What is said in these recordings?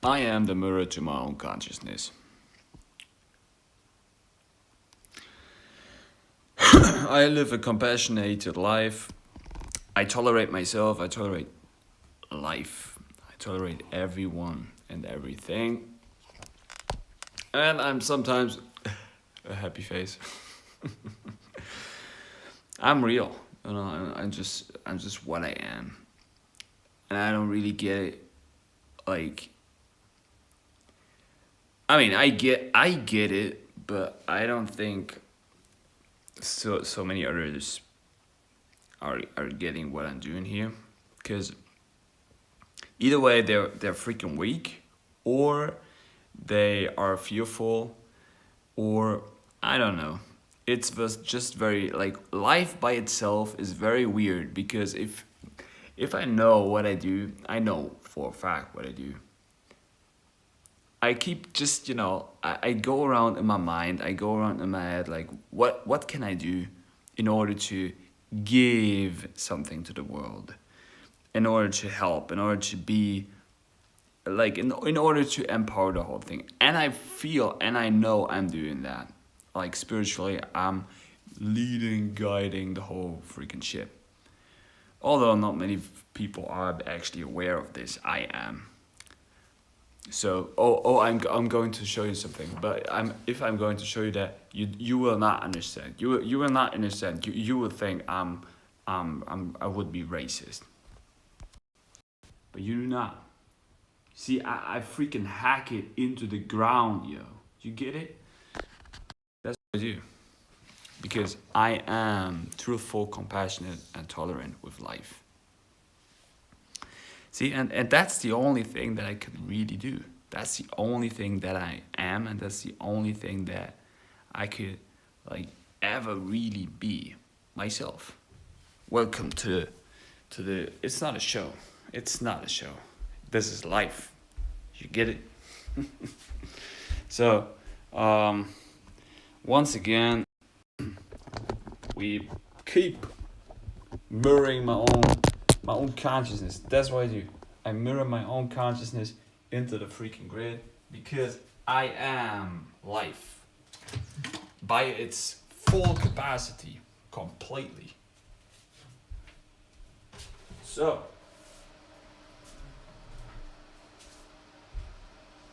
I am the mirror to my own consciousness. I live a compassionate life. I tolerate myself. I tolerate life. I tolerate everyone and everything. And I'm sometimes a happy face. I'm real. I'm just what I am. And I don't really get it. Like, I get it, but I don't think so many others are getting what I'm doing here, because either way they're freaking weak, or they are fearful, or I don't know. It's just very, like, life by itself is very weird, because if I know what I do, I know for a fact what I do. I keep just, I go around in my mind, I go around in my head, like, what can I do in order to give something to the world, in order to help, in order to be, like, in order to empower the whole thing. And I feel and I know I'm doing that. Like, spiritually, I'm leading, guiding the whole freaking ship. Although not many people are actually aware of this, I am. So, I'm going to show you something, but if I'm going to show you that, you will not understand. You will not understand. You will think I would be racist, but you do not. See, I freaking hack it into the ground, yo. You get it? That's what I do, because I am truthful, compassionate, and tolerant with life. See, and that's the only thing that I could really do. That's the only thing that I am, and that's the only thing that I could, like, ever really be myself. Welcome to the. It's not a show. It's not a show. This is life. You get it? So, once again, we keep mirroring my own consciousness. That's what I do. I mirror my own consciousness into the freaking grid, because I am life by its full capacity, completely. So,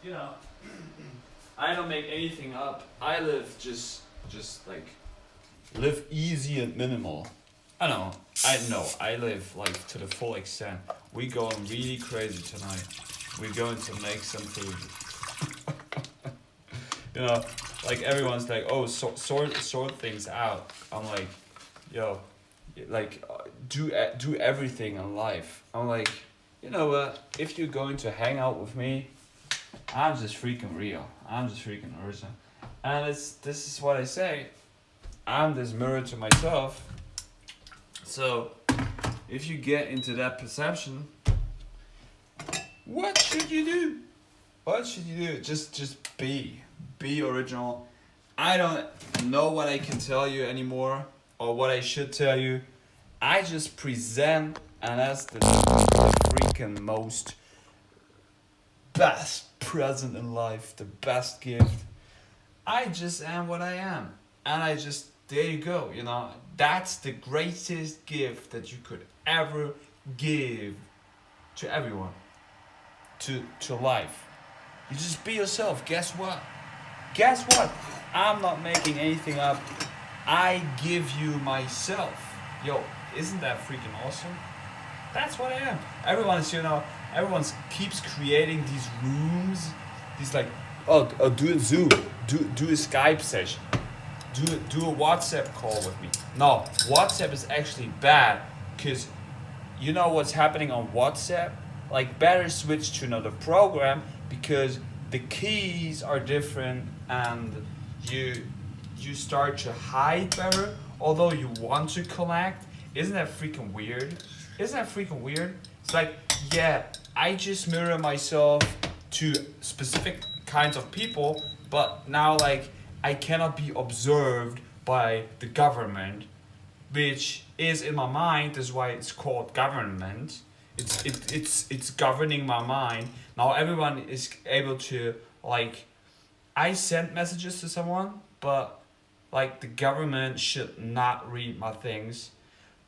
you know, I don't make anything up. I live just like, live easy and minimal. I live, like, to the full extent. We going really crazy tonight. We're going to make some food. Like, everyone's like, oh, sort things out. I'm like, yo, like, do everything in life. I'm like, you know what? If you're going to hang out with me, I'm just freaking real. I'm just freaking Ursa. And this is what I say. I'm this mirror to myself. So, if you get into that perception, what should you do? What should you do? Just be original. I don't know what I can tell you anymore, or what I should tell you. I just present, and that's the freaking most best present in life, the best gift. I just am what I am, and there you go. That's the greatest gift that you could ever give to everyone, to life. You just be yourself. Guess what? I'm not making anything up. I give you myself. Yo, isn't that freaking awesome? That's what I am. Everyone keeps creating these rooms, these, like, do a Zoom, do a Skype session, do a WhatsApp call with me. No, WhatsApp is actually bad, because you know what's happening on WhatsApp? Like, better switch to another program, because the keys are different, and you start to hide better, although you want to connect. Isn't that freaking weird? It's like, yeah, I just mirror myself to specific kinds of people, but now, like, I cannot be observed by the government, which is in my mind, is why it's called government. it's governing my mind. Now everyone is able to, like, I send messages to someone, but like the government should not read my things.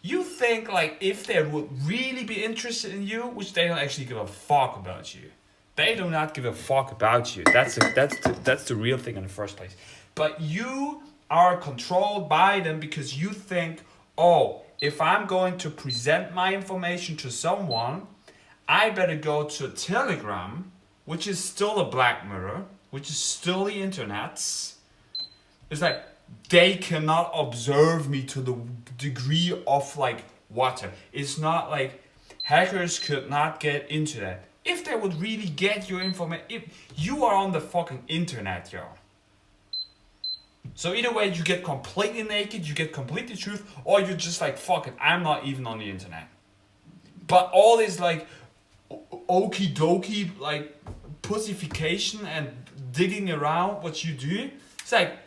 You think, like, if they would really be interested in you, which they don't actually give a fuck about you. They do not give a fuck about you. That's the real thing in the first place. But you are controlled by them because you think, oh, if I'm going to present my information to someone, I better go to Telegram, which is still a black mirror, which is still the internet. It's like they cannot observe me to the degree of like water. It's not like hackers could not get into that. If they would really get your information, if you are on the fucking internet, yo. So either way, you get completely naked, you get completely truth, or you're just like, fuck it, I'm not even on the internet. But all this like okie dokie, like pussification and digging around what you do, it's like,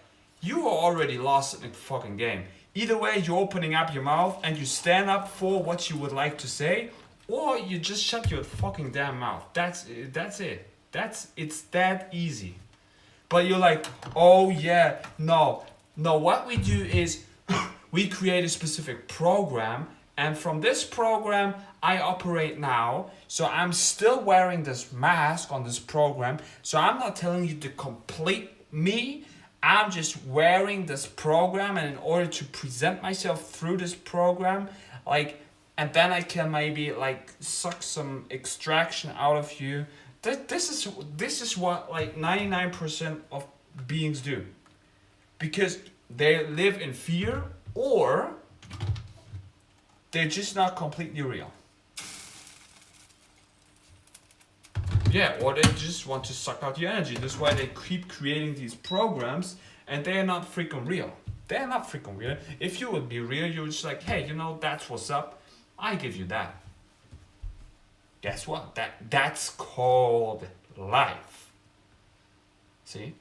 you are already lost in the fucking game. Either way, you're opening up your mouth and you stand up for what you would like to say, or you just shut your fucking damn mouth. That's it. It's that easy. But you're like, oh yeah, no. What we do is we create a specific program, and from this program I operate now. So I'm still wearing this mask on this program. So I'm not telling you the complete me. I'm just wearing this program, and in order to present myself through this program, like, and then I can maybe like suck some extraction out of you. This is what like 99% of beings do, because they live in fear, or they're just not completely real. Yeah, or they just want to suck out your energy. That's why they keep creating these programs, and they're not freaking real. They're not freaking real. If you would be real, you're just like, hey, you know, that's what's up. I give you that. Guess what? That's called life. See?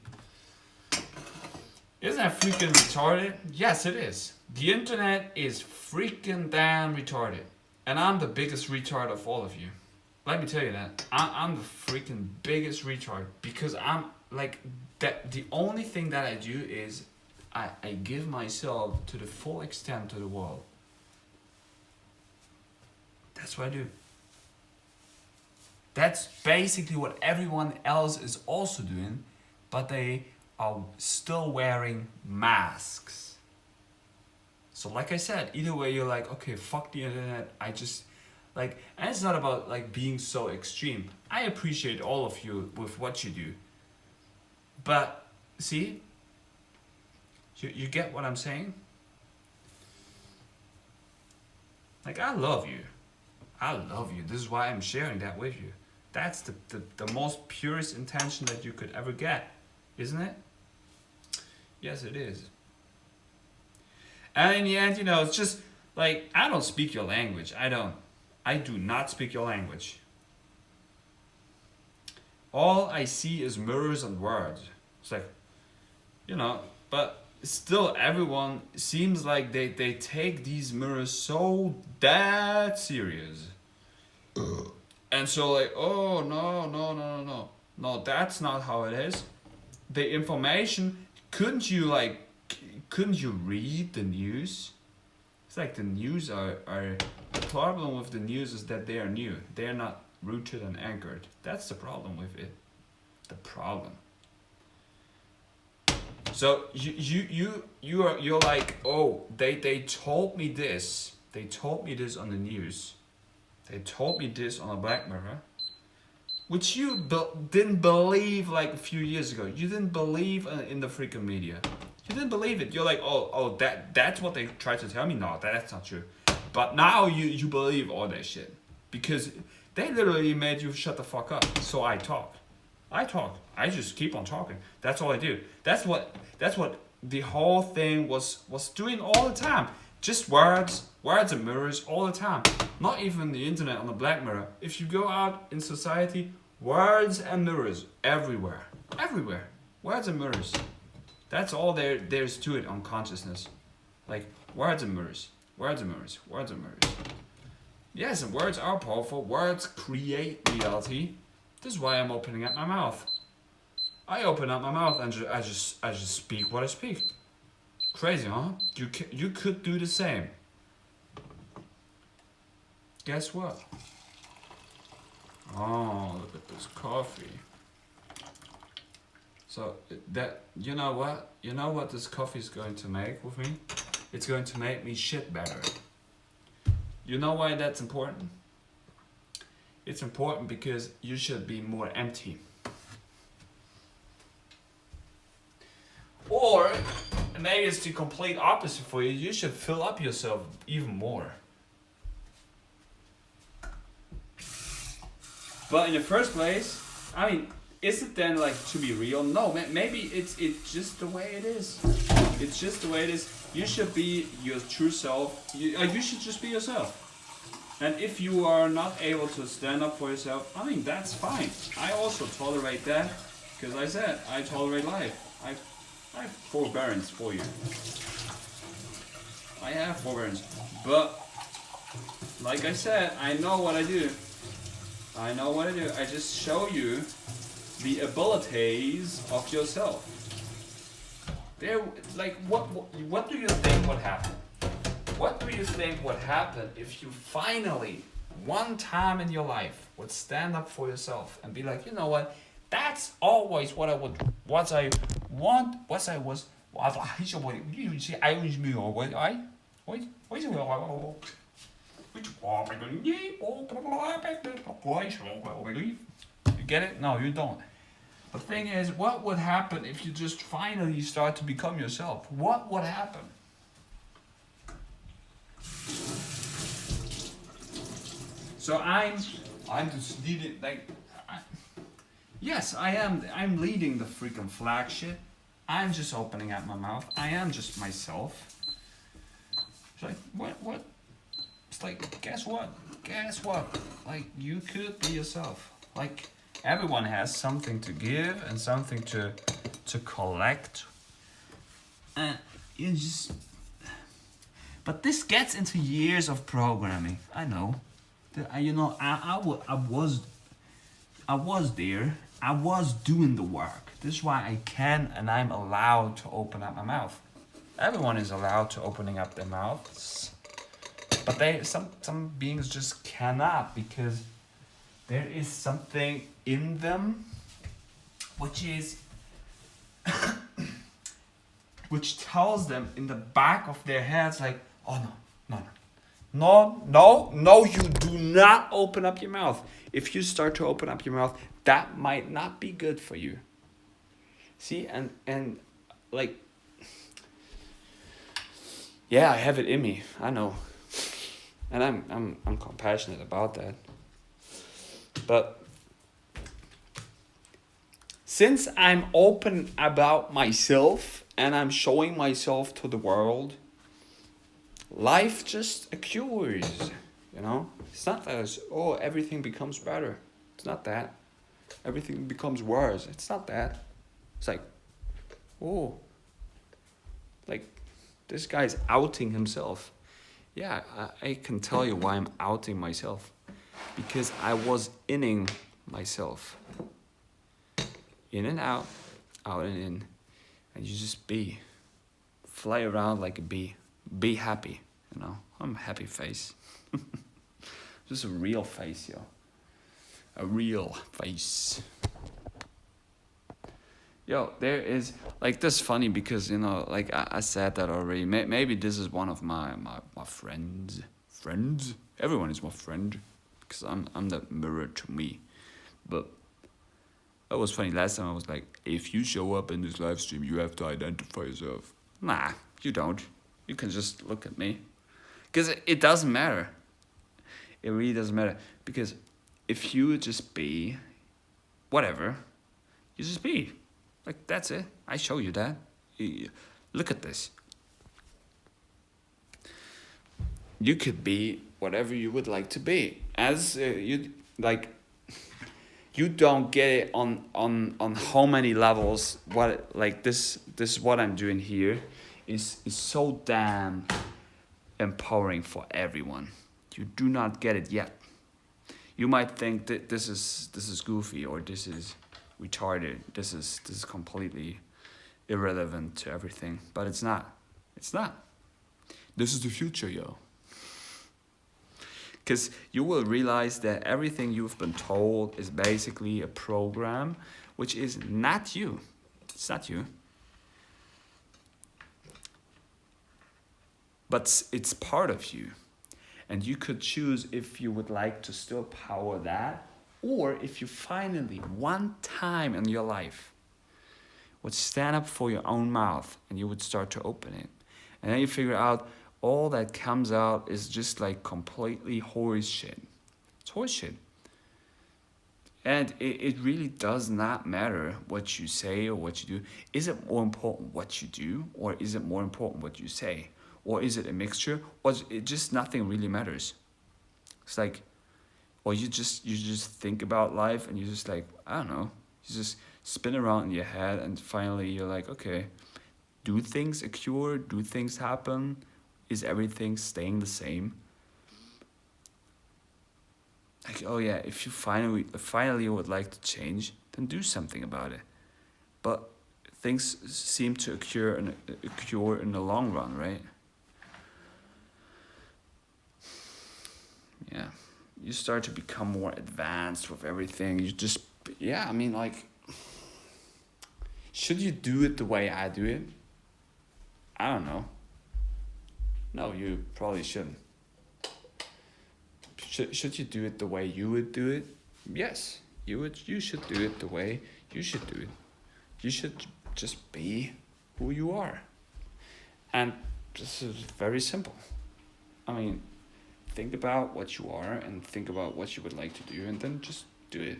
Isn't that freaking retarded? Yes, it is. The internet is freaking damn retarded. And I'm the biggest retard of all of you. Let me tell you that. I'm the freaking biggest retard, because I'm like that. The only thing that I do is I give myself to the full extent to the world. That's what I do. That's basically what everyone else is also doing, but they are still wearing masks. So like I said, either way you're like, okay, fuck the internet, I just, like, and it's not about like being so extreme. I appreciate all of you with what you do. But, see? You get what I'm saying? Like, I love you. I love you. This is why I'm sharing that with you. That's the most purest intention that you could ever get, isn't it? Yes, it is. And in the end, you know, it's just like, I don't speak your language. I do not speak your language. All I see is mirrors and words. It's like, you know, but still everyone seems like they take these mirrors so that serious. And so like, oh no, that's not how it is. The information, couldn't you read the news? It's like the news are the problem with the news is that they are new. They are not rooted and anchored. That's the problem with it. The problem. So you're like, oh, they told me this. They told me this on the news. They told me this on a Black Mirror, which you didn't believe like a few years ago. You didn't believe in the freaking media. You didn't believe it. You're like, oh, that's what they tried to tell me. No, that's not true. But now you believe all that shit, because they literally made you shut the fuck up. So I talk. I just keep on talking. That's all I do. That's what the whole thing was doing all the time. Just words and mirrors all the time. Not even the internet on the Black Mirror. If you go out in society, words and mirrors everywhere. Everywhere. Words and mirrors. That's all there's to it on consciousness. Like, words and mirrors. Words and mirrors. Words and mirrors. Yes, and words are powerful. Words create reality. This is why I'm opening up my mouth. I open up my mouth and I just speak what I speak. Crazy, huh? You could do the same. Guess what? Oh, look at this coffee. So that you know what this coffee is going to make with me? It's going to make me shit better. You know why that's important? It's important because you should be more empty. Or maybe it's the complete opposite for you. You should fill up yourself even more. But in the first place, I mean, is it then like to be real? No, maybe it's just the way it is. It's just the way it is. You should be your true self. You should just be yourself. And if you are not able to stand up for yourself, I mean, that's fine. I also tolerate that, because I said I tolerate life. I have forbearance for you. I have forbearance. But, like I said, I know what I do. I know what I do. I just show you the abilities of yourself. There, like, what do you think would happen? What do you think would happen if you finally, one time in your life, would stand up for yourself and be like, you know what? That's always what I would, what I want, what I was. You get it? No, you don't. The thing is, what would happen if you just finally start to become yourself? What would happen? So I'm just leading, like, yes, I'm leading the freaking flag shit. I'm just opening up my mouth. I am just myself. It's like, what? It's like, guess what? Like, you could be yourself. Like, everyone has something to give and something to collect. And you just... But this gets into years of programming. I know. I was there. I was doing the work. This is why I can and I'm allowed to open up my mouth. Everyone is allowed to opening up their mouths. But some beings just cannot, because there is something in them which is which tells them in the back of their heads, like, oh no, you do not open up your mouth. If you start to open up your mouth, that might not be good for you. See, and like, yeah, I have it in me, I know. And I'm compassionate about that. But since I'm open about myself and I'm showing myself to the world, life just occurs, you know? It's not that, everything becomes better. It's not that. Everything becomes worse. It's not that. It's like, like, this guy's outing himself. Yeah, I can tell you why I'm outing myself. Because I was inning myself. In and out and in. And you just be. Fly around like a bee. Be happy, you know. I'm a happy face. Just a real face, yo. A real face. Yo, there is, like, this funny because, you know, like, I said that already. Maybe this is one of my friends. Friends? Everyone is my friend. Because I'm the mirror to me. But that was funny. Last time I was like, if you show up in this live stream, you have to identify yourself. Nah, you don't. You can just look at me. Because it doesn't matter. It really doesn't matter. Because if you just be whatever, you just be. Like, that's it. I show you that. Look at this. You could be whatever you would like to be. As you don't get it on how many levels. What, like, this is what I'm doing here is so damn empowering for everyone. You do not get it yet. You might think that this is goofy, or this is retarded. This is completely irrelevant to everything, but it's not. It's not. This is the future, yo. Because you will realize that everything you've been told is basically a program, which is not you. It's not you. But it's part of you. And you could choose if you would like to still power that, or if you finally, one time in your life, would stand up for your own mouth and you would start to open it. And then you figure out all that comes out is just like completely horse shit. It's horse shit. And it really does not matter what you say or what you do. Is it more important what you do, or is it more important what you say? Or is it a mixture? Or it just nothing really matters. It's like, or you just think about life and you just like, I don't know, you just spin around in your head and finally you're like, okay, do things occur? Do things happen? Is everything staying the same? Like, oh yeah, if you finally would like to change, then do something about it. But things seem to occur in the long run, right? Yeah, you start to become more advanced with everything. You just, yeah, I mean, like, should you do it the way I do it? I don't know. No, you probably shouldn't. Should you do it the way you would do it? Yes, you would. You should do it the way you should do it. You should just be who you are. And this is very simple. I mean, think about what you are and think about what you would like to do, and then just do it.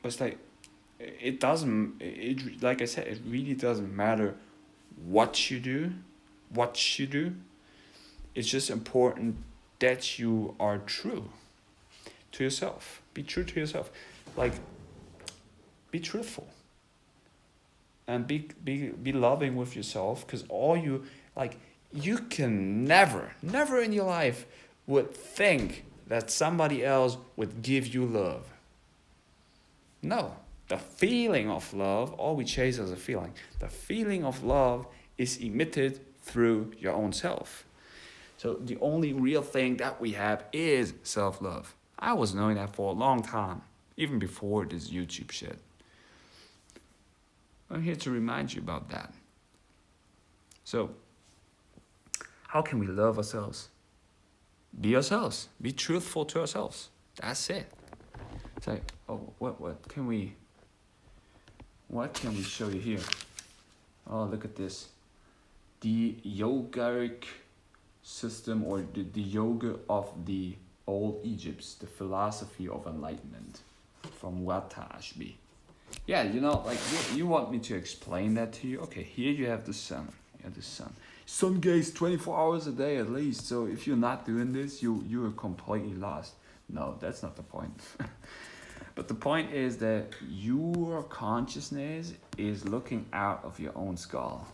But it's like, it doesn't, like I said, it really doesn't matter what you do. It's just important that you are true to yourself. Be true to yourself. Like, be truthful. And be loving with yourself, because you can never in your life would think that somebody else would give you love. No, the feeling of love, all we chase is a feeling. The feeling of love is emitted through your own self. So the only real thing that we have is self-love. I was knowing that for a long time, even before this YouTube shit. I'm here to remind you about that. So, how can we love ourselves? Be ourselves. Be truthful to ourselves. That's it. It's like, oh, what can we show you here? Oh, look at this. The yogic system, or the yoga of the old Egypts, the philosophy of enlightenment from Wata Ashby. Yeah, like you want me to explain that to you? Okay, here you have the sun. Sun gaze 24 hours a day at least. So if you're not doing this, you are completely lost. No, that's not the point. But the point is that your consciousness is looking out of your own skull.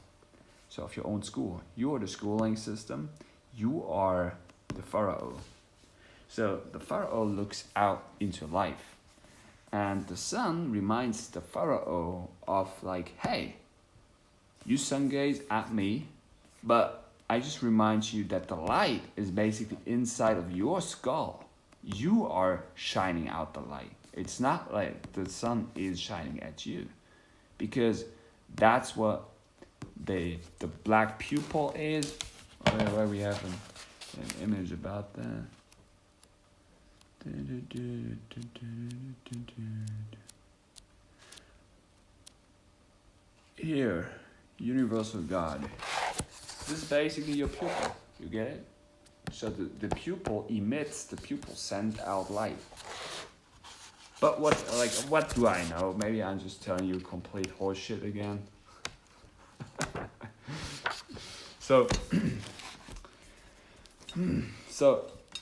So of your own school. You are the schooling system. You are the pharaoh. So the pharaoh looks out into life. And the sun reminds the pharaoh of like, hey, you sun gaze at me, but I just remind you that the light is basically inside of your skull. You are shining out the light. It's not like the sun is shining at you, because that's what the black pupil is. Where we have an image about that. Here, universal God. This is basically your pupil. You get it? So the pupil emits, the pupil sends out light. But what do I know? Maybe I'm just telling you complete horseshit again. So,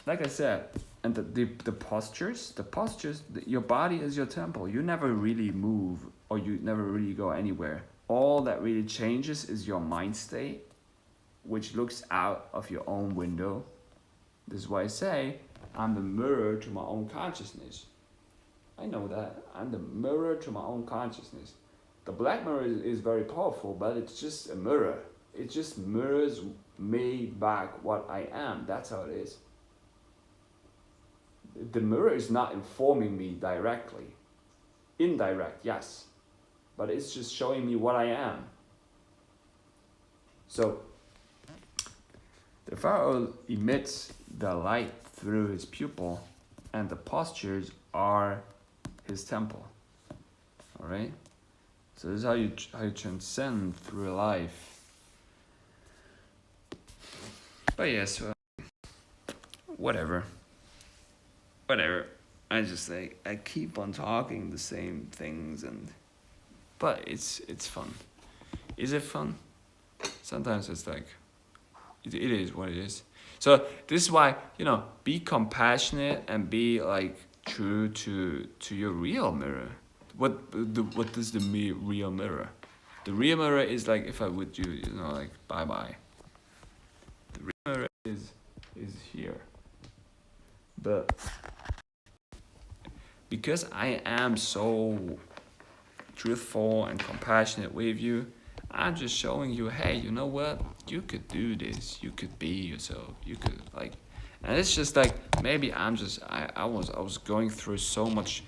like I said, and the postures, your body is your temple. You never really move, or you never really go anywhere. All that really changes is your mind state, which looks out of your own window. This is why I say I'm the mirror to my own consciousness. I know that. I'm the mirror to my own consciousness. The black mirror is very powerful, but it's just a mirror. It just mirrors me back what I am. That's how it is. The mirror is not informing me directly. Indirect, yes. But it's just showing me what I am. So, the pharaoh emits the light through his pupil, and the postures are his temple. All right. So this is how you transcend through life. But yes, whatever. I just like I keep on talking the same things, but it's fun. Is it fun? Sometimes it's like it is what it is. So this is why, be compassionate and be like true to your real mirror. What does the real mirror? The real mirror is like if I would do, like bye bye. The real mirror is here. But because I am so truthful and compassionate with you, I'm just showing you, hey, you know what? You could do this. You could be yourself. You could and it's just like maybe I was going through so much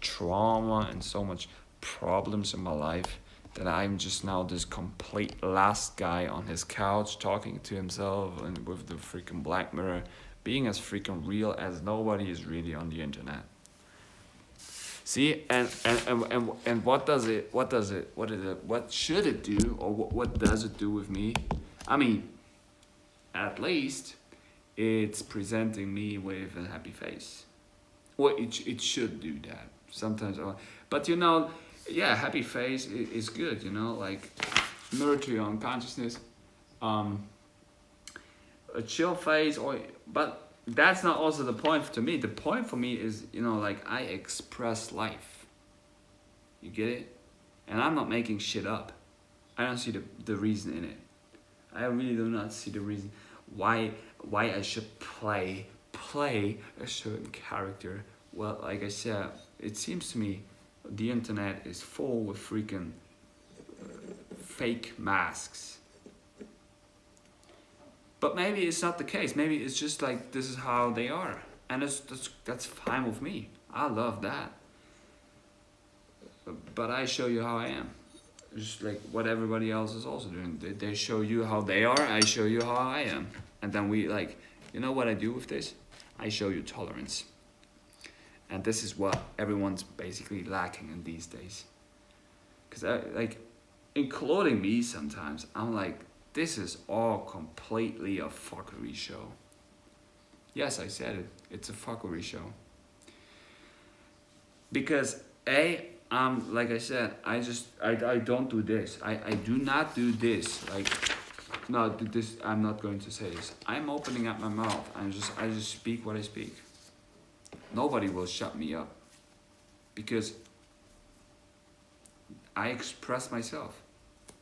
trauma and so much problems in my life that I'm just now this complete last guy on his couch talking to himself and with the freaking black mirror, being as freaking real as nobody is really on the internet. See, and what should it do, or what does it do with me? I mean, at least it's presenting me with a happy face. Well, it should do that sometimes, but happy face is good. Like mirror to your own consciousness, a chill face, but. That's not also the point to me. The point for me is, like I express life. You get it? And I'm not making shit up. I don't see the reason in it. I really do not see the reason why I should play a certain character. Well, like I said, it seems to me the internet is full with freaking fake masks. But maybe it's not the case. Maybe it's just like this is how they are, and that's fine with me. I love that. But I show you how I am, just like what everybody else is also doing. They show you how they are. I show you how I am, and then we what I do with this? I show you tolerance, and this is what everyone's basically lacking in these days. Cause including me sometimes, I'm like. This is all completely a fuckery show. Yes, I said it. It's a fuckery show. Because like I said, I don't do this. I do not do this. I'm not going to say this. I'm opening up my mouth. I just speak what I speak. Nobody will shut me up. Because I express myself.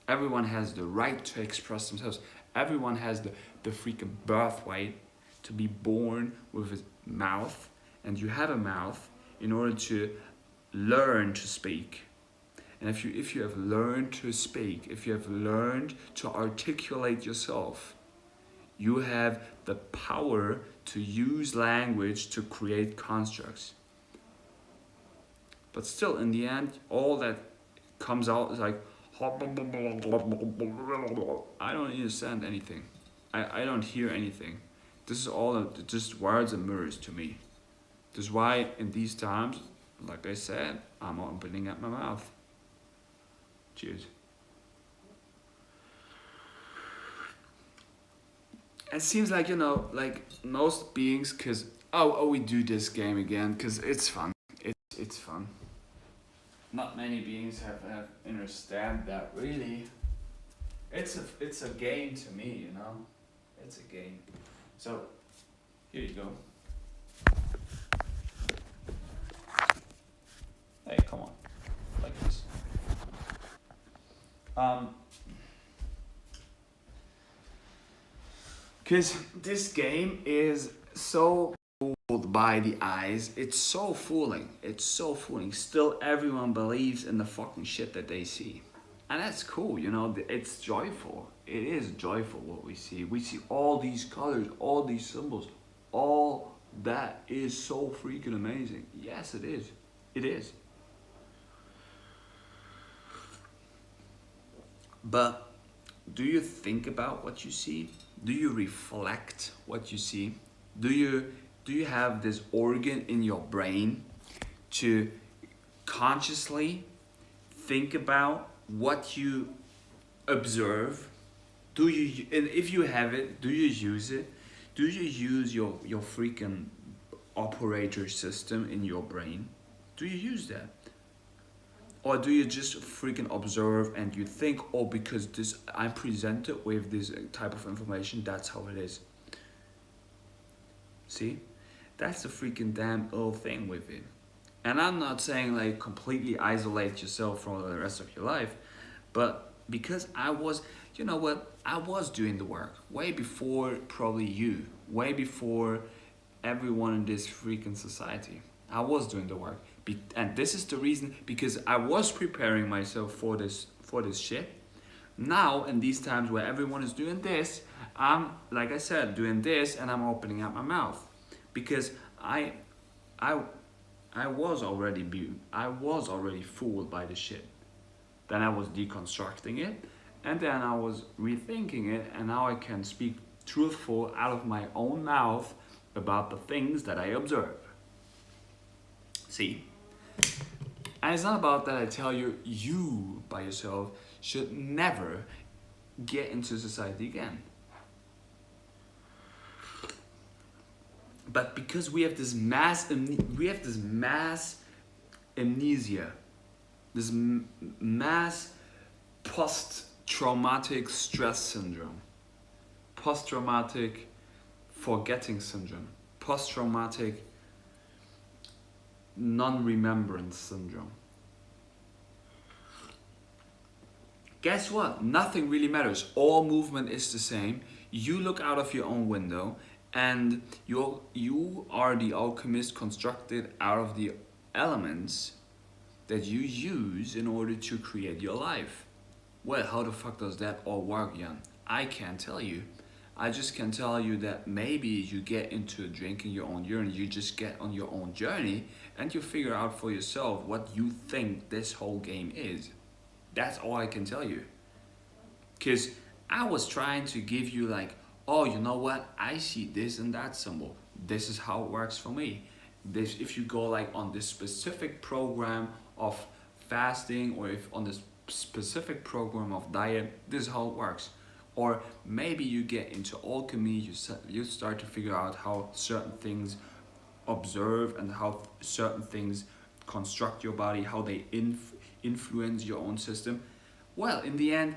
Everyone has the right to express themselves. Everyone has the freaking birthright to be born with a mouth. And you have a mouth in order to learn to speak. And if you have learned to speak, if you have learned to articulate yourself, you have the power to use language to create constructs. But still, in the end, all that comes out is like, I don't understand anything. I don't hear anything. This is all just words and mirrors to me. This is why in these times, like I said, I'm opening up my mouth. Cheers. It seems like, like most beings, because, we do this game again, because it's fun. It's fun. Not many beings have understand that really. It's a game to me, It's a game. So here you go. Hey, come on, like this. Because this game is so fooled by the eyes. It's so fooling. It's so fooling. Still, everyone believes in the fucking shit that they see. And that's cool, you know, it's joyful. It is joyful what we see. We see all these colors, all these symbols, all that is so freaking amazing. Yes, it is. It is. But do you think about what you see? Do you reflect what you see? Do you have this organ in your brain to consciously think about what you observe? Do you, and if you have it, do you use it? Do you use your freaking operator system in your brain? Do you use that? Or do you just freaking observe and you think, oh, because this I'm presented with this type of information, that's how it is. See? That's the freaking damn ill thing with it. And I'm not saying like completely isolate yourself from the rest of your life, but because I was, you know what, I was doing the work way before probably you, way before everyone in this freaking society. I was doing the work. And this is the reason, because I was preparing myself for this shit. Now, in these times where everyone is doing this, I'm, like I said, doing this and I'm opening up my mouth. Because I was already fooled by the shit. Then I was deconstructing it, and then I was rethinking it, and now I can speak truthful out of my own mouth about the things that I observe. See? And it's not about that I tell you, you by yourself should never get into society again. But because we have this mass amnesia, this mass post-traumatic stress syndrome, post-traumatic forgetting syndrome, post-traumatic non-remembrance syndrome. Guess what? Nothing really matters. All movement is the same. You look out of your own window and you are the alchemist constructed out of the elements that you use in order to create your life. Well, how the fuck does that all work, Jan? I can't tell you. I just can tell you that maybe you get into drinking your own urine, you just get on your own journey and you figure out for yourself what you think this whole game is. That's all I can tell you. Because I was trying to give you like, oh, you know what? I see this and that symbol. This is how it works for me. This, if you go like on this specific program of fasting, or if on this specific program of diet, this is how it works. Or maybe you get into alchemy, you start to figure out how certain things observe and how certain things construct your body, how they influence your own system. Well, in the end,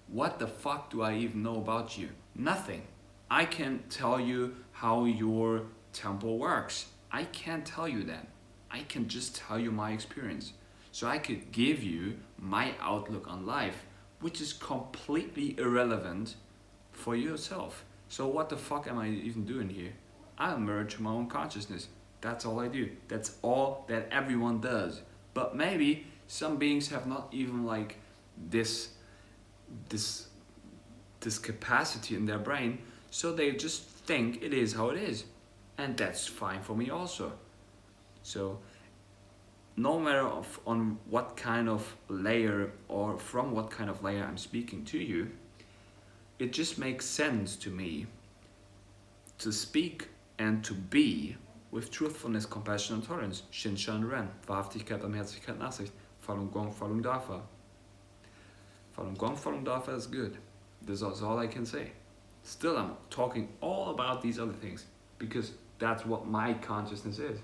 what the fuck do I even know about you? Nothing. I can tell you how your temple works. I can't tell you that. I can just tell you my experience. So I could give you my outlook on life, which is completely irrelevant for yourself. So what the fuck am I even doing here? I merge my own consciousness. That's all I do. That's all that everyone does. But maybe some beings have not even like this capacity in their brain, so they just think it is how it is. And that's fine for me also. So no matter on what kind of layer or from what kind of layer I'm speaking to you, it just makes sense to me to speak and to be with truthfulness, compassion and tolerance. Shin Shan Ren, Wahrhaftigkeit, Barmherzigkeit, Nachsicht, Falun Gong, Falun Dafa. Falun Gong, Falun Dafa is good. This is all I can say. Still, I'm talking all about these other things because that's what my consciousness is.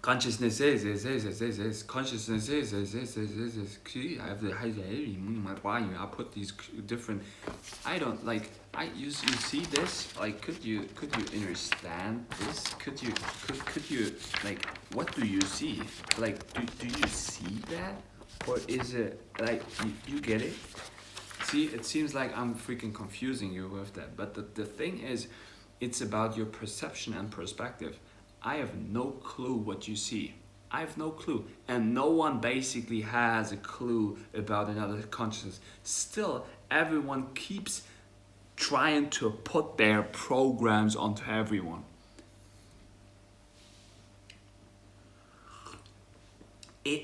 Consciousness is. Consciousness is. I have the I put these different. I don't like. You see this? Like, could you understand this? Could you like? What do you see? Like, do you see that? Or is it like you get it? See, it seems like I'm freaking confusing you with that. But the thing is, it's about your perception and perspective. I have no clue what you see. I have no clue. And no one basically has a clue about another consciousness. Still, everyone keeps trying to put their programs onto everyone.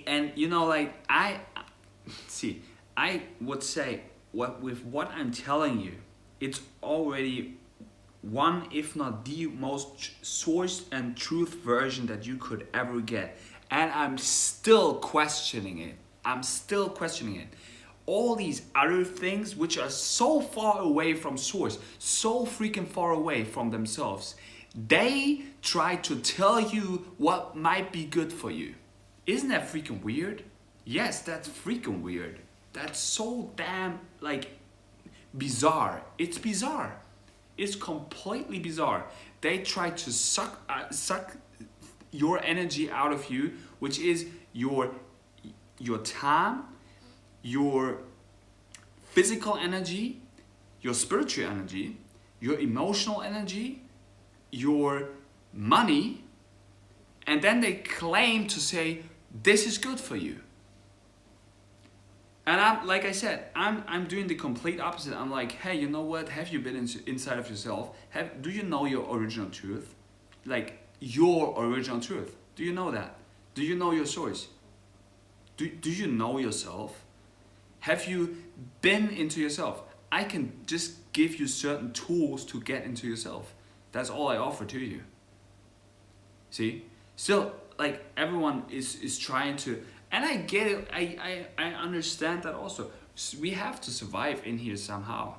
And you know, like, I would say, with what I'm telling you, it's already one, if not the most sourced and truth version that you could ever get. And I'm still questioning it. I'm still questioning it. All these other things which are so far away from source, so freaking far away from themselves, they try to tell you what might be good for you. Isn't that freaking weird? Yes, that's freaking weird. That's so damn, like, bizarre. It's bizarre. It's completely bizarre. They try to suck your energy out of you, which is your time, your physical energy, your spiritual energy, your emotional energy, your money, and then they claim to say this is good for you. And I'm, like I said, I'm doing the complete opposite. I'm like, hey, you know what? Have you been inside of yourself? Do you know your original truth? Like, your original truth. Do you know that? Do you know your source? Do you know yourself? Have you been into yourself? I can just give you certain tools to get into yourself. That's all I offer to you. See? Still, like, everyone is trying to, and I get it, I understand that also. We have to survive in here somehow.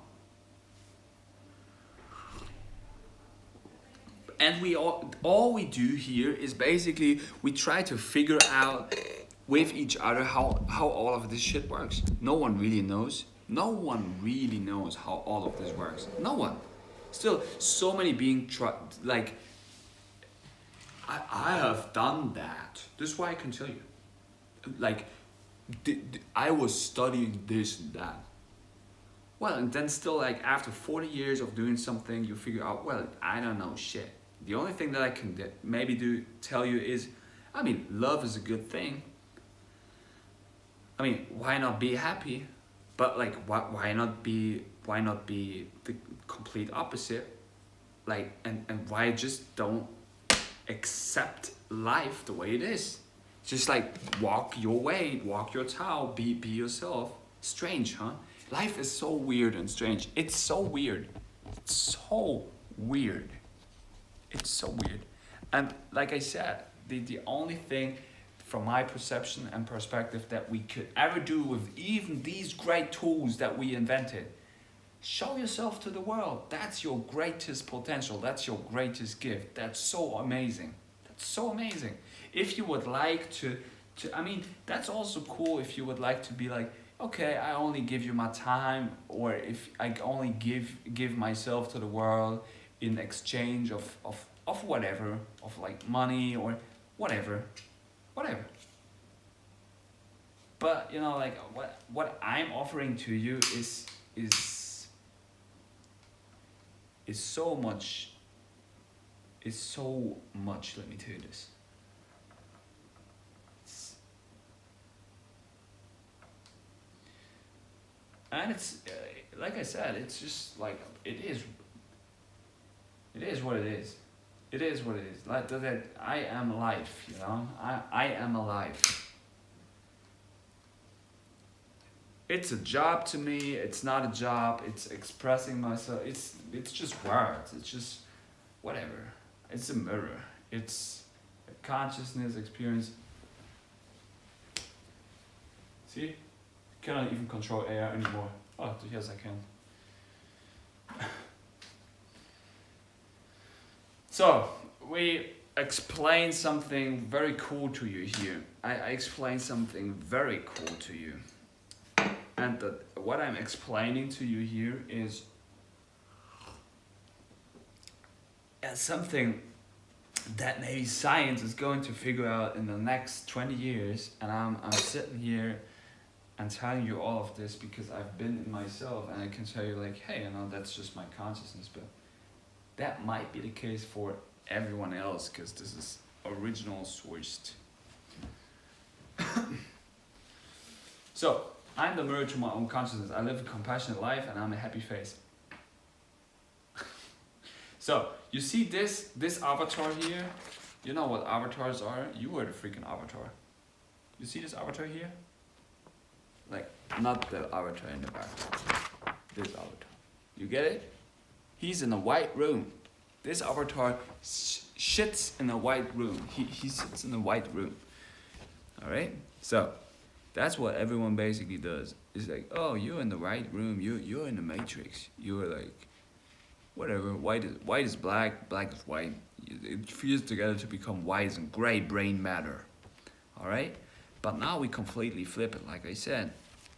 And all we do here is basically we try to figure out with each other how all of this shit works. No one really knows. No one really knows how all of this works. No one. Still, so many being like, I have done that. This is why I can tell you. Like, I was studying this and that. Well, and then still, like, after 40 years of doing something, you figure out, well, I don't know shit. The only thing that I can maybe tell you is, I mean, love is a good thing. I mean, why not be happy? But like, why not be the complete opposite? Like, and why just don't accept life the way it is? Just like, walk your way, walk your talk, be yourself. Strange, huh? Life is so weird and strange. It's so weird. It's so weird. It's so weird. And like I said, the only thing from my perception and perspective that we could ever do with even these great tools that we invented, show yourself to the world. That's your greatest potential. That's your greatest gift. That's so amazing. That's so amazing. If you would like to, I mean, that's also cool if you would like to be like, okay, I only give you my time, or if I only give myself to the world in exchange of whatever, of like money or whatever. But you know, like, what I'm offering to you is so much. Is so much. Let me tell you this. And it's like I said, it's just like it is. It is what it is. It is what it is. Like that, I am life. You know, I am alive. It's a job to me. It's not a job. It's expressing myself. It's just words. It's just whatever. It's a mirror. It's a consciousness experience. See? Cannot even control AI anymore. Oh, yes, I can. So, we explained something very cool to you here. I explained something very cool to you. And what I'm explaining to you here is something that maybe science is going to figure out in the next 20 years. And I'm sitting here I'm telling you all of this because I've been in myself, and I can tell you like, hey, that's just my consciousness, but that might be the case for everyone else because this is original sourced. So, I'm the mirror to my own consciousness. I live a compassionate life and I'm a happy face. So, you see this avatar here? You know what avatars are? You are the freaking avatar. You see this avatar here? Like, not the avatar in the back. This avatar. You get it? He's in a white room. This avatar shits in a white room. He sits in a white room. Alright? So, that's what everyone basically does. It's like, oh, you're in the right room. You're in the matrix. You're like, whatever. White is black. Black is white. It fused together to become white and gray brain matter. Alright? But now we completely flip it, like I said.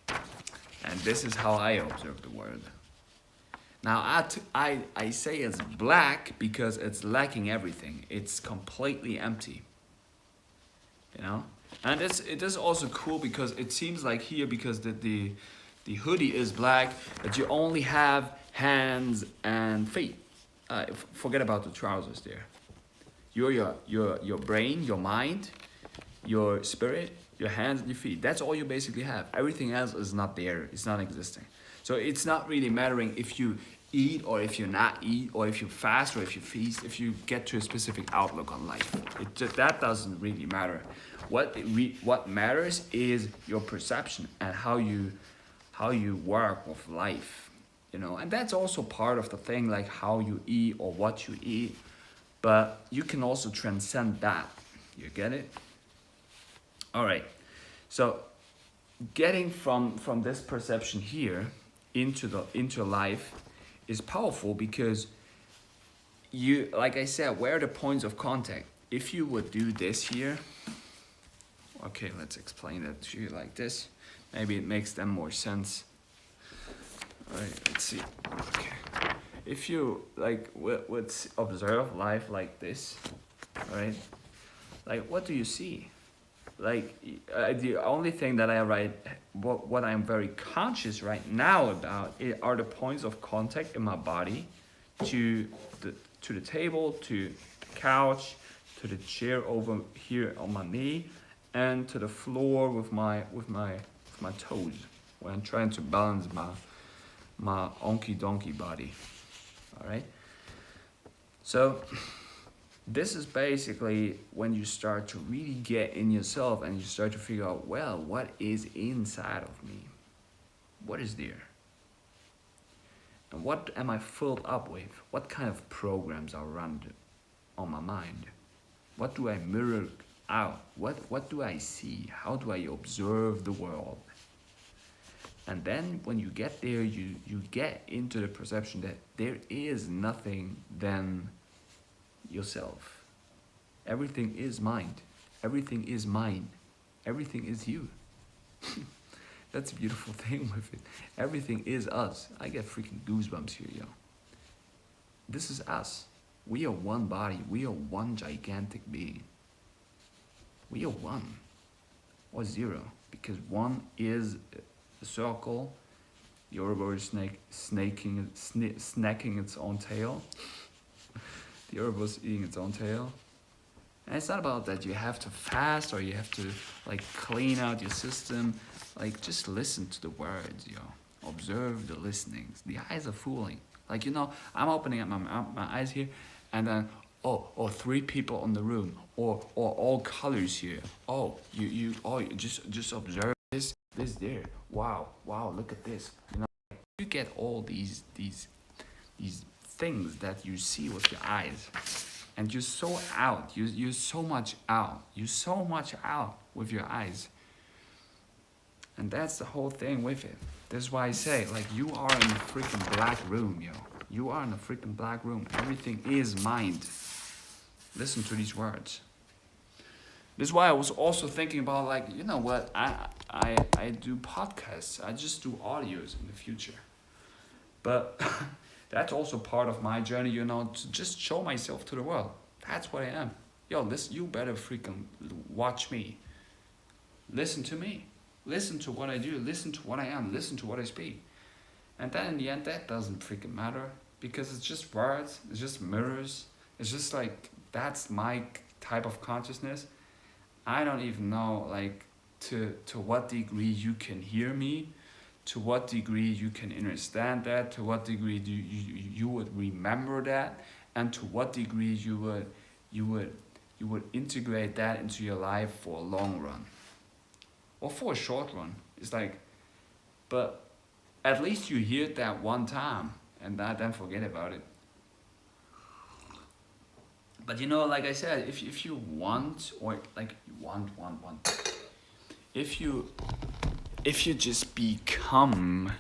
And this is how I observe the world. Now, I say it's black because it's lacking everything. It's completely empty. You know? And it is also cool because it seems like here, because the hoodie is black, that you only have hands and feet. Forget about the trousers there. Your brain, your mind, your spirit, your hands and your feet. That's all you basically have. Everything else is not there. It's not existing. So it's not really mattering if you eat or if you not eat, or if you fast or if you feast, if you get to a specific outlook on life. That doesn't really matter. What matters is your perception and how you work with life. You know, and that's also part of the thing, like how you eat or what you eat. But you can also transcend that. You get it? All right. So getting from this perception here into life is powerful because you, like I said, where are the points of contact? If you would do this here, okay, let's explain it to you like this. Maybe it makes them more sense. All right, let's see. Okay. If you like would observe life like this, right? Like, what do you see? Like, the only thing that I write, what I'm very conscious right now about are the points of contact in my body to the table, to the couch, to the chair over here on my knee, and to the floor with my toes when I'm trying to balance my onky donkey body. All right. So this is basically when you start to really get in yourself and you start to figure out, well, what is inside of me? What is there? And what am I filled up with? What kind of programs are run on my mind? What do I mirror out? What do I see? How do I observe the world? And then when you get there, you get into the perception that there is nothing than yourself. Everything is mind. Everything is mine. Everything is you. That's a beautiful thing with it. Everything is us. I get freaking goosebumps here, yo. This is us. We are one body. We are one gigantic being. We are one or zero, because one is a circle. The Ouroboros snacking its own tail. The Ouroboros eating its own tail. And it's not about that you have to fast or you have to like clean out your system. Like, just listen to the words, yo. Observe the listenings. The eyes are fooling. Like, I'm opening up my eyes here, and then three people in the room, or all colors here. You just observe this there. Wow, look at this. You get all these things that you see with your eyes, and you're so out. You're so much out. You're so much out with your eyes. And that's the whole thing with it. That's why I say, like, you are in a freaking black room, yo. You are in a freaking black room. Everything is mind. Listen to these words. This is why I was also thinking about, like, you know what? I do podcasts. I just do audios in the future. But that's also part of my journey, to just show myself to the world. That's what I am. Yo, you better freaking watch me. Listen to me. Listen to what I do, listen to what I am, listen to what I speak. And then in the end, that doesn't freaking matter because it's just words, it's just mirrors. It's just like, that's my type of consciousness. I don't even know, like, to what degree you can hear me, to what degree you can understand that, to what degree you would remember that, and to what degree you would integrate that into your life for a long run or for a short run. It's like, but at least you hear it that one time and then forget about it. But you know, like I said, if you want, or like you want, if you just become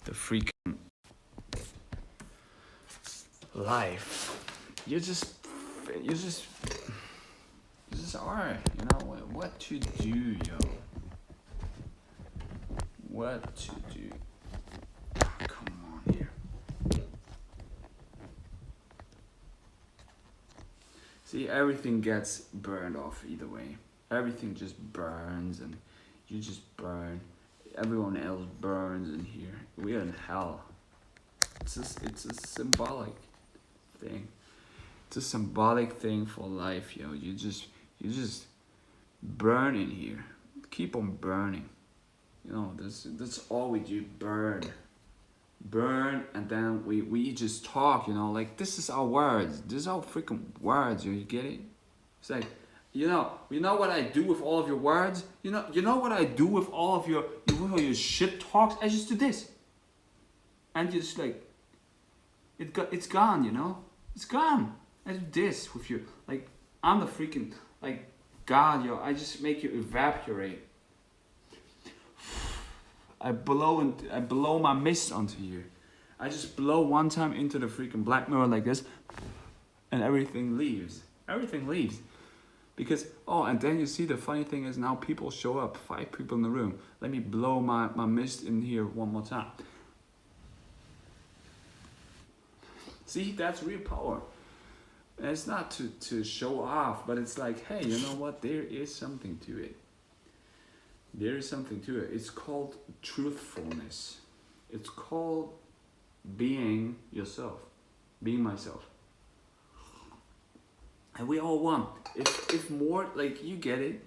the freaking life, you just are, you know what to do, yo. What to do. Come on here. See, everything gets burned off either way. Everything just burns and you just burn. Everyone else burns in here. We're in hell. It's a symbolic thing. It's a symbolic thing for life, yo. You just burn in here. Keep on burning. You know, that's all we do. Burn, and then we just talk. You know, like this is our words. This is our freaking words. You get it? It's like, you know what I do with all of your words. You know what I do with all of your shit talks. I just do this, and you just like, it's gone. You know, it's gone. I do this with you. Like I'm the freaking like God, yo. I just make you evaporate. I blow my mist onto you. I just blow one time into the freaking black mirror like this, and everything leaves. Everything leaves. Because, and then you see the funny thing is now people show up, 5 people in the room. Let me blow my mist in here one more time. See, that's real power. And it's not to show off, but it's like, hey, you know what? There is something to it. There is something to it. It's called truthfulness. It's called being yourself, being myself. And we all want. If more, like, you get it.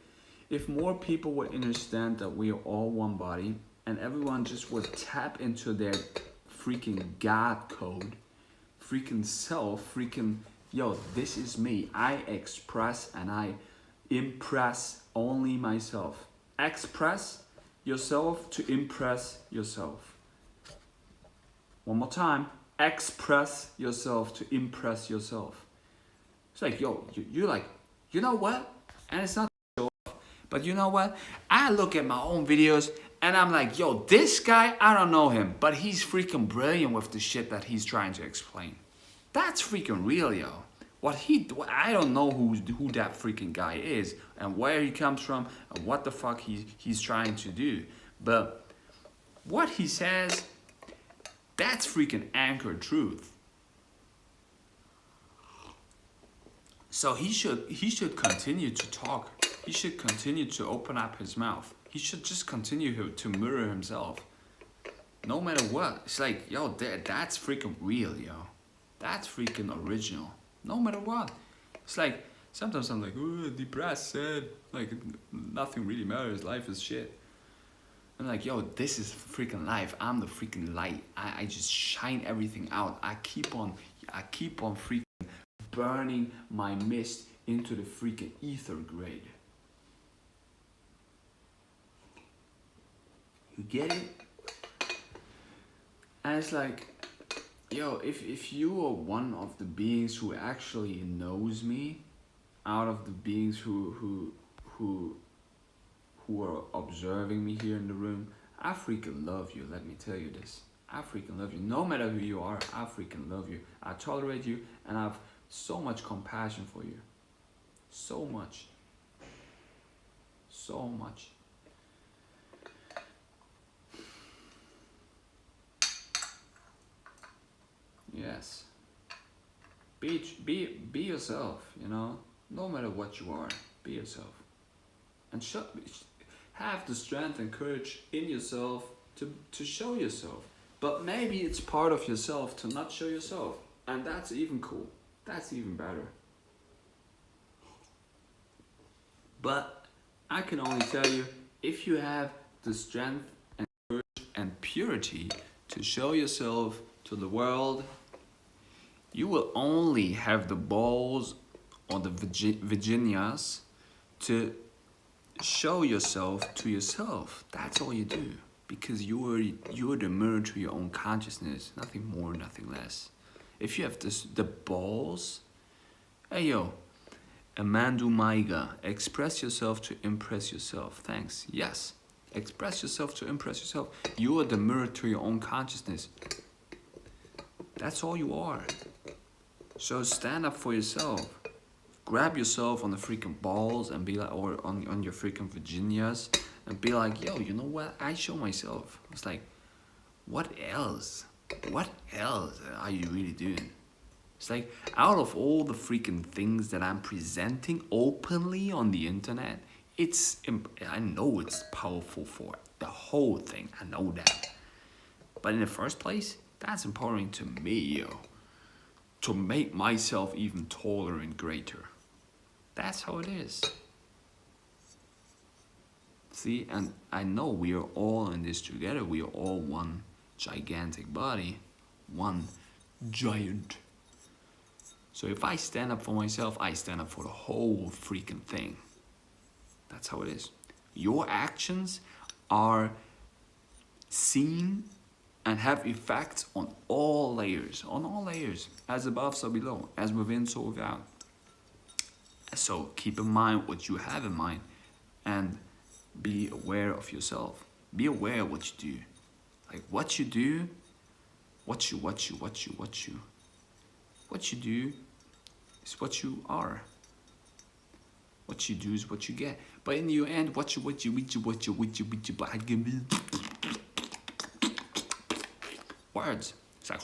If more people would understand that we are all one body, and everyone just would tap into their freaking God code, freaking self, freaking, yo, this is me. I express and I impress only myself. Express yourself to impress yourself. One more time. Express yourself to impress yourself. It's like, yo, you're like, you know what? And it's not show off, but you know what? I look at my own videos and I'm like, yo, this guy, I don't know him, but he's freaking brilliant with the shit that he's trying to explain. That's freaking real, yo. I don't know who that freaking guy is and where he comes from and what the fuck he's trying to do. But what he says, that's freaking anchored truth. So he should continue to talk. He should continue to open up his mouth. He should just continue to mirror himself. No matter what. It's like, yo, that's freaking real, yo. That's freaking original. No matter what. It's like, sometimes I'm like, oh, depressed, sad. Like, nothing really matters. Life is shit. I'm like, yo, this is freaking life. I'm the freaking light. I just shine everything out. I keep on freaking burning my mist into the freaking ether grade. You get it? And it's like, yo, if you are one of the beings who actually knows me, out of the beings who are observing me here in the room, I freaking love you. Let me tell you this. I freaking love you. No matter who you are, I freaking love you. I tolerate you, and I have so much compassion for you. So much. So much. Yes. Be yourself, you know. No matter what you are, be yourself. And have the strength and courage in yourself to show yourself. But maybe it's part of yourself to not show yourself. And that's even cool. That's even better. But I can only tell you, if you have the strength and courage and purity to show yourself to the world, you will only have the balls or the Virginias to show yourself to yourself. That's all you do. Because you're the mirror to your own consciousness. Nothing more, nothing less. If you have the balls, hey yo, Amandu Maiga, express yourself to impress yourself. Thanks. Yes. Express yourself to impress yourself. You are the mirror to your own consciousness. That's all you are. So stand up for yourself. Grab yourself on the freaking balls and be like, or on your freaking Virginias and be like, yo, you know what? I show myself. It's like, what else? What else are you really doing? It's like, out of all the freaking things that I'm presenting openly on the internet, I know it's powerful for the whole thing. I know that. But in the first place, that's empowering to me, yo. To make myself even taller and greater. That's how it is. See, and I know we are all in this together. We are all one gigantic body. One giant. So if I stand up for myself, I stand up for the whole freaking thing. That's how it is. Your actions are seen and have effects on all layers. On all layers. As above, so below. As within, so without. So keep in mind what you have in mind. And be aware of yourself. Be aware of what you do. Like what you do, what you do is what you are. What you do is what you get. But in the end, what you words. It's like,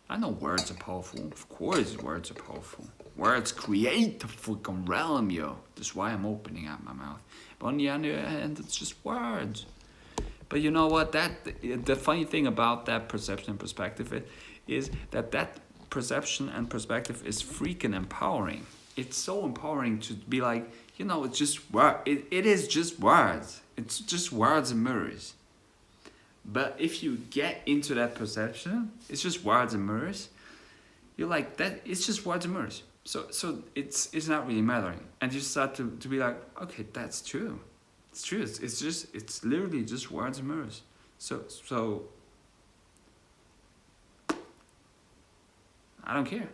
I know words are powerful. Of course words are powerful. Words create the freaking realm, yo. That's why I'm opening up my mouth. But on the other hand, it's just words. But you know what? The funny thing about that perception and perspective is that perception and perspective is freaking empowering. It's so empowering to be like, you know, it's just word. It is just words. It's just words and mirrors. But if you get into that perception, it's just words and mirrors. You're like that. It's just words and mirrors. So it's not really mattering, and you start to be like, okay, that's true. It's true. It's literally just words and mirrors. So I don't care.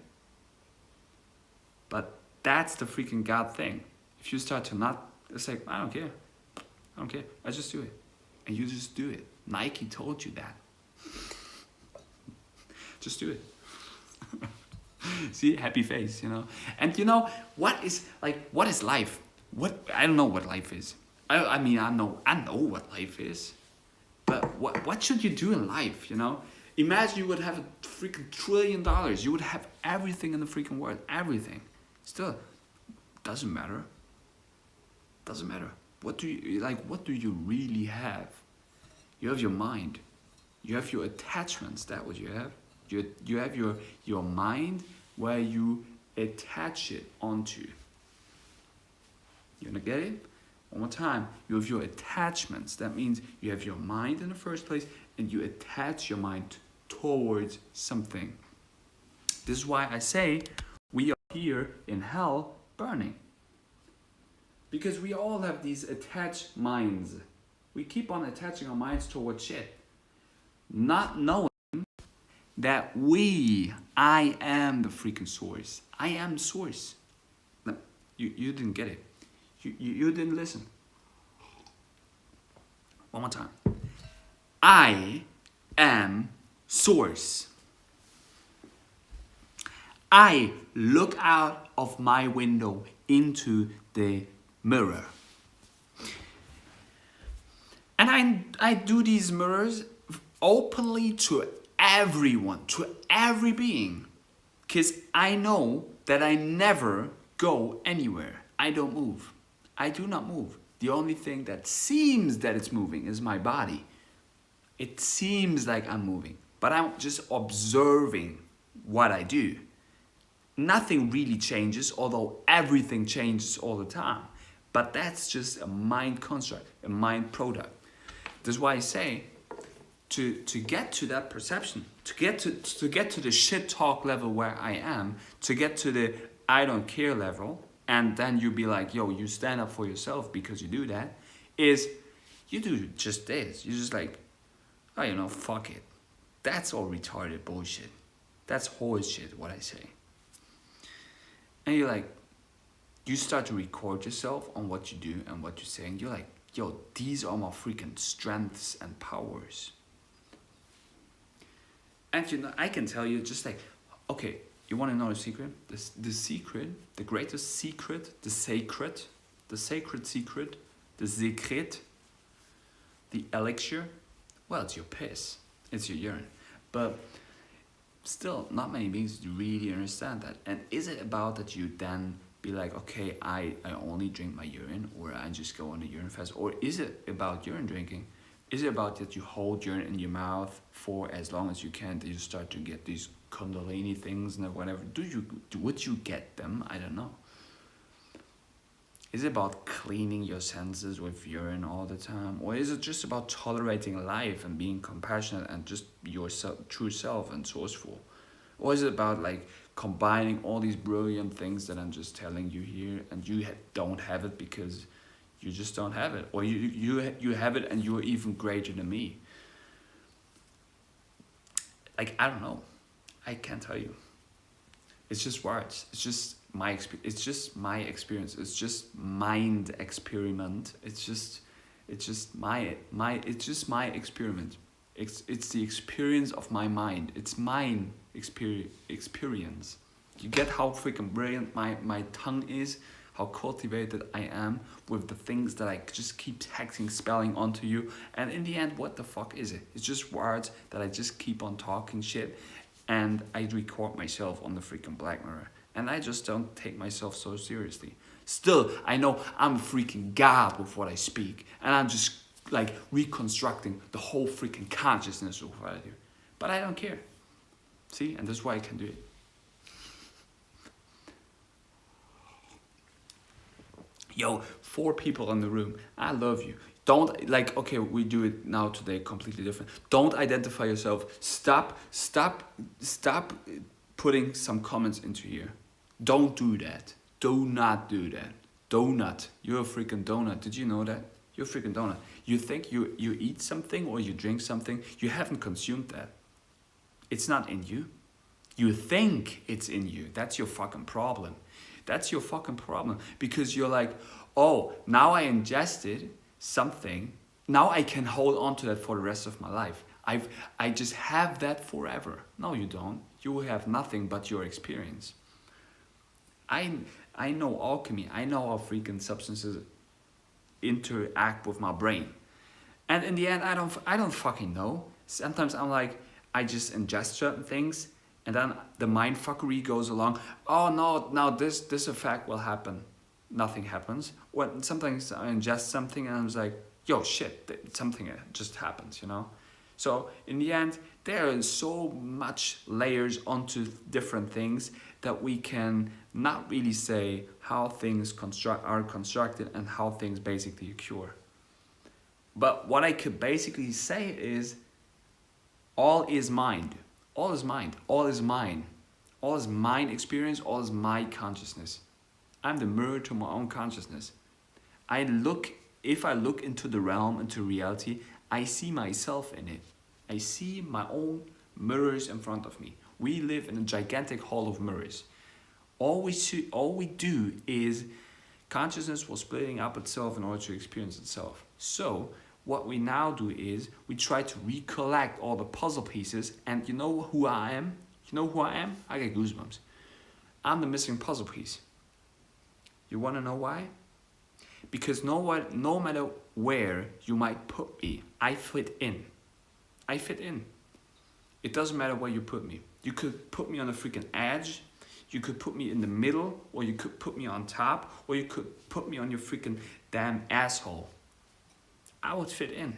But that's the freaking God thing. If you start to not, it's like, I don't care. I just do it. And you just do it. Nike told you that. Just do it. See, happy face, you know. And you know, what is life? I don't know what life is. I mean, I know what life is. But what should you do in life, you know? Imagine you would have a freaking $1 trillion. You would have everything in the freaking world. Everything. Still, doesn't matter. Doesn't matter. What do you really have? You have your mind. You have your attachments. That's what you have. You have your mind where you attach it onto. You wanna get it? One more time. You have your attachments. That means you have your mind in the first place and you attach your mind towards something. This is why I say we are here in hell burning. Because we all have these attached minds. We keep on attaching our minds towards shit. Not knowing that I am the freaking source. I am source. No, you didn't get it. You didn't listen. One more time. I am source. I look out of my window into the mirror. And I do these mirrors openly to everyone, to every being. Because I know that I never go anywhere. I don't move. I do not move. The only thing that seems that it's moving is my body. It seems like I'm moving, but I'm just observing what I do. Nothing really changes, although everything changes all the time. But that's just a mind construct, a mind product. That's why I say, to get to that perception, to get to the shit talk level where I am, to get to the I don't care level, and then you be like, yo, you stand up for yourself because you do that, is you do just this. You're just like, oh, you know, fuck it. That's all retarded bullshit. That's horse shit, what I say. And you're like, you start to record yourself on what you do and what you're saying. You're like, yo, these are my freaking strengths and powers. And you know, I can tell you just like, okay, you want to know the secret? The secret, the greatest secret, the sacred secret, the secret, the elixir, well, it's your piss. It's your urine. But still, not many beings really understand that. And is it about that you then be like, okay, I only drink my urine, or I just go on a urine fast? Or is it about urine drinking? Is it about that you hold urine in your mouth for as long as you can, that you start to get these kundalini things and whatever? Would you get them? I don't know. Is it about cleaning your senses with urine all the time? Or is it just about tolerating life and being compassionate and just your true self and sourceful? Or is it about like combining all these brilliant things that I'm just telling you here, and you don't have it because you just don't have it? Or you have it and you're even greater than me? Like, I don't know. I can't tell you. It's just words. It's just my experience. It's just my experience. It's just mind experiment. It's just my experiment. It's the experience of my mind. It's mine experience. You get how freaking brilliant my tongue is, how cultivated I am with the things that I just keep texting, spelling onto you. And in the end, what the fuck is it? It's just words that I just keep on talking shit. And I record myself on the freaking Black Mirror. And I just don't take myself so seriously. Still, I know I'm a freaking god with what I speak. And I'm just like reconstructing the whole freaking consciousness of what I do. But I don't care. See? And that's why I can do it. Yo, 4 people in the room. I love you. Don't, like, okay, we do it now today completely different. Don't identify yourself. Stop putting some comments into here. Don't do that. Do not do that. Donut. You're a freaking donut. Did you know that? You're a freaking donut. You think you eat something or you drink something, you haven't consumed that. It's not in you. You think it's in you. That's your fucking problem. That's your fucking problem. Because you're like, oh, now I ingested something, now I can hold on to that for the rest of my life. I just have that forever. No, you don't. You will have nothing but your experience. I know alchemy. I know how freaking substances interact with my brain. And in the end, I don't fucking know. Sometimes I'm like, I just ingest certain things, and then the mind fuckery goes along. Oh no, now this effect will happen. Nothing happens. When sometimes I ingest something and I was like, yo, shit, something just happens, you know? So in the end, there are so much layers onto different things that we can not really say how things are constructed and how things basically occur. But what I could basically say is, all is mind. All is mind. All is mine. All is mind experience. All is my consciousness. I'm the mirror to my own consciousness. If I look into the realm, into reality, I see myself in it. I see my own mirrors in front of me. We live in a gigantic hall of mirrors. All we do is consciousness was splitting up itself in order to experience itself. So what we now do is we try to recollect all the puzzle pieces, and you know who I am? You know who I am? I get goosebumps. I'm the missing puzzle piece. You want to know why? Because no matter where you might put me, I fit in. I fit in. It doesn't matter where you put me. You could put me on a freaking edge. You could put me in the middle, or you could put me on top, or you could put me on your freaking damn asshole. I would fit in.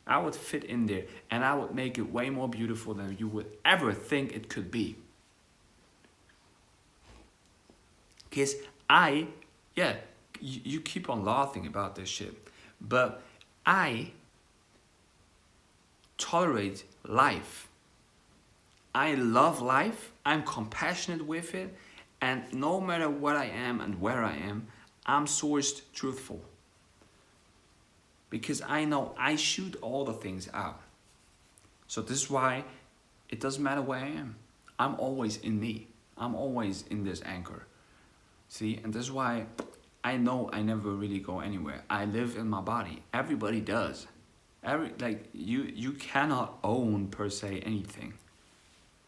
I would fit in there, and I would make it way more beautiful than you would ever think it could be. Because you keep on laughing about this shit, but I tolerate life. I love life, I'm compassionate with it, and no matter what I am and where I am, I'm sourced truthful. Because I know I shoot all the things out. So this is why it doesn't matter where I am. I'm always in me. I'm always in this anchor. See, and this is why I know I never really go anywhere. I live in my body. Everybody does. You cannot own per se anything.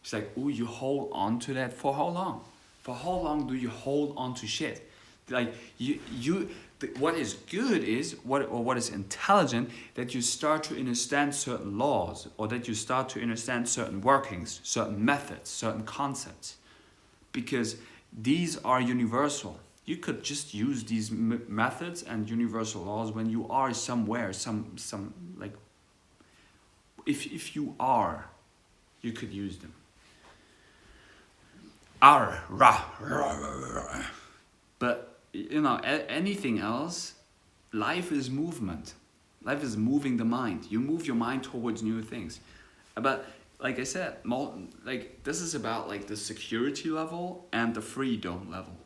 It's like, oh, you hold on to that for how long? For how long do you hold on to shit? Like what is good is what is intelligent, that you start to understand certain laws, or that you start to understand certain workings, certain methods, certain concepts, because these are universal. You could just use these methods and universal laws when you are somewhere, some like if you are, you could use them. But anything else, life is movement. Life is moving the mind. You move your mind towards new things. But like I said, this is about like the security level and the freedom level.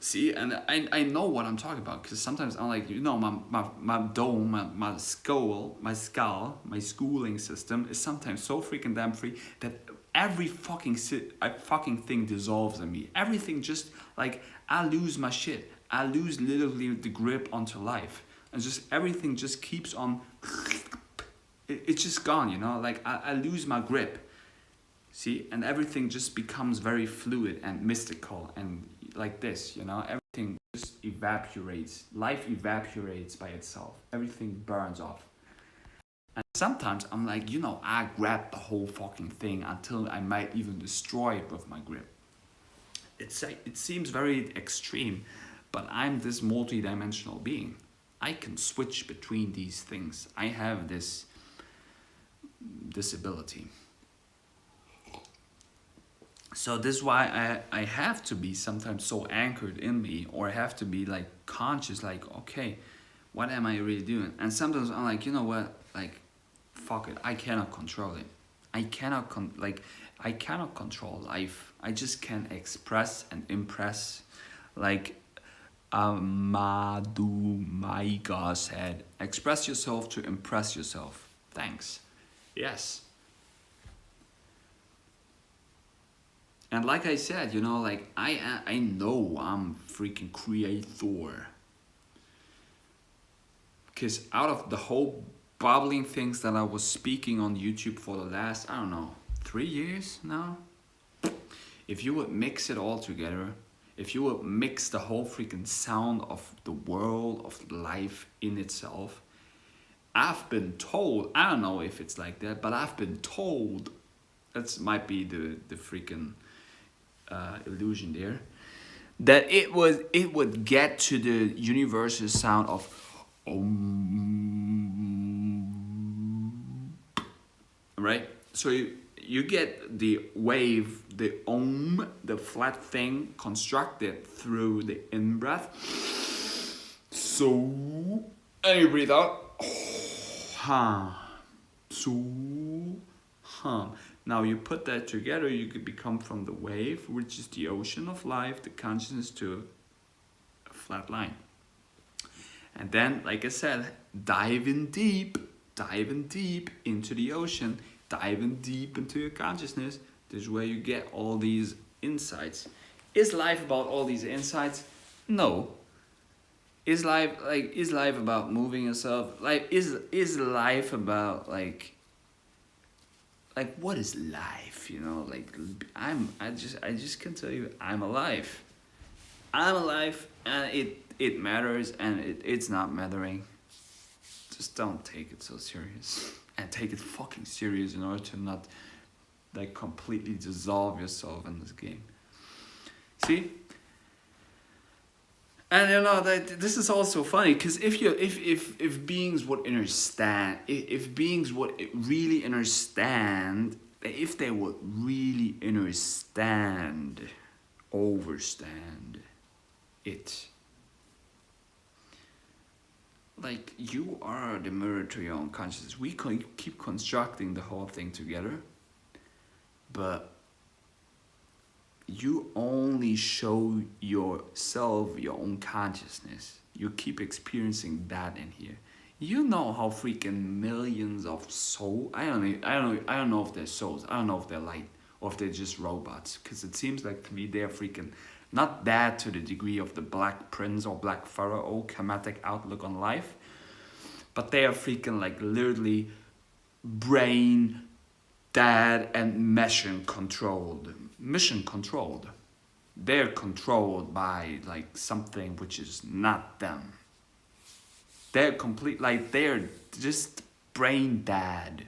See, and I know what I'm talking about, because sometimes I'm like, my dome, my skull, my schooling system is sometimes so freaking damn free that every fucking thing dissolves in me. Everything just like, I lose my shit. I lose literally the grip onto life, and just everything just keeps on. It's just gone, Like I lose my grip. See, and everything just becomes very fluid and mystical and like this, Everything just evaporates. Life evaporates by itself. Everything burns off. And sometimes I'm like, I grab the whole fucking thing until I might even destroy it with my grip. It seems very extreme, but I'm this multi-dimensional being. I can switch between these things. I have this ability. So this is why I have to be sometimes so anchored in me, or I have to be like conscious, like, okay, what am I really doing? And sometimes I'm like, you know what, like, fuck it, I cannot control it. I cannot control life. I just can express and impress, like Madhu Maiga said, express yourself to impress yourself. Thanks. Yes. And like I said, like I know I'm freaking creator. Because out of the whole bubbling things that I was speaking on YouTube for the last, 3 years now, if you would mix it all together, if you would mix the whole freaking sound of the world, of life in itself, I've been told, I don't know if it's like that, but I've been told, that might be the freaking illusion there, that it would get to the universal sound of Om, right? So you get the wave, the Om, the flat thing constructed through the in-breath. So, and you breathe out. So, Now you put that together, you could become from the wave, which is the ocean of life, the consciousness, to a flat line. And then, like I said, dive in deep into the ocean, dive in deep into your consciousness. This is where you get all these insights. Is life about all these insights? No. Is life about moving yourself? Is life about like what is life? I just can tell you, I'm alive. I'm alive, and it matters, and it's not mattering. Just don't take it so serious, and take it fucking serious in order to not completely dissolve yourself in this game. See? And you know that this is also funny because if beings would understand, if beings would really understand, if they would really overstand it, like you are the mirror to your own consciousness. We keep constructing the whole thing together, but you only show yourself your own consciousness. You keep experiencing that in here. You know how freaking millions of souls. I don't know if they're souls. I don't know if they're light or if they're just robots. Because it seems like to me they're freaking not that to the degree of the Black Prince or Black Pharaoh chematic outlook on life, but they are freaking like literally brain dead and mission controlled. They're controlled by like something which is not them. They're complete, like they're just brain dead.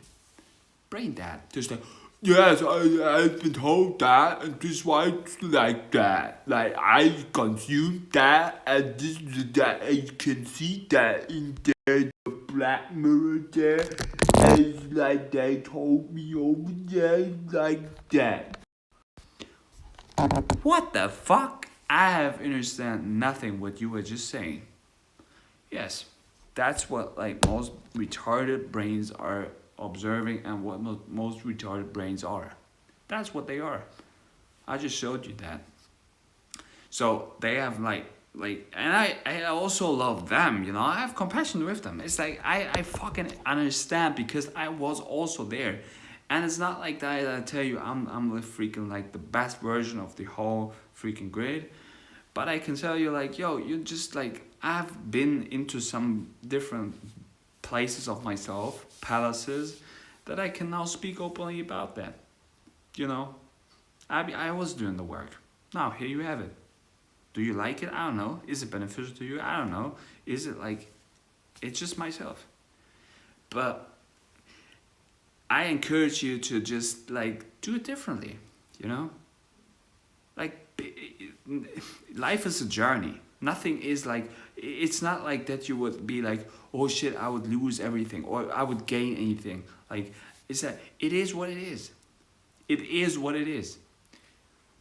Just like, yes, I've been told that, and this is why it's like that. Like I consume that, and this is that. I can see that in there, the black mirror there, and like they told me over there, like that. What the fuck? I have understand nothing what you were just saying. Yes, that's what like most retarded brains are observing and what most retarded brains are. That's what they are. I just showed you that. So they have and I also love them, you know. I have compassion with them. It's like I fucking understand because I was also there. And it's not like that I tell you I'm the freaking like the best version of the whole freaking grid. But I can tell you like, yo, you just like I've been into some different places of myself, palaces, that I can now speak openly about that. You know? I was doing the work. Now here you have it. Do you like it? I don't know. Is it beneficial to you? I don't know. Is it like it's just myself. But I encourage you to just like do it differently, you know? Like life is a journey. Nothing is like, it's not like that you would be like, oh shit, I would lose everything or I would gain anything. Like it's that it is what it is. It is what it is.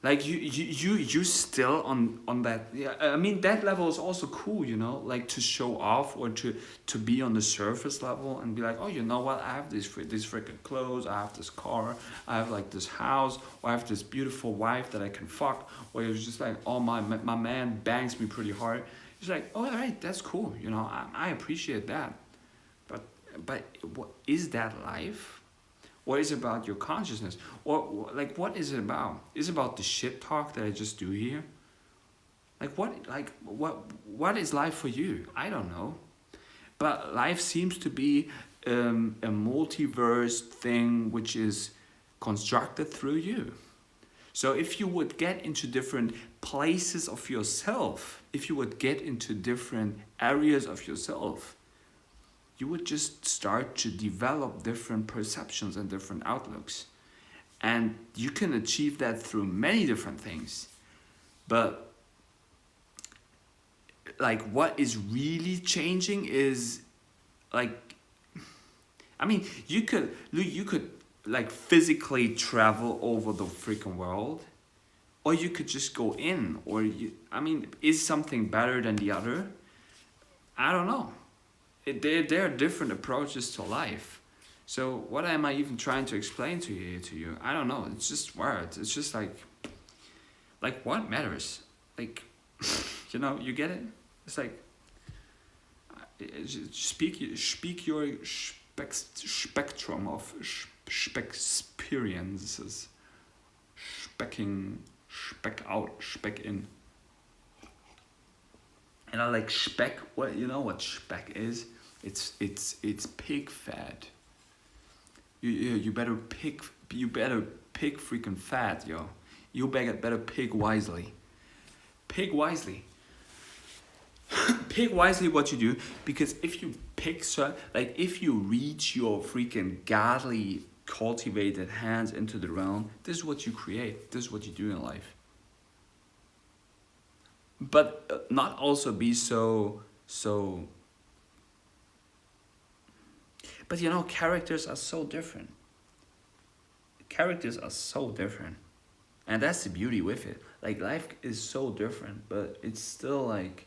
Like you still on that. Yeah, I mean that level is also cool, you know, like to show off or to be on the surface level and be like, oh, you know what, I have these freaking clothes, I have this car, I have like this house, or I have this beautiful wife that I can fuck, or it's just like, oh, my man bangs me pretty hard. It's like, oh, all right, that's cool, you know, I appreciate that, but what is that life? What is it about your consciousness? Or like what is it about? Is it about the shit talk that I just do here? What is life for you? I don't know. But life seems to be a multiverse thing which is constructed through you. So if you would get into different places of yourself, if you would get into different areas of yourself, you would just start to develop different perceptions and different outlooks. And you can achieve that through many different things. But like what is really changing is like, I mean, you could like physically travel over the freaking world, or you could just go in, or is something better than the other? I don't know. There are different approaches to life. So what am I even trying to explain to you? I don't know. It's just words. It's just like what matters? Like, you know, you get it? It's like, speak your spectrum of experiences. Spec out, spec in. And I like speck. What you know what speck is? It's pig fat. You better pick freaking fat, yo. You better pick wisely. Pick wisely. Pick wisely what you do, because if you pick if you reach your freaking godly cultivated hands into the realm, this is what you create. This is what you do in life. but not also be so. But you know, characters are so different. Characters are so different, and that's the beauty with it. Like life is so different, but it's still like,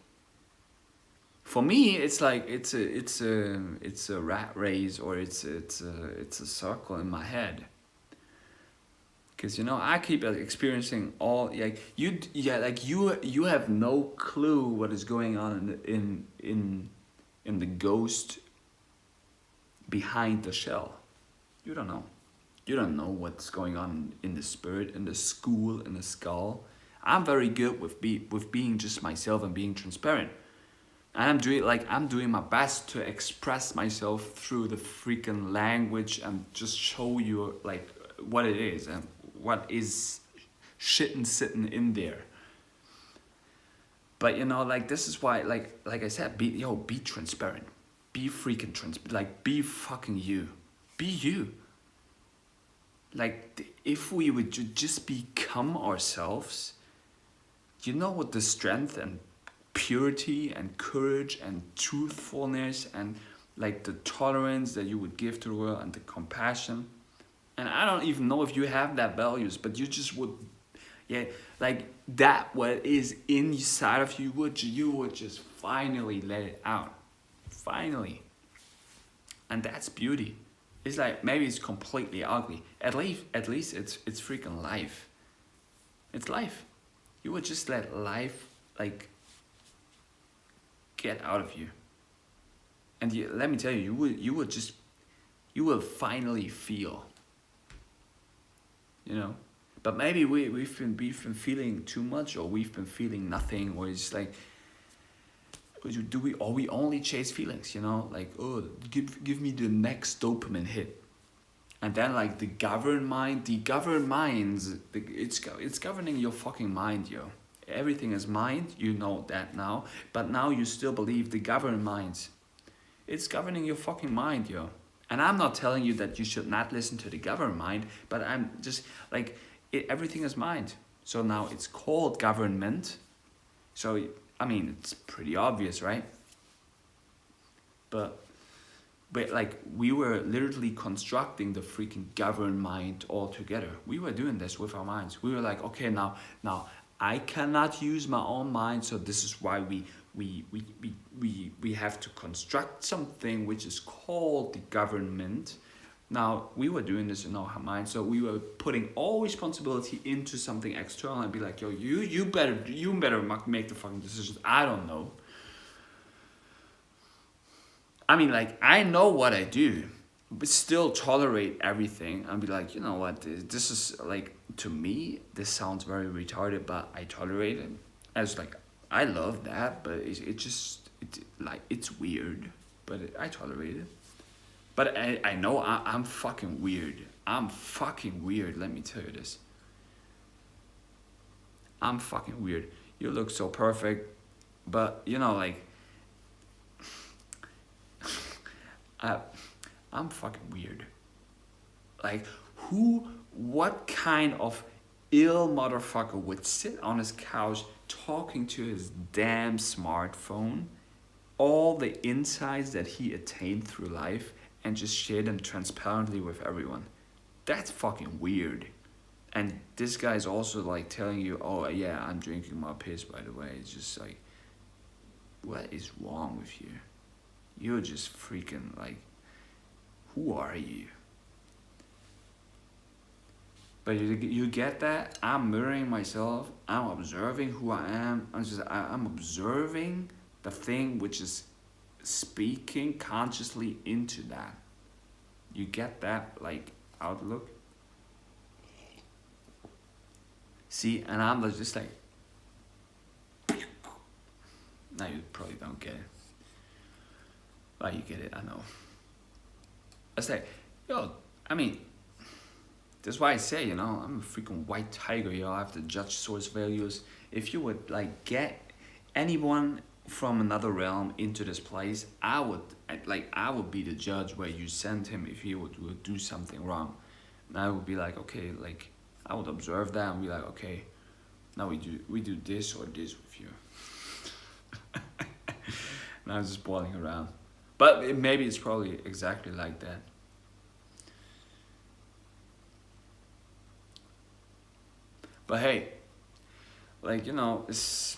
for me it's like it's a rat race, or it's a circle in my head. Because you know, I keep experiencing all, like yeah, like you have no clue what is going on in the ghost behind the shell. You don't know. You don't know what's going on in the spirit, in the school, in the skull. I'm very good with being just myself and being transparent. And I'm doing my best to express myself through the freaking language and just show you like what it is and what is shitting sitting in there. But you know, like this is why, like I said, be transparent, be freaking like be fucking you, be you. Like if we would just become ourselves, you know what the strength and purity and courage and truthfulness and like the tolerance that you would give to the world and the compassion. And I don't even know if you have that values, but you just would, yeah, like that what is inside of you would just finally let it out, finally. And that's beauty. It's like maybe it's completely ugly. At least it's freaking life. It's life. You would just let life like get out of you. And let me tell you, you will finally feel. You know, but maybe we've been feeling too much, or we've been feeling nothing, or it's like, we only chase feelings, you know, like, oh, give me the next dopamine hit. And then like the governed minds, it's governing your fucking mind, yo. Everything is mind, you know that now, but now you still believe the governed minds. It's governing your fucking mind, yo. And I'm not telling you that you should not listen to the governed mind, but I'm just like, everything is mind. So now it's called government. So I mean, it's pretty obvious, right? But like we were literally constructing the freaking governed mind altogether. We were doing this with our minds. We were like, okay, now I cannot use my own mind, so this is why we have to construct something which is called the government. Now we were doing this in our mind, so we were putting all responsibility into something external and be like, yo, you better make the fucking decisions. I don't know. I mean, like, I know what I do, but still tolerate everything and be like, you know what, this is like, to me, this sounds very retarded, but I tolerate it. As like, I love that, but it's weird, but I tolerate it. But I know I'm fucking weird. I'm fucking weird, let me tell you this. I'm fucking weird. You look so perfect, but you know, like, I, I'm fucking weird. Like, what kind of ill motherfucker would sit on his couch talking to his damn smartphone, all the insights that he attained through life, and just share them transparently with everyone? That's fucking weird. And this guy's also like telling you, oh yeah, I'm drinking my piss, by the way. It's just like, what is wrong with you? You're just freaking like, who are you? But you get that? I'm mirroring myself. I'm observing who I am. I'm observing the thing which is speaking consciously into that. You get that like outlook? See, and I'm just like, now you probably don't get it. But you get it, I know. I say, yo, I mean, that's why I say, you know, I'm a freaking white tiger, yo. I have to judge source values. If you would like get anyone from another realm into this place, I would be the judge where you send him if he would do something wrong. And I would be like, okay, like I would observe that and be like, okay, now we do this or this with you. And I'm just boiling around. But maybe it's probably exactly like that. But hey, like, it's.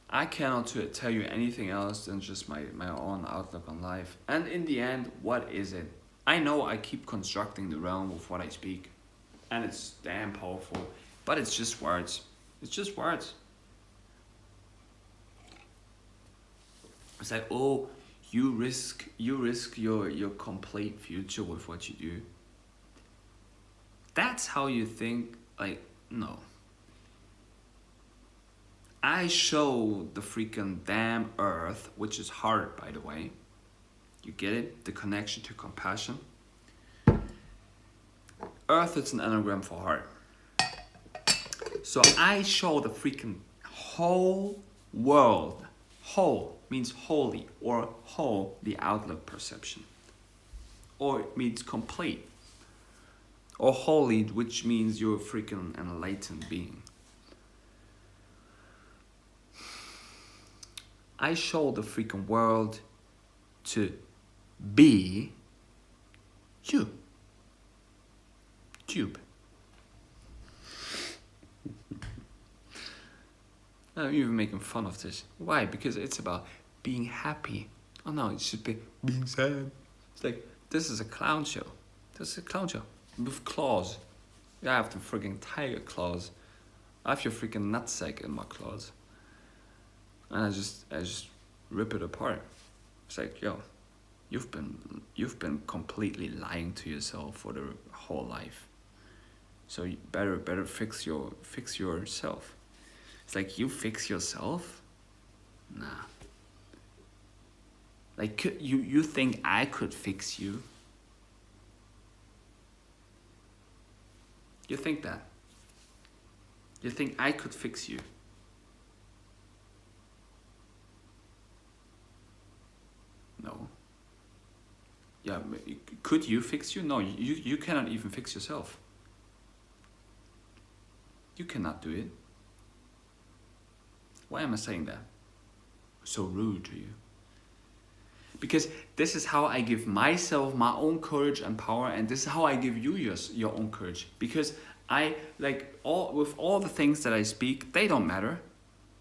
I cannot tell you anything else than just my own outlook on life. And in the end, what is it? I know I keep constructing the realm of what I speak, and it's damn powerful, but it's just words. It's just words. It's like, oh, you risk your complete future with what you do. That's how you think. Like, no. I show the freaking damn earth, which is hard, by the way. You get it? The connection to compassion. Earth is an anagram for heart. So I show the freaking whole world. Whole means holy, or whole, the outlook perception. Or it means complete. Or holy, which means you're a freaking enlightened being. I show the freaking world to be you. Tube. I'm even making fun of this. Why? Because it's about being happy. Oh no, it should be being sad. It's like, this is a clown show. This is a clown show. With claws. Yeah, I have the freaking tiger claws. I have your freaking nutsack in my claws. And I just rip it apart. It's like, yo, you've been completely lying to yourself for the whole life. So you better fix yourself. It's like, you fix yourself? Nah. Like, you think I could fix you? You think that? You think I could fix you? No. Yeah, could you fix you? No, you cannot even fix yourself. You cannot do it. Why am I saying that? So rude to you. Because this is how I give myself my own courage and power, and this is how I give you your own courage. Because I, like, with all the things that I speak, they don't matter,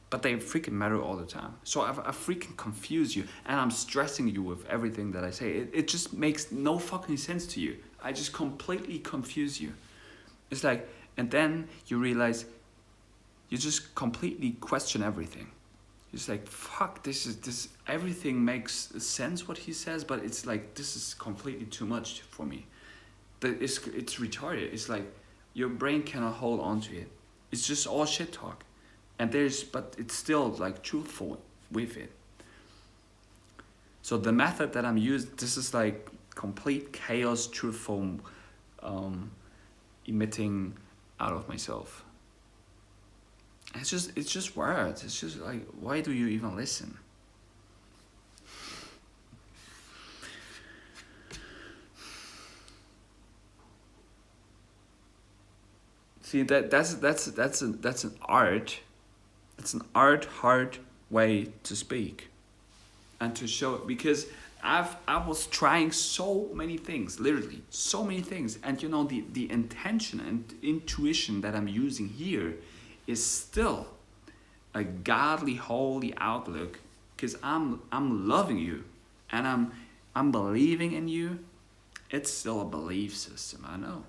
but they freaking matter all the time. So I freaking confuse you, and I'm stressing you with everything that I say. It just makes no fucking sense to you. I just completely confuse you. It's like, and then you realize you just completely question everything. It's like, fuck, this everything makes sense what he says, but it's like, this is completely too much for me. It's retarded. It's like, your brain cannot hold on to it. It's just all shit talk. And but it's still like truthful with it. So the method that I'm using, this is like complete chaos, truthful, emitting out of myself. It's just words. It's just like, why do you even listen? See, that's an art. It's an hard way to speak, and to show it, because I was trying so many things, literally so many things, and the intention and intuition that I'm using here is still a godly, holy outlook, because I'm loving you, and I'm believing in you. It's still a belief system, I know,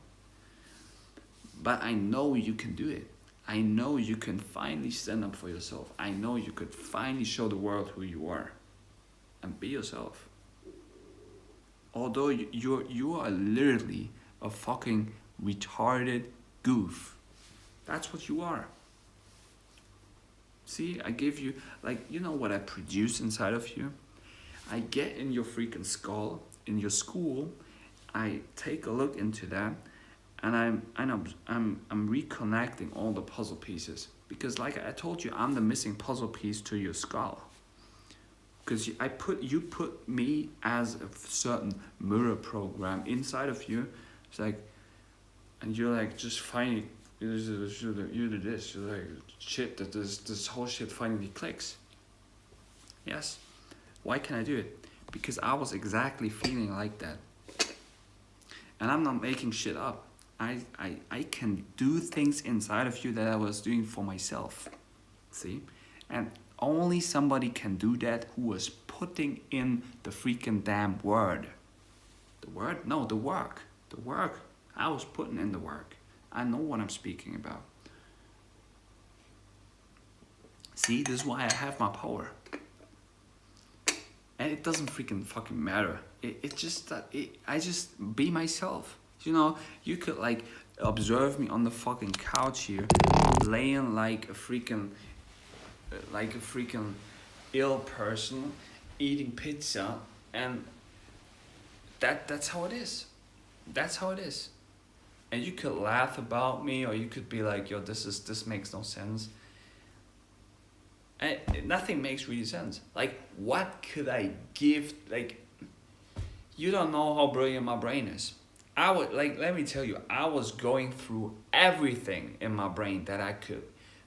but I know you can do it. I know you can finally stand up for yourself. I know you could finally show the world who you are, and be yourself. Although you are literally a fucking retarded goof. That's what you are. See, I give you, like, what I produce inside of you? I get in your freaking skull, in your school, I take a look into that, and I'm reconnecting all the puzzle pieces. Because like I told you, I'm the missing puzzle piece to your skull. Because you put me as a certain mirror program inside of you. It's like, and you're like just finally You do this. You're like, shit, that this whole shit finally clicks. Yes. Why can I do it? Because I was exactly feeling like that. And I'm not making shit up. I can do things inside of you that I was doing for myself. See? And only somebody can do that who was putting in the freaking damn word. The word? No, the work. The work. I was putting in the work. I know what I'm speaking about. See, this is why I have my power. And it doesn't freaking fucking matter. It's just that I just be myself. You know, you could like observe me on the fucking couch here, laying like a freaking ill person, eating pizza, and that's how it is. That's how it is. And you could laugh about me, or you could be like, yo, this makes no sense. And nothing makes really sense. Like, what could I give? Like, you don't know how brilliant my brain is. Let me tell you, I was going through everything in my brain that I could,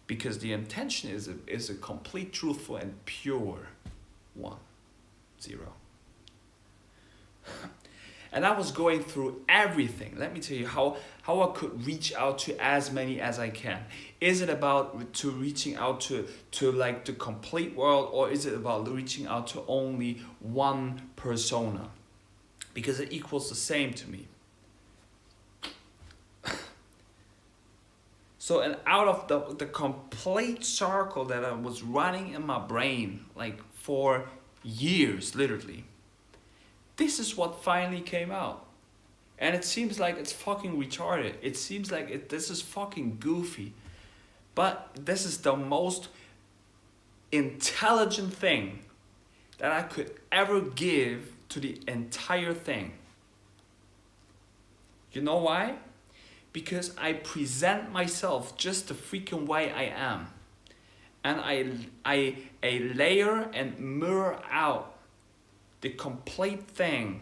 because the intention is a complete, truthful, and pure one, 0. And I was going through everything. Let me tell you how I could reach out to as many as I can. Is it about reaching out to like the complete world, or is it about reaching out to only one persona? Because it equals the same to me. So, and out of the complete circle that I was running in my brain, like for years, literally, this is what finally came out. And it seems like it's fucking retarded. It seems like this is fucking goofy. But this is the most intelligent thing that I could ever give to the entire thing. You know why? Because I present myself just the freaking way I am. And I layer and mirror out the complete thing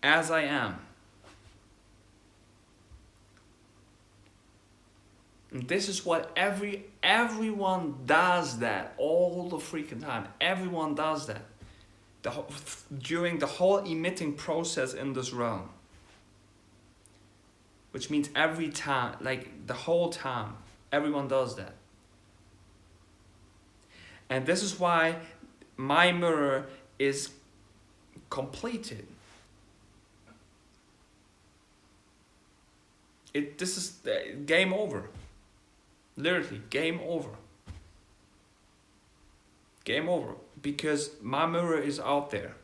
as I am. And this is what everyone does that all the freaking time. Everyone does that. During the whole emitting process in this realm. Which means every time, like the whole time, everyone does that. And this is why my mirror is completed. This is game over. Literally, game over. Game over. Because my mirror is out there.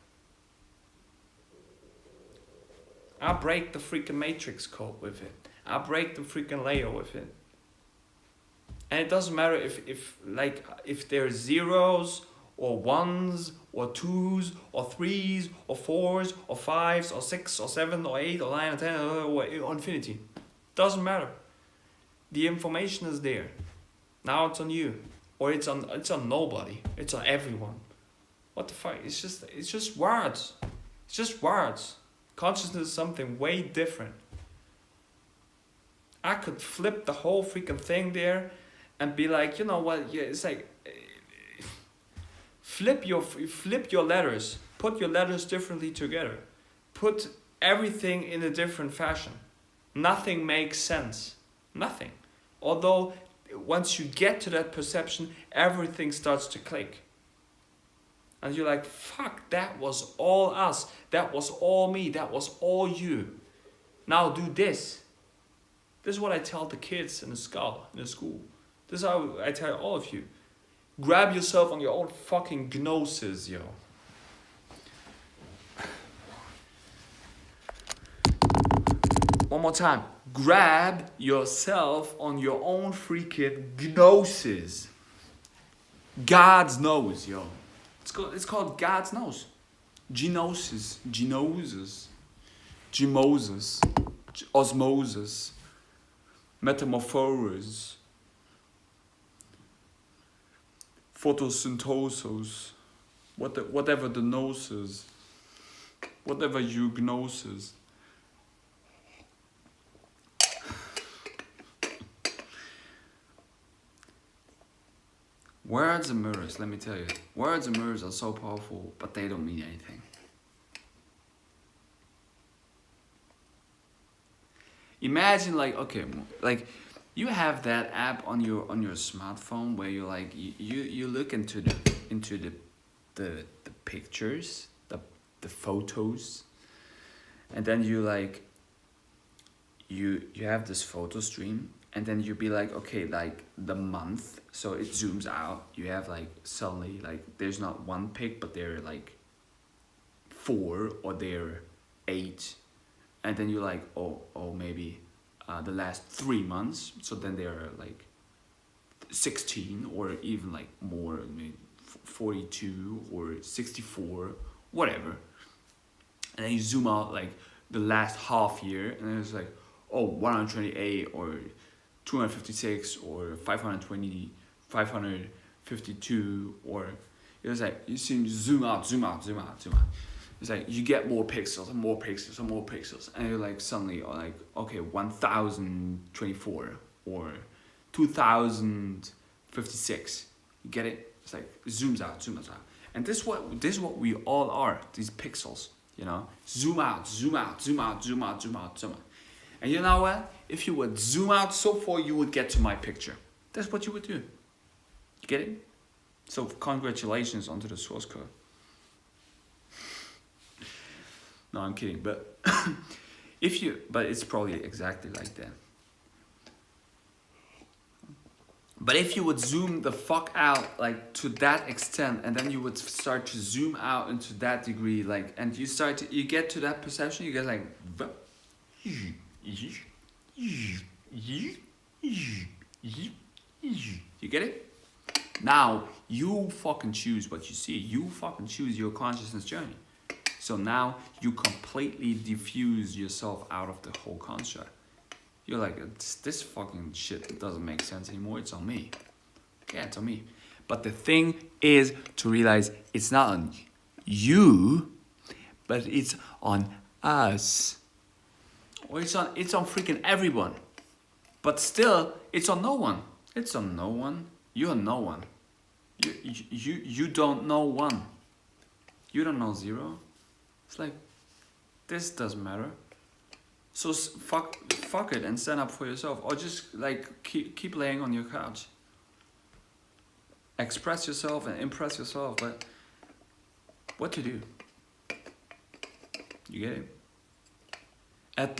I break the freaking matrix code with it. I break the freaking layer with it. And it doesn't matter if there's zeros or ones or twos or threes or fours or fives or 6 or 7 or 8 or 9 or 10 or infinity. Doesn't matter. The information is there. Now it's on you. Or it's on nobody. It's on everyone. What the fuck? It's just words. It's just words. Consciousness is something way different. I could flip the whole freaking thing there and be like, you know what? Yeah, it's like flip your letters. Put your letters differently together. Put everything in a different fashion. Nothing makes sense. Nothing. Although once you get to that perception, everything starts to click. And you're like, fuck, that was all us. That was all me. That was all you. Now do this. This is what I tell the kids in the school. This is how I tell all of you. Grab yourself on your own fucking gnosis, yo. One more time. Grab yourself on your own freaking gnosis. God's nose, yo. It's called God's nose. Genosis. Gemosis. Osmosis. Metamorphosis. Photosynthesis. Whatever the gnosis. Whatever you gnosis. Words and mirrors, let me tell you. Words and mirrors are so powerful, but they don't mean anything. Imagine like, okay, like you have that app on your smartphone where you like you look into the pictures, the photos, and then you like you have this photo stream, and then you be like, okay, like the month, so it zooms out. You have like suddenly like there's not one pic, but there are like 4 or there are 8, and then you're like, oh maybe the last 3 months. So then there are like 16 or even like more, I mean, 42 or 64, whatever. And then you zoom out like the last half year, and then it's like, oh, 128 or 256 or 520, 552, or it's like you see zoom out. It's like you get more pixels and more pixels and more pixels, and you're like suddenly like, okay, 1024 or 2056. You get it? It's like zooms out. And this is what we all are, these pixels, you know? Zoom out. And you know what? If you would zoom out so far, you would get to my picture. That's what you would do. You get it? So congratulations onto the source code. No, I'm kidding, but but it's probably exactly like that. But if you would zoom the fuck out like to that extent, and then you would start to zoom out into that degree, like, and you get to that perception, you get like, you get it? Now you fucking choose what you see. You fucking choose your consciousness journey. So now you completely diffuse yourself out of the whole construct. You're like, this fucking shit doesn't make sense anymore. It's on me. Yeah, it's on me. But the thing is to realize it's not on you, but it's on us. Or it's on freaking everyone. But still, it's on no one. It's on no one. You're no one. You don't know one. You don't know 0. It's like, this doesn't matter. So fuck it and stand up for yourself, or just like keep laying on your couch. Express yourself and impress yourself, but what to do? You get it? At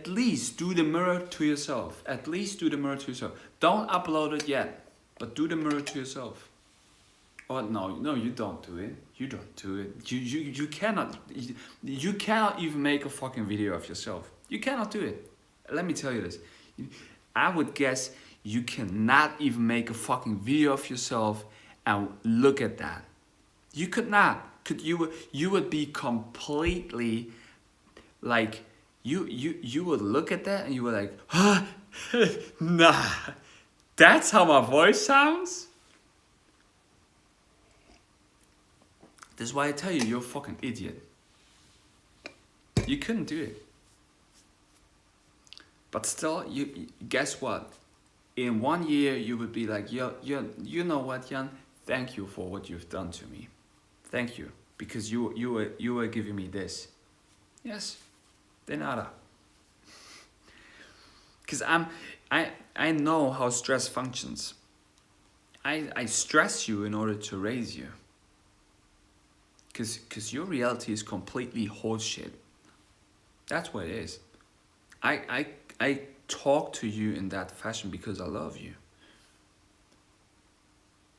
least do the mirror to yourself. At least do the mirror to yourself. Don't upload it yet, but do the mirror to yourself. Oh no, you don't do it. You don't do it. You cannot even make a fucking video of yourself. You cannot do it. Let me tell you this. I would guess you cannot even make a fucking video of yourself and look at that. You could not. You would be completely like you would look at that and you were like, huh? Nah. That's how my voice sounds? This is why I tell you, you're a fucking idiot. You couldn't do it. But still, you guess what? In 1 year, you would be like, you know what, Jan? Thank you for what you've done to me. Thank you, because you were giving me this. Yes, de nada. Because I know how stress functions. I stress you in order to raise you. Because your reality is completely horseshit. That's what it is. I talk to you in that fashion because I love you.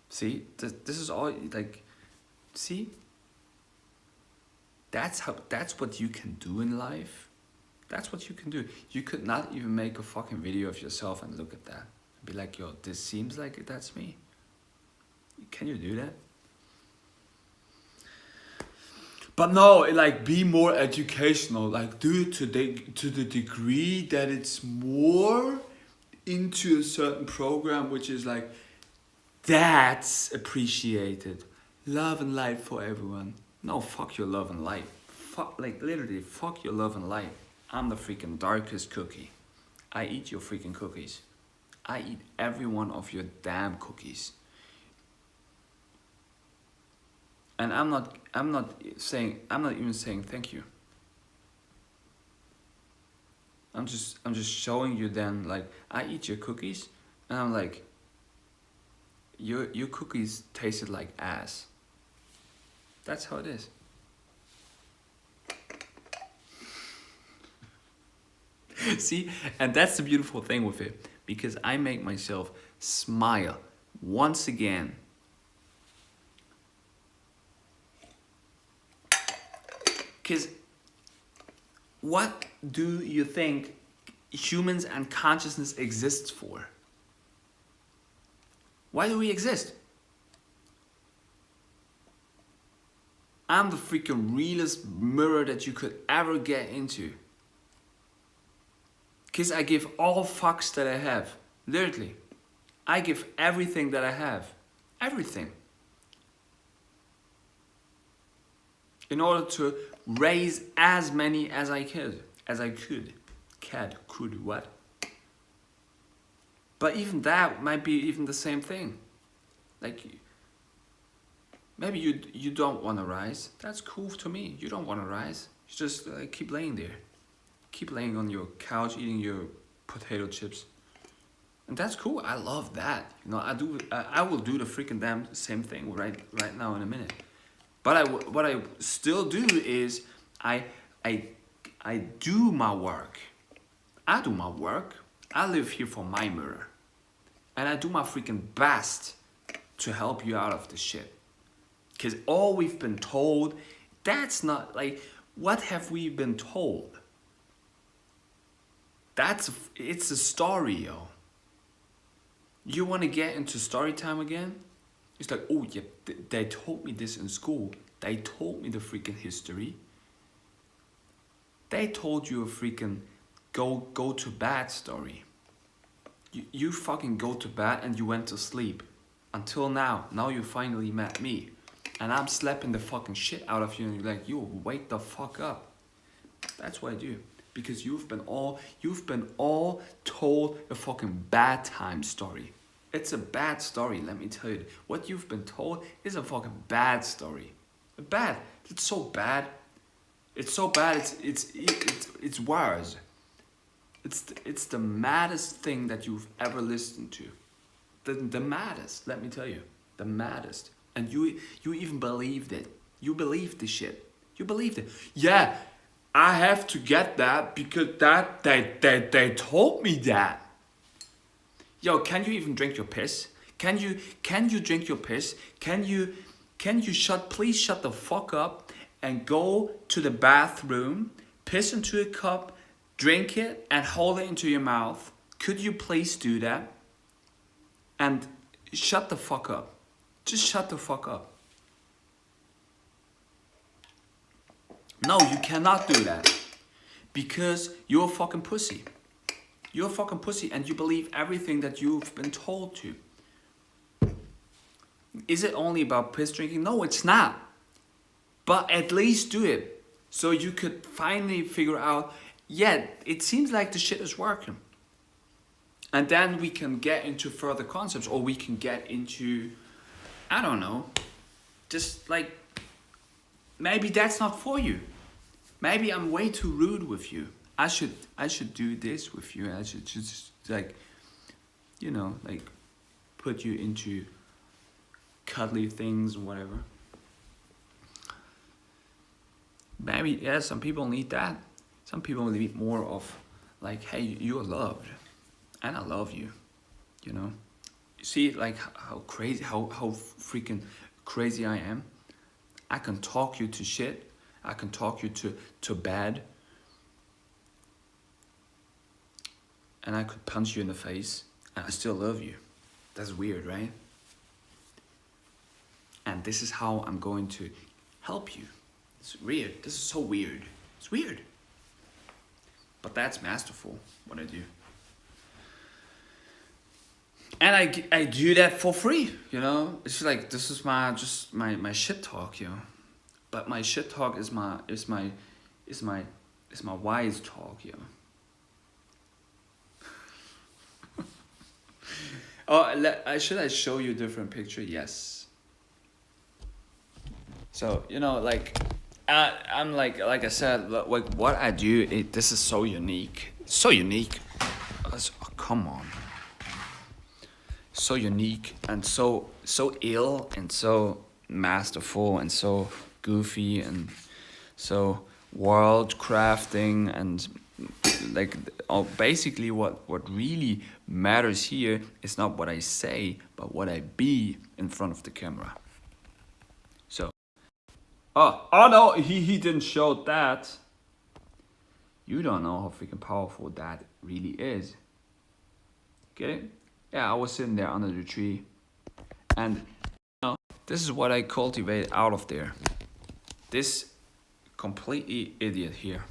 See, this is all like, see? That's what you can do in life. That's what you can do. You could not even make a fucking video of yourself and look at that. And be like, yo, this seems like that's me. Can you do that? But no, like, be more educational. Like, do it to the degree that it's more into a certain program, which is like, that's appreciated. Love and light for everyone. No, fuck your love and light. Fuck, like, literally, fuck your love and light. I'm the freaking darkest cookie. I eat your freaking cookies. I eat every one of your damn cookies. And I'm not even saying thank you. I'm just showing you then, like, I eat your cookies and I'm like, your cookies tasted like ass. That's how it is. See, and that's the beautiful thing with it, because I make myself smile once again. Because what do you think humans and consciousness exists for? Why do we exist? I'm the freaking realest mirror that you could ever get into. Because I give all fucks that I have. Literally. I give everything that I have. Everything. In order to raise as many as I could. Could, what? But even that might be even the same thing. Like, maybe you don't want to rise. That's cool to me. You don't want to rise. You just keep laying there. Keep laying on your couch eating your potato chips. And that's cool. I love that. You know, I will do the freaking damn same thing right now in a minute. But what I still do is I do my work. I do my work. I live here for my mirror. And I do my freaking best to help you out of this shit. Because all we've been told, that's not like, what have we been told? It's a story, yo. You want to get into story time again? It's like, oh yeah, they told me this in school. They told me the freaking history. They told you a freaking go to bed story. You fucking go to bed and you went to sleep. Until now. Now you finally met me. And I'm slapping the fucking shit out of you and you're like, yo, wake the fuck up. That's what I do. Because you've been all told a fucking bad time story. It's a bad story, let me tell you. What you've been told is a fucking bad story. Bad. It's so bad. It's so bad. It's worse. It's the maddest thing that you've ever listened to. The maddest, let me tell you. The maddest. And you even believed it. You believed the shit. You believed it. Yeah, I have to get that because they told me that. Yo, can you even drink your piss? Can you drink your piss? Can you please shut the fuck up and go to the bathroom, piss into a cup, drink it and hold it into your mouth? Could you please do that? And shut the fuck up. Just shut the fuck up. No, you cannot do that. Because you're a fucking pussy. You're a fucking pussy and you believe everything that you've been told to. Is it only about piss drinking? No, it's not. But at least do it. So you could finally figure out, yeah, it seems like the shit is working. And then we can get into further concepts, or we can get into, I don't know, just like, maybe that's not for you. Maybe I'm way too rude with you. I should do this with you. I should just like, you know, like put you into cuddly things and whatever. Maybe, yeah, some people need that. Some people need more of like, hey, you're loved. And I love you, you know? You see, like, how crazy, how freaking crazy I am? I can talk you to shit. I can talk you to bad. And I could punch you in the face. And I still love you. That's weird, right? And this is how I'm going to help you. It's weird. This is so weird. It's weird. But that's masterful, what I do. And I do that for free, you know. It's like, this is my shit talk, you know. But my shit talk is my wise talk, you know. Oh, should I show you a different picture? Yes. So like, I'm like I said, like what I do. This is so unique, so unique. Oh, come on, so unique and so ill and so masterful and so goofy and so world crafting and like basically what really matters here is not what I say but what I be in front of the camera. So oh no, he didn't show that. You don't know how freaking powerful that really is. Get it? Yeah, I was sitting there under the tree and this is what I cultivate out of there. This completely idiot here.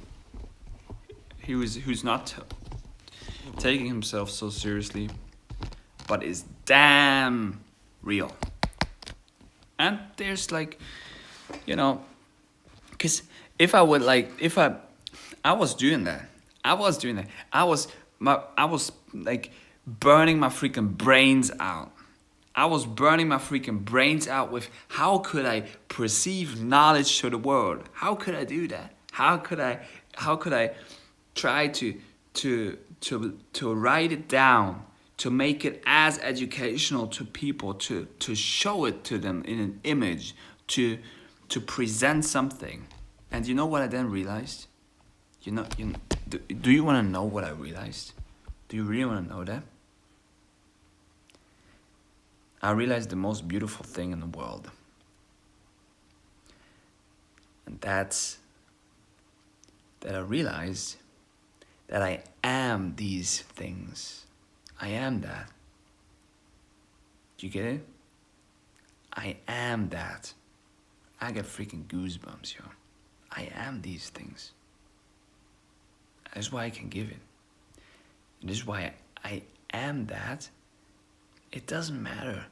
Who's not taking himself so seriously, but is damn real. And there's like, because if I would like, if I was doing that, I was like burning my freaking brains out. I was burning my freaking brains out with how could I perceive knowledge to the world? How could I do that? How could I try to write it down, to make it as educational to people, to show it to them in an image, to present something. And you know what I then realized? Do you want to know what I realized? Do you really want to know that? I realized the most beautiful thing in the world. And that's that I realized that I am these things. I am that. Do you get it? I am that. I get freaking goosebumps, yo. I am these things. That's why I can give it. And this is why I am that. It doesn't matter.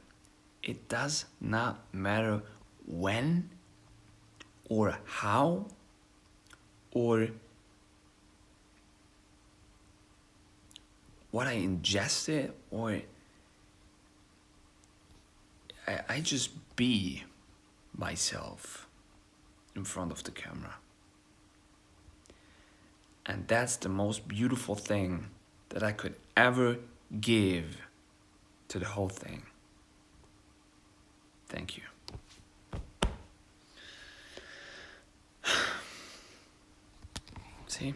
It does not matter when or how or what I ingested or I just be myself in front of the camera. And that's the most beautiful thing that I could ever give to the whole thing. Thank you. See?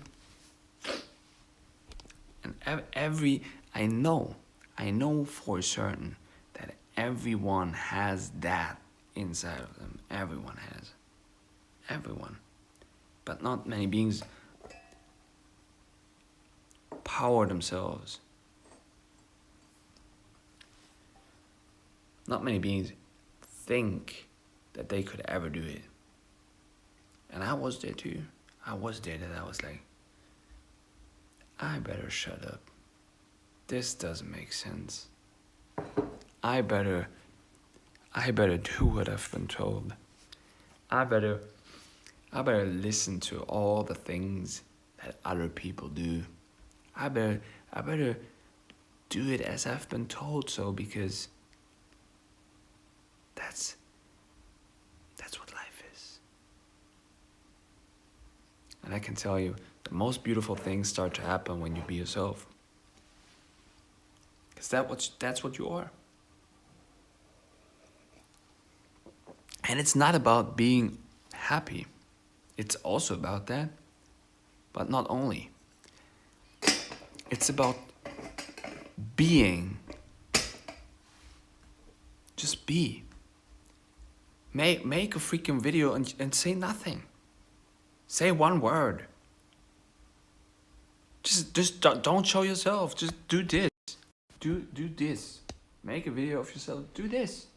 And I know for certain that everyone has that inside of them. Everyone has. Everyone. But not many beings power themselves. Not many beings think that they could ever do it. And I was there too. I was there that I was like, I better shut up. This doesn't make sense. I better do what I've been told. I better listen to all the things that other people do. I better do it as I've been told so, because that's what life is. And I can tell you, the most beautiful things start to happen when you be yourself. Because that's what you are. And it's not about being happy. It's also about that. But not only. It's about being. Just be. Make a freaking video and say nothing. Say one word. Just don't show yourself. Just do this. Do this. Make a video of yourself. Do this.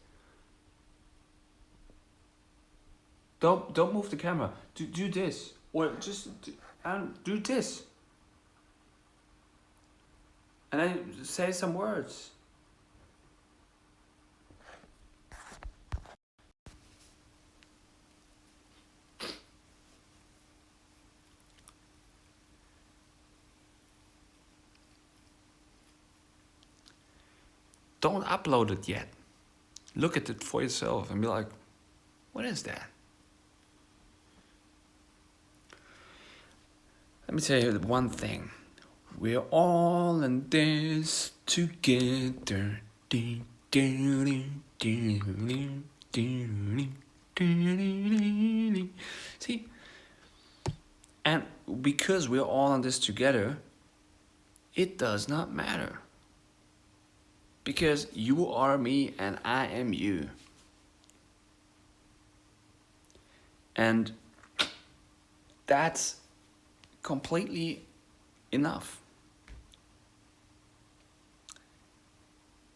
Don't move the camera. Do this. Or just do this. And then say some words. Don't upload it yet. Look at it for yourself and be like, what is that? Let me tell you one thing. We're all in this together. See? And because we're all in this together, it does not matter. Because you are me and I am you. And that's completely enough.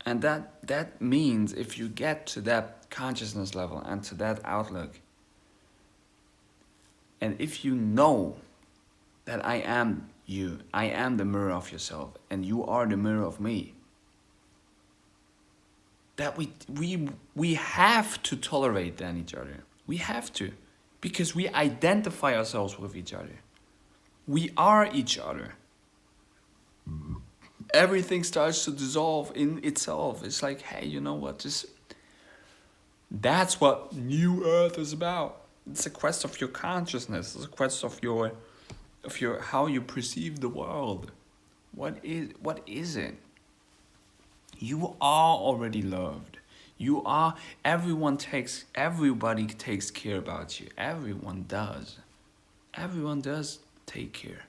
And that means if you get to that consciousness level and to that outlook, and if you know that I am you, I am the mirror of yourself, and you are the mirror of me, that we have to tolerate then each other. We have to. Because we identify ourselves with each other. We are each other. Everything starts to dissolve in itself. It's like, hey, you know what? That's what New Earth is about. It's a quest of your consciousness. It's a quest of your how you perceive the world. What is it? You are already loved. Everybody takes care about you. Everyone does. Everyone does take care.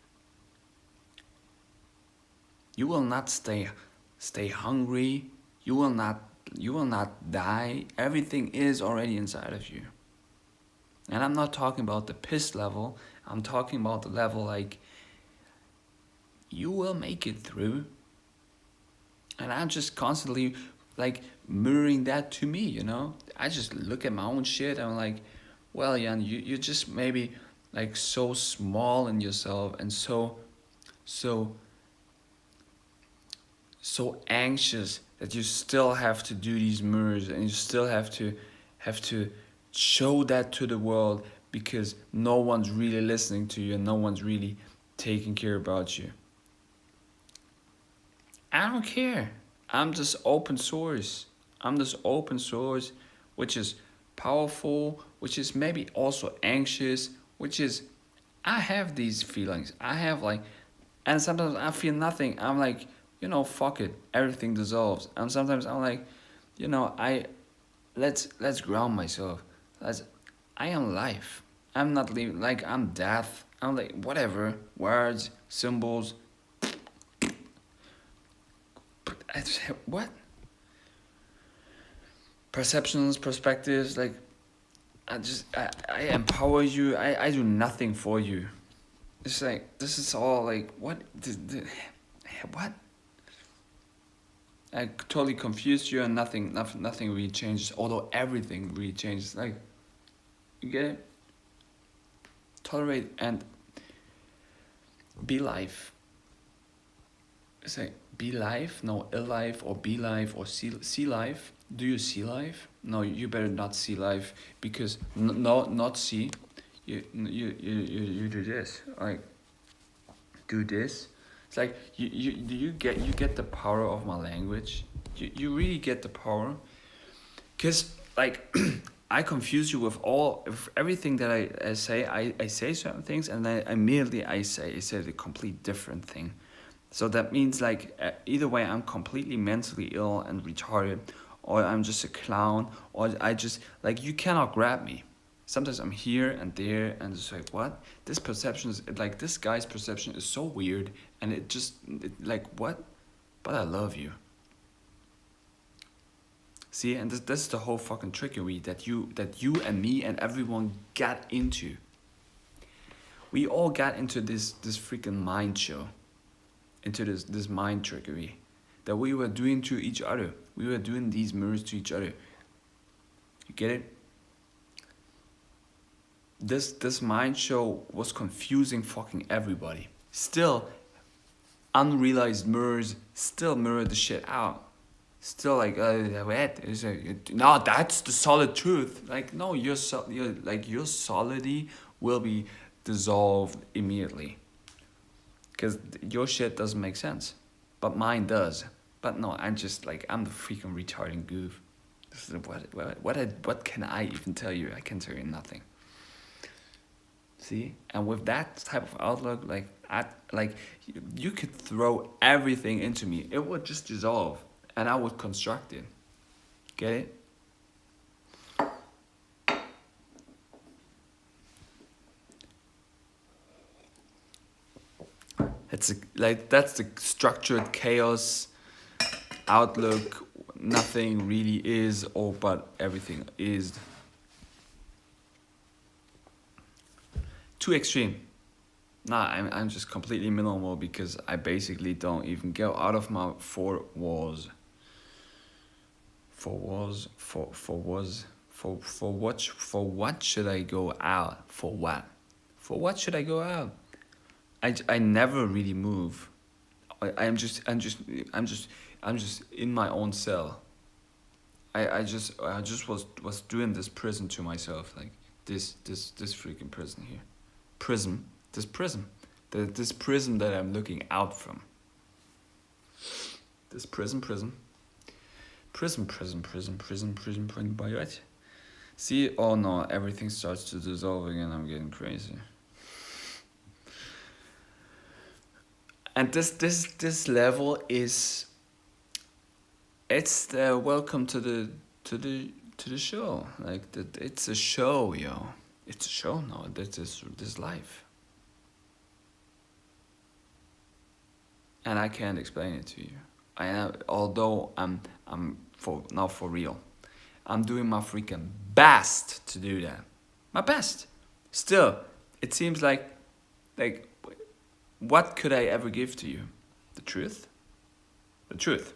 You will not stay hungry. You will not die. Everything is already inside of you. And I'm not talking about the piss level. I'm talking about the level like you will make it through. And I'm just constantly like mirroring that to me, you know? I just look at my own shit and I'm like, well, Jan, you're just maybe like so small in yourself and so anxious that you still have to do these mirrors and you still have to show that to the world because no one's really listening to you and no one's really taking care about you. I don't care. I'm just open source. Which is powerful, which is maybe also anxious, which is I have these feelings. I have like, and sometimes I feel nothing. I'm like, you know, fuck it. Everything dissolves. And sometimes I'm like, you know, let's ground myself. I am life. I'm not living like I'm death. I'm like whatever. Words, symbols. What? Perceptions, perspectives, like I empower you. I do nothing for you. It's like this is all like what what? I totally confused you and nothing really changes, although everything really changes. Like you get it? Tolerate and be life. It's like be life, no ill life or be life or see life. Do you see life? No, you better not see life because not see. You do this like do this. It's like you get the power of my language. You really get the power, cause like I confuse you with everything that I say. I say certain things and then immediately I say the complete different thing. So that means like either way I'm completely mentally ill and retarded, or I'm just a clown, or I just like you cannot grab me. Sometimes I'm here and there and it's like what? This perception is like this guy's perception is so weird and it like what? But I love you. See, and this is the whole fucking trickery that you and me and everyone got into. We all got into this freaking mind show. Into this mind trickery that we were doing to each other. We were doing these mirrors to each other. You get it? This mind show was confusing fucking everybody. Still, unrealized mirrors still mirror the shit out. Still like what? No, that's the solid truth. Like no, your solidity will be dissolved immediately. Because your shit doesn't make sense. But mine does. But no, I'm just like, I'm the freaking retarding goof. This is what can I even tell you? I can tell you nothing. See, and with that type of outlook, you could throw everything into me. It would just dissolve, and I would construct it. Get it? That's the structured chaos outlook. Nothing really is, or but everything is. Too extreme. Nah, I'm just completely minimal because I basically don't even go out of my four walls. For what should I go out? For what? For what should I go out? I never really move. I'm just in my own cell. I just was doing this prison to myself, like this freaking prison here. This prism that I'm looking out from. This prison, by right? See, oh no, everything starts to dissolve again. I'm getting crazy. And this level is, it's the welcome to the show. Like it's a show, yo. It's a show now. This life. And I can't explain it to you. I am, although I'm for real. I'm doing my freaking best to do that. My best. Still, it seems like what could I ever give to you? The truth? The truth.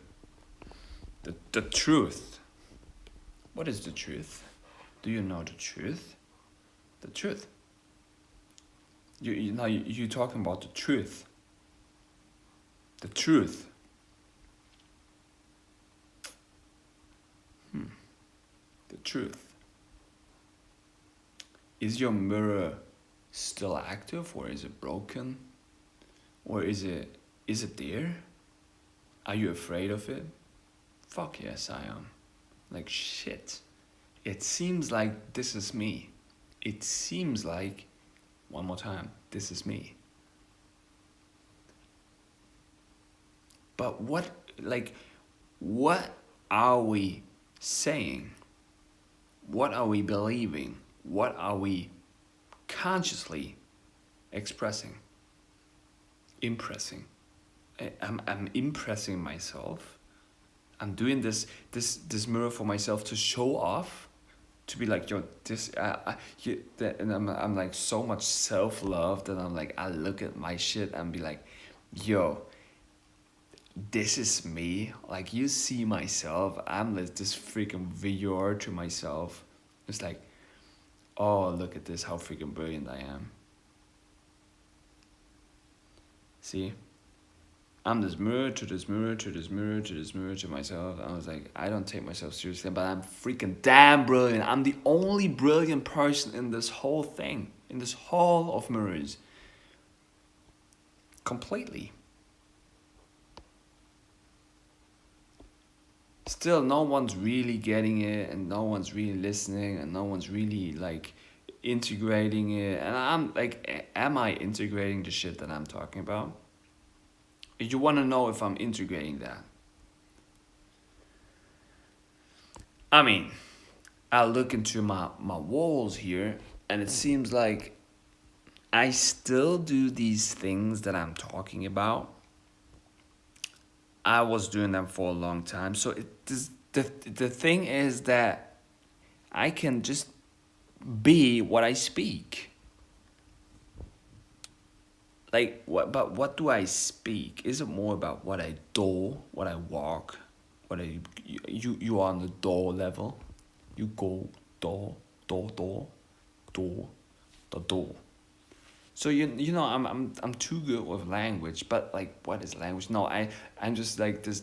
The truth. What is the truth? Do you know the truth? The truth. You talking about the truth. The truth. The truth. Is your mirror still active, or is it broken? Or is it there? Are you afraid of it? Fuck yes, I am. Like shit. It seems like this is me. It seems like, one more time, this is me. But what are we saying? What are we believing? What are we consciously expressing? Impressing. I'm impressing myself. I'm doing this mirror for myself to show off, to be like, yo, and I'm like so much self-love that I'm like, I look at my shit and be like, yo, this is me. Like, you see myself. I'm like this freaking viewer to myself. It's like, oh, look at this, how freaking brilliant I am. See? I'm this mirror to this mirror to this mirror to this mirror to myself. I was like, I don't take myself seriously, but I'm freaking damn brilliant. I'm the only brilliant person in this whole thing, in this hall of mirrors. Completely. Still, no one's really getting it, and no one's really listening, and no one's really like integrating it. And I'm like, am I integrating the shit that I'm talking about? You want to know if I'm integrating that. I mean, I look into my walls here, and it seems like I still do these things that I'm talking about. I was doing them for a long time. So the thing is that I can just be what I speak. Like, but what do I speak? Is it more about what I do, what I walk, you are on the door level? You go door, the door. So you know I'm too good with language, but like, what is language? No, I'm just like this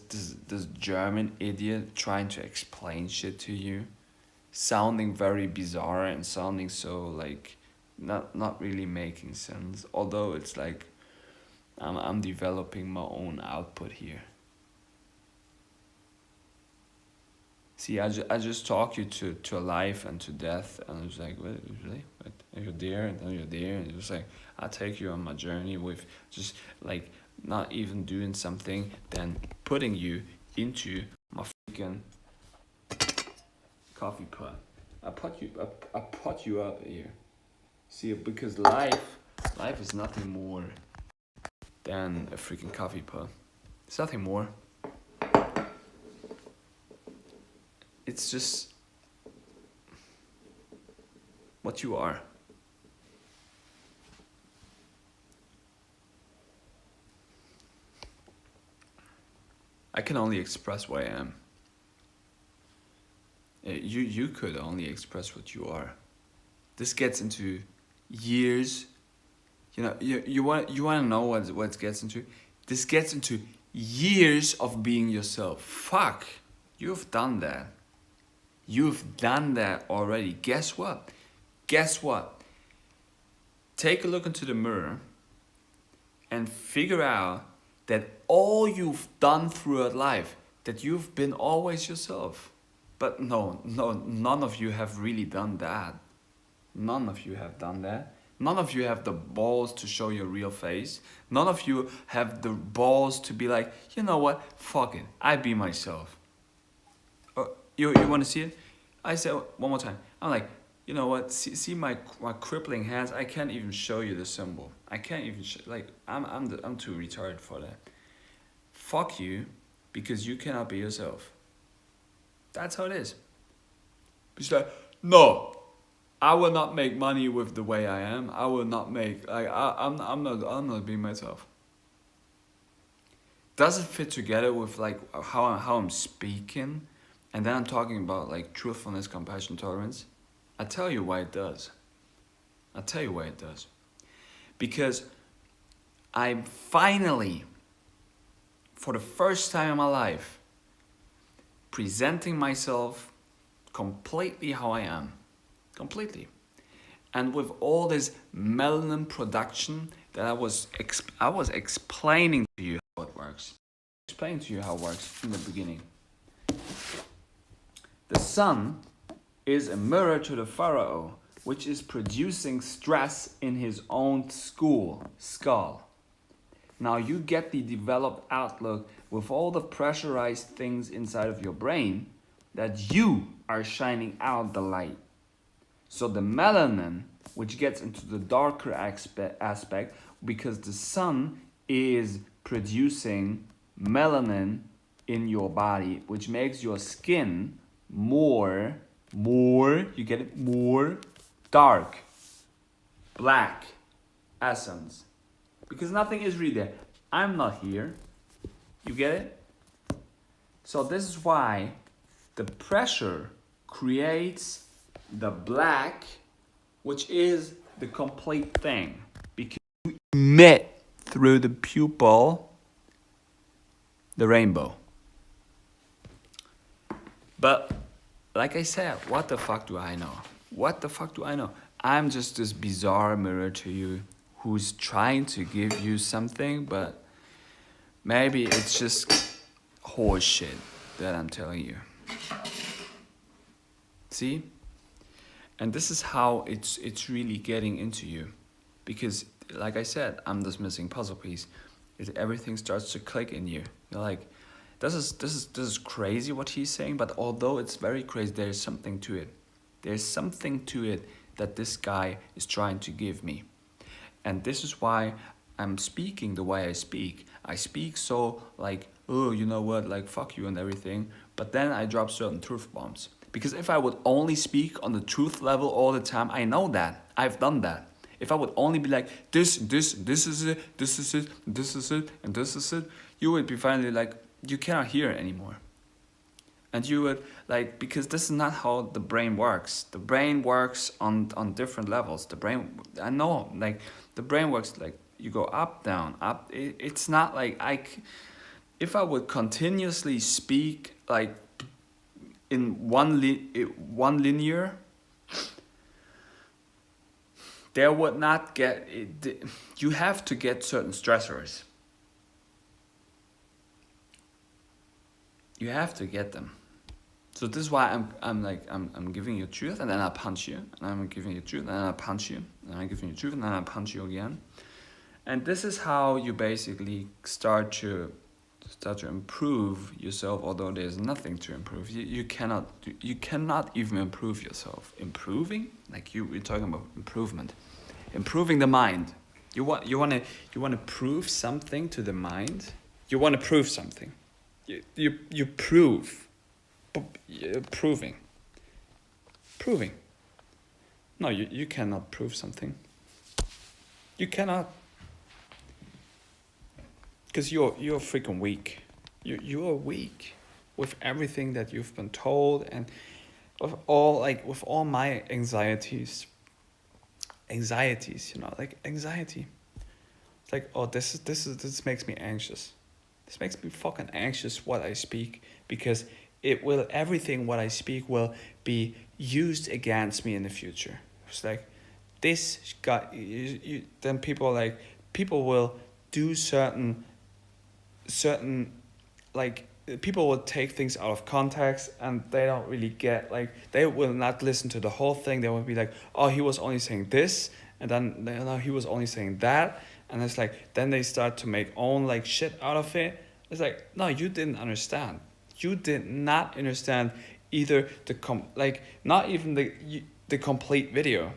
German idiot trying to explain shit to you, sounding very bizarre and sounding so like not really making sense. Although it's like I'm developing my own output here. See, I just talk you to life and to death, and it's like, what, really? What? And you're there, and then you're there, and it's like, I take you on my journey with just like not even doing something, then putting you into my freaking coffee pot. I put you up here. See, because life is nothing more than a freaking coffee pot. It's nothing more. It's just what you are. I can only express what I am. You could only express what you are. This gets into years. You know, you want to know what it gets into. This gets into years of being yourself. Fuck, you've done that. You've done that already. Guess what? Guess what? Take a look into the mirror and figure out that all you've done throughout life, that you've been always yourself. But no, none of you have really done that. None of you have done that. None of you have the balls to show your real face. None of you have the balls to be like, you know what? Fuck it. I be myself. You want to see it? I said one more time. I'm like, you know what? See my crippling hands. I can't even show you the symbol. I can't even I'm too retarded for that. Fuck you, because you cannot be yourself. That's how it is. It's like, no, I will not make money with the way I am. I will not make I'm not being myself. Does it fit together with like how I'm speaking? And then I'm talking about like truthfulness, compassion, tolerance. I tell you why it does. I'll tell you why it does. Because I'm finally, for the first time in my life, presenting myself completely how I am. Completely. And with all this melanin production that I was explaining to you how it works. Explaining to you how it works in the beginning. The sun is a mirror to the pharaoh, which is producing stress in his own skull. Now you get the developed outlook with all the pressurized things inside of your brain that you are shining out the light. So the melanin, which gets into the darker aspect, because the sun is producing melanin in your body, which makes your skin more, you get it, more dark, black essence. Because nothing is really there. I'm not here. You get it? So this is why the pressure creates the black, which is the complete thing. Because you emit through the pupil the rainbow. But like I said, what the fuck do I know? What the fuck do I know? I'm just this bizarre mirror to you who's trying to give you something, but maybe it's just horseshit that I'm telling you. See? And this is how it's really getting into you. Because like I said, I'm this missing puzzle piece. Everything starts to click in you. You're like, this is crazy what he's saying, but although it's very crazy, there's something to it. There's something to it that this guy is trying to give me. And this is why I'm speaking the way I speak. I speak so like, oh, you know what, like fuck you and everything. But then I drop certain truth bombs. Because if I would only speak on the truth level all the time, I know that. I've done that. If I would only be like, this is it, this is it, this is it, and this is it, you would be finally like, you cannot hear it anymore. And you would like, because this is not how the brain works. The brain works on different levels. The brain, I know, like the brain works like you go up, down, up. It's not like if I would continuously speak like in one linear, there would not get it. You have to get certain stressors. You have to get them. So this is why I'm giving you truth, and then I punch you, and I'm giving you truth, and then I punch you, and I'm giving you truth, and then I punch you again. And this is how you basically start to improve yourself, although there's nothing to improve. You cannot even improve yourself. Improving, like we're talking about improvement, improving the mind. You want to prove something to the mind. You want to prove something. You prove. Proving. No, you cannot prove something. You cannot. Because you're freaking weak. You are weak with everything that you've been told, and with all my anxieties, like anxiety. It's like, oh, this makes me anxious. This makes me fucking anxious what I speak, because everything what I speak will be used against me in the future. It's like this got then people will do certain like people will take things out of context, and they don't really get, like, they will not listen to the whole thing. They will be like, oh, he was only saying this, and then no, he was only saying that, and it's like then they start to make own like shit out of it. It's like, no, you didn't understand. You did not understand either not even the complete video.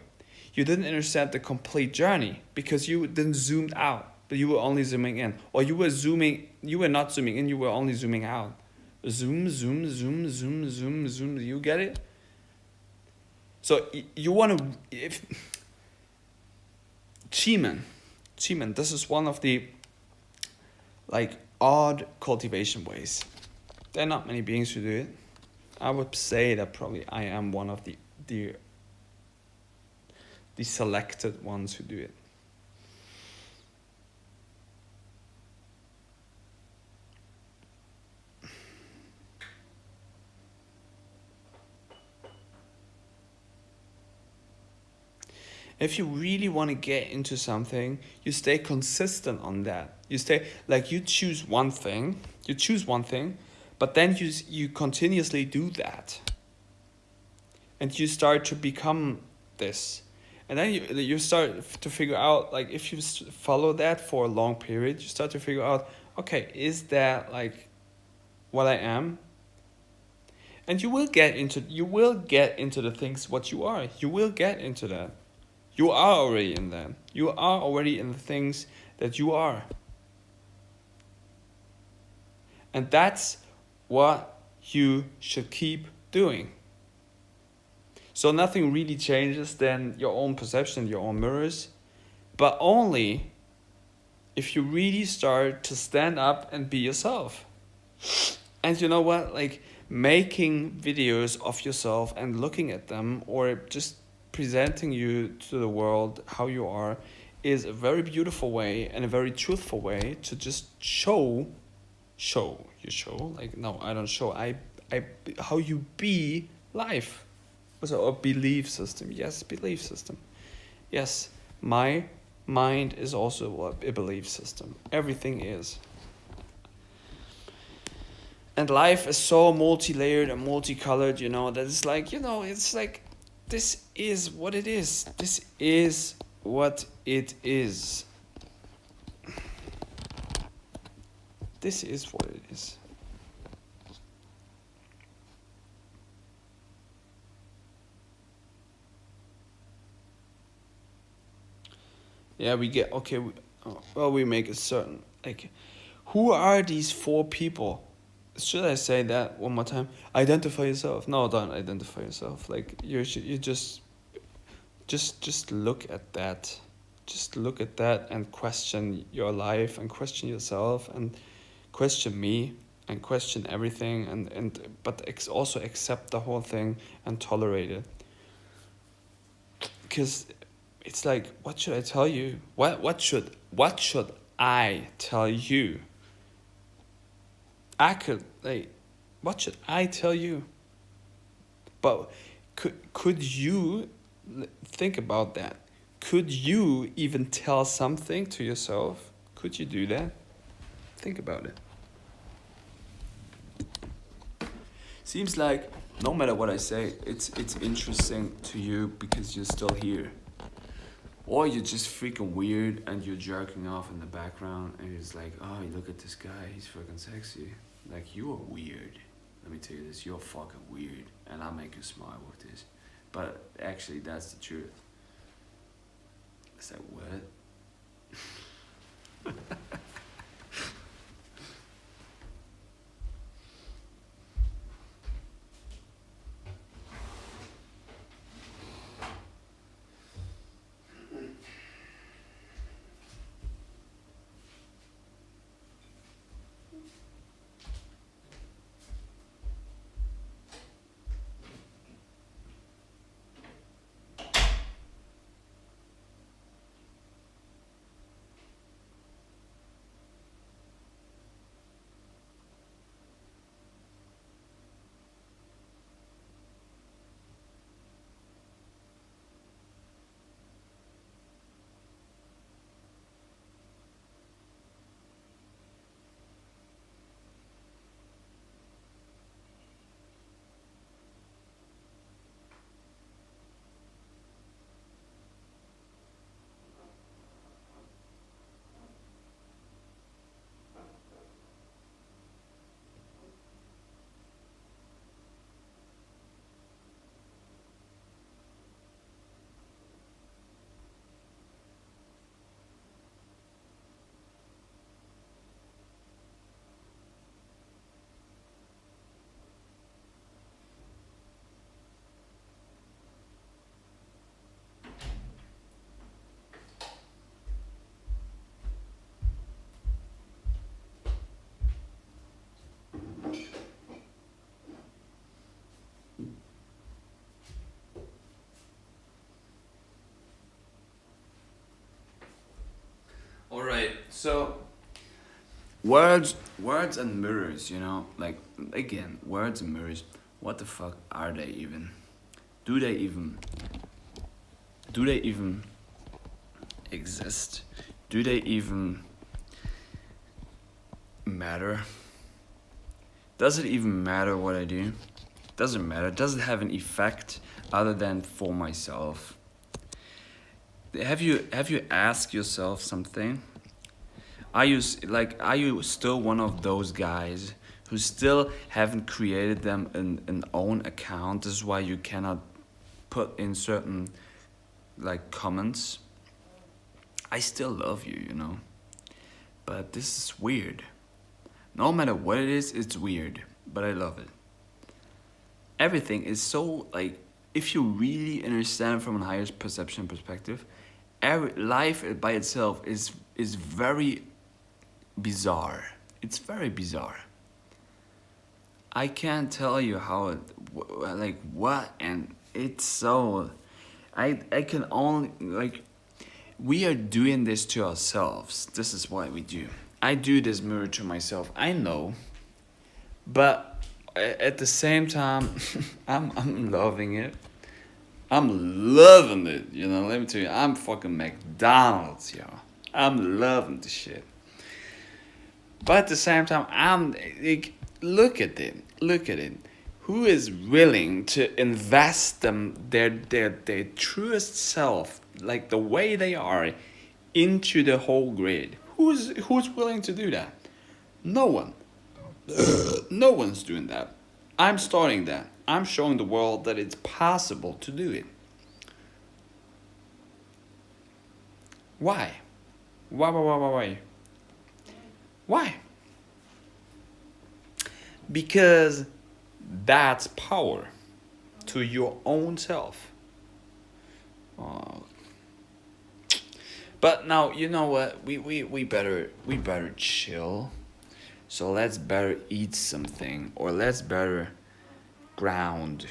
You didn't understand the complete journey because you didn't zoom out, but you were only zooming in, or you were not zooming in, you were only zooming out. Zoom. You get it? So you want to, if Chimen, this is one of the like odd cultivation ways. There are not many beings who do it. I would say that probably I am one of the selected ones who do it. If you really want to get into something, you stay consistent on that. You choose one thing, but then you continuously do that. And you start to become this. And then you start to figure out, like, if you follow that for a long period, you start to figure out, okay, is that like what I am? And you will get into the things what you are. You will get into that. You are already in that. You are already in the things that you are. And that's what you should keep doing. So nothing really changes than your own perception, your own mirrors, but only if you really start to stand up and be yourself. And you know what? Like, making videos of yourself and looking at them, or just presenting you to the world how you are, is a very beautiful way and a very truthful way to just show like, no, I don't show, I how you be life. So a belief system. Yes, belief system. Yes, my mind is also a belief system. Everything is. And life is so multi-layered and multicolored, that it's like, it's like, this is what it is. This is what it is. This is what it is. Yeah, we make a certain, like, who are these 4 people? Should I say that one more time? Identify yourself. No, don't identify yourself. Like, you just look at that. Just look at that and question your life and question yourself and question me and question everything but also accept the whole thing and tolerate it. Because it's like, what should I tell you? What should I tell you? What should I tell you? But could you think about that? Could you even tell something to yourself? Could you do that? Think about it. Seems like no matter what I say, it's interesting to you because you're still here. Or you're just freaking weird and you're jerking off in the background and it's like, oh, look at this guy, he's freaking sexy. Like, you are weird. Let me tell you this, you're fucking weird. And I'll make you smile with this. But actually, that's the truth. Is that what? All right, so words and mirrors, you know, like again, words and mirrors. What the fuck are they even? Do they even? Do they even exist? Do they even matter? Does it even matter what I do? Doesn't matter. Does it have an effect other than for myself? Have you asked yourself something? Are you still one of those guys who still haven't created them an own account? This is why you cannot put in certain like comments. I still love you, you know. But this is weird. No matter what it is, it's weird. But I love it. Everything is so like, if you really understand from a higher perception perspective, life by itself is very bizarre. It's very bizarre. I can't tell you how like what, and it's so I can only like, we are doing this to ourselves. This is what we do. I do this mirror to myself. I know, but at the same time, I'm loving it. I'm loving it, you know, let me tell you, I'm fucking McDonald's, yo. I'm loving the shit. But at the same time, I'm like, look at it. Who is willing to invest their truest self, like the way they are, into the whole grid? Who's willing to do that? No one. No one's doing that. I'm starting that. I'm showing the world that it's possible to do it. Why? Why? Because that's power to your own self. Oh. But now, you know what? We better chill. So let's better eat something, or let's better ground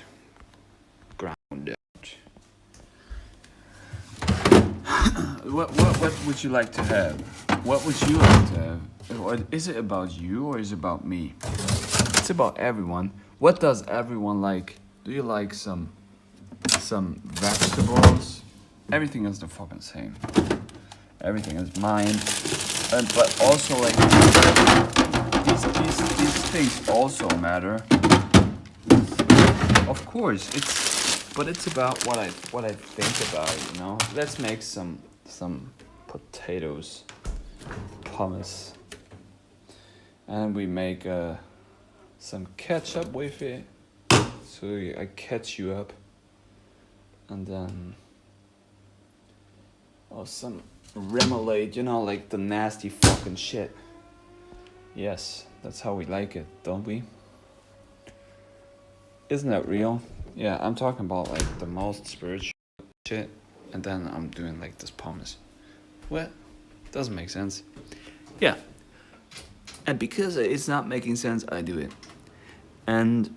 out. What would you like to have? What would you like to have? Or is it about you or is it about me? It's about everyone. What does everyone like? Do you like some vegetables? Everything is the fucking same. Everything is mine. But also like these things also matter. course, it's about what I think about it, you know. Let's make some potatoes, hummus, and we make some ketchup with it. So I catch you up, and then some remoulade, you know, like the nasty fucking shit. Yes, that's how we like it, don't we? Isn't that real? Yeah, I'm talking about like the most spiritual shit, and then I'm doing like this pommes. What? Doesn't make sense. Yeah. And because it's not making sense, I do it. And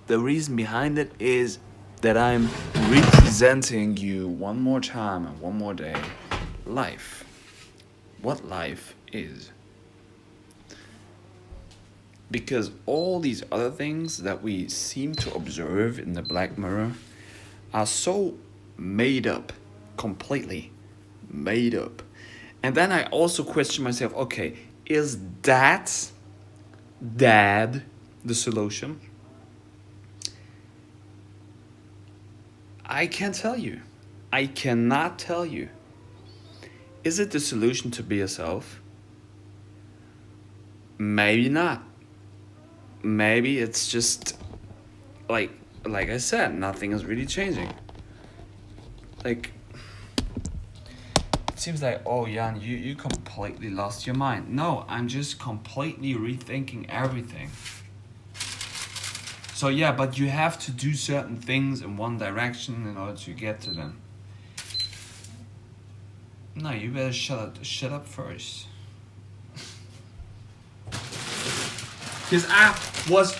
the reason behind it is that I'm representing you one more time and one more day life. What life is. Because all these other things that we seem to observe in the Black Mirror are so made up, completely made up. And then I also question myself, okay, is that the solution? I can't tell you. I cannot tell you. Is it the solution to be yourself? Maybe not. Maybe it's just like I said, nothing is really changing. Like, it seems like, oh Jan, you completely lost your mind. No, I'm just completely rethinking everything. So yeah, but you have to do certain things in one direction in order to get to them. No, you better shut up first. Because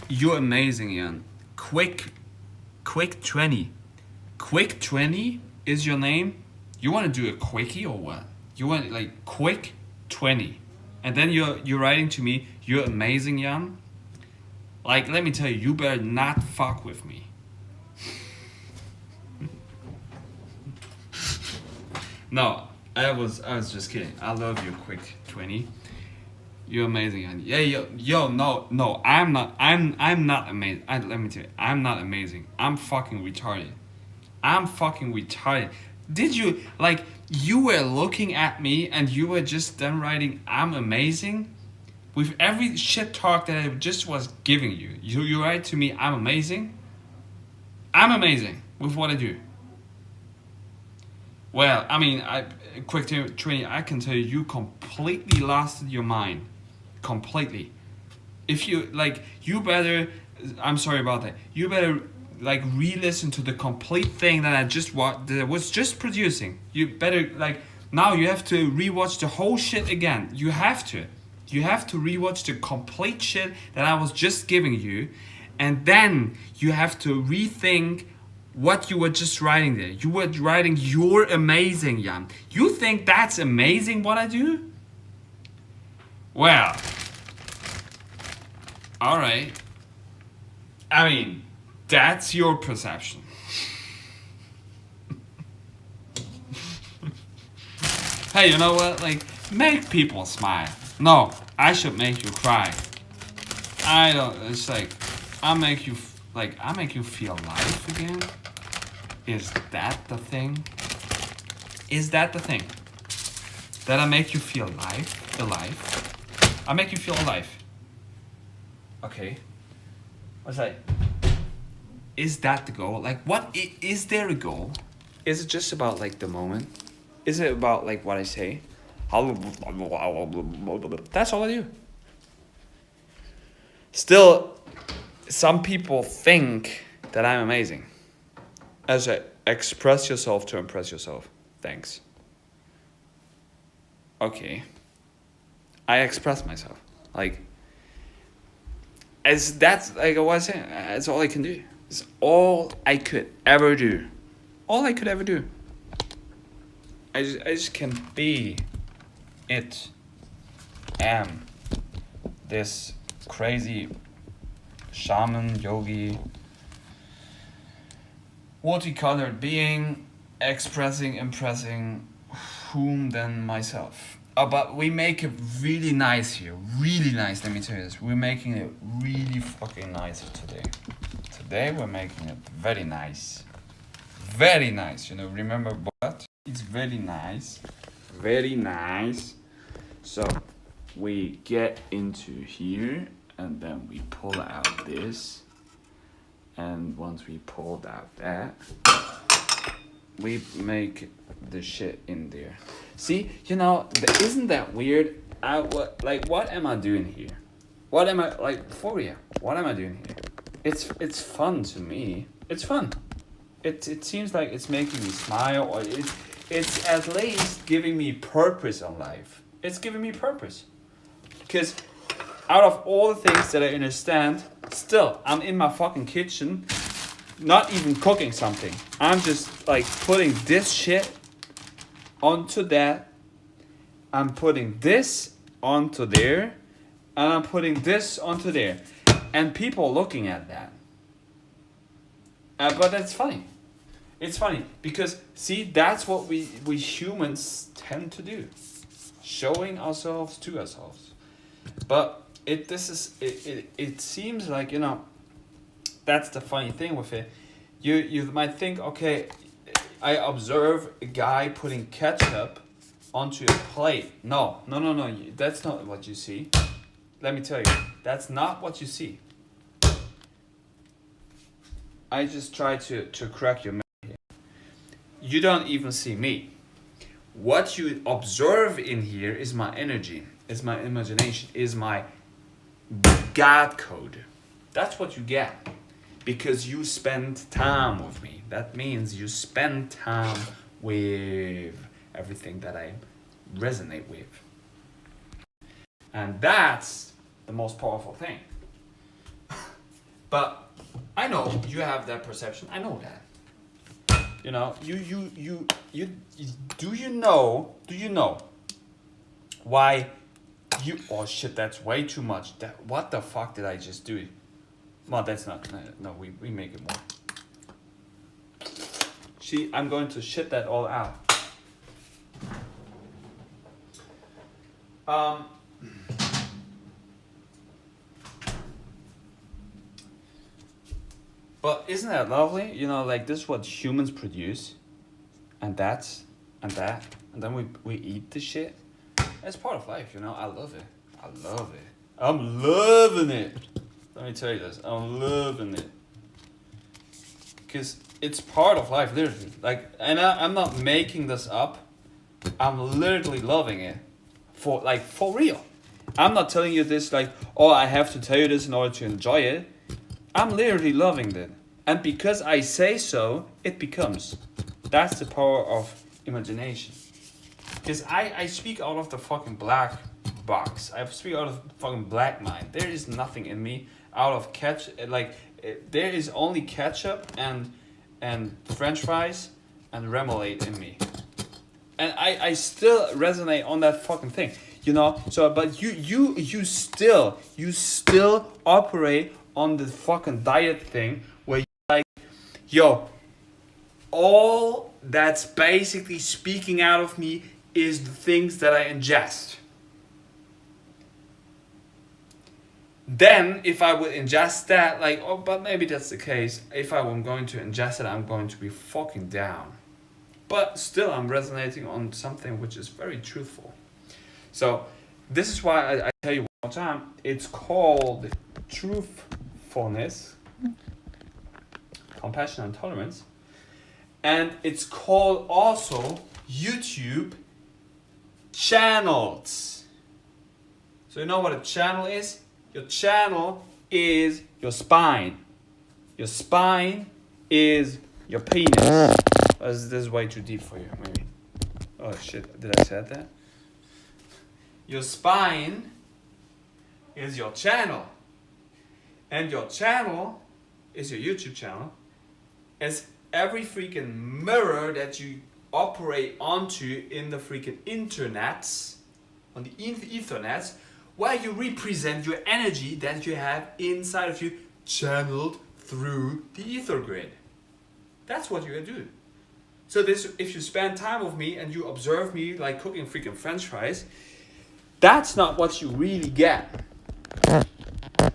you're amazing, Jan. Quick 20. Quick 20 is your name? You want to do a quickie or what? You want like quick 20. And then you're writing to me, you're amazing, Jan. Like, let me tell you, you better not fuck with me. No, I was just kidding. I love you, quick 20. You're amazing, and yeah, no, I'm not amazing. Let me tell you, I'm not amazing. I'm fucking retarded. Did you, like, you were looking at me and you were just then writing, I'm amazing? With every shit talk that I just was giving you. You write to me, I'm amazing? I'm amazing with what I do. Well, I mean, quick 20, I can tell you, you completely lost your mind. Completely. If you, like, you better, I'm sorry about that, you better, like, re-listen to the complete thing that that was just producing. You better, like, now you have to rewatch the whole shit again. You have to rewatch the complete shit that I was just giving you, and then you have to rethink what you were just writing there. You were writing, you're amazing, Jan. You think that's amazing what I do? Well, alright. I mean, that's your perception. Hey, you know what? Like, make people smile. No, I should make you cry. I don't, it's like, I make you feel alive again? Is that the thing? Is that the thing? That I make you feel alive? I make you feel alive. Okay. What's that? Is that the goal? Like, what is there a goal? Is it just about, like, the moment? Is it about, like, what I say? That's all I do. Still, some people think that I'm amazing. As I express yourself to impress yourself. Thanks. Okay. I express myself. Like, that's like what I was saying. That's all I can do. It's all I could ever do. All I could ever do. I just can be it. Am this crazy shaman, yogi, multicolored being, impressing whom than myself. Oh, but we make it really nice here. Really nice, let me tell you this. We're making it really fucking nice today. Today we're making it very nice. Very nice, you know, remember what? It's very nice. Very nice. So we get into here and then we pull out this. And once we pulled out that, we make the shit in there. See, you know, isn't that weird? What am I doing here? What am I, like, for real? What am I doing here? It's fun to me. It's fun. It seems like it's making me smile, or it's at least giving me purpose on life. It's giving me purpose. Because out of all the things that I understand, still, I'm in my fucking kitchen, not even cooking something. I'm just like putting this shit onto that. I'm putting this onto there. And I'm putting this onto there. And people looking at that. But that's funny. It's funny because, see, that's what we humans tend to do. Showing ourselves to ourselves. But it seems like, you know, that's the funny thing with it. You might think, okay, I observe a guy putting ketchup onto a plate. No, that's not what you see. Let me tell you, that's not what you see. I just try to crack your mind here. You don't even see me. What you observe in here is my energy, is my imagination, is my God code. That's what you get. Because you spend time with me. That means you spend time with everything that I resonate with. And that's the most powerful thing. But I know you have that perception. I know that. You know, you do you know why you, oh shit, that's way too much. That, what the fuck did I just do? Well, that's not, no, we make it more. See, I'm going to shit that all out. But isn't that lovely? You know, like this is what humans produce. And that's, and that. And then we eat the shit. It's part of life, you know. I love it. I love it. I'm loving it. Let me tell you this. I'm loving it. Because it's part of life, literally. Like, and I'm not making this up. I'm literally loving it. For real. I'm not telling you this like, oh, I have to tell you this in order to enjoy it. I'm literally loving it. And because I say so, it becomes. That's the power of imagination. Because I speak out of the fucking black box. I speak out of the fucking black mind. There is nothing in me out of there is only ketchup and French fries and remoulade in me. And I still resonate on that fucking thing. You know? So but you still operate on the fucking diet thing where you're like, yo, all that's basically speaking out of me is the things that I ingest. Then, if I would ingest that, like, oh, but maybe that's the case. If I am going to ingest it, I'm going to be fucking down. But still, I'm resonating on something which is very truthful. So, this is why I tell you one more time, it's called truthfulness, compassion and tolerance. And it's called also YouTube channels. So you know what a channel is? Your channel is your spine. Your spine is your penis. This is way too deep for you, maybe. Oh shit, did I say that? Your spine is your channel. And your channel is your YouTube channel. It's every freaking mirror that you operate onto in the freaking internets, on the ethernets, where you represent your energy that you have inside of you channeled through the ether grid. That's what you're gonna do. So this, if you spend time with me and you observe me like cooking freaking French fries, that's not what you really get.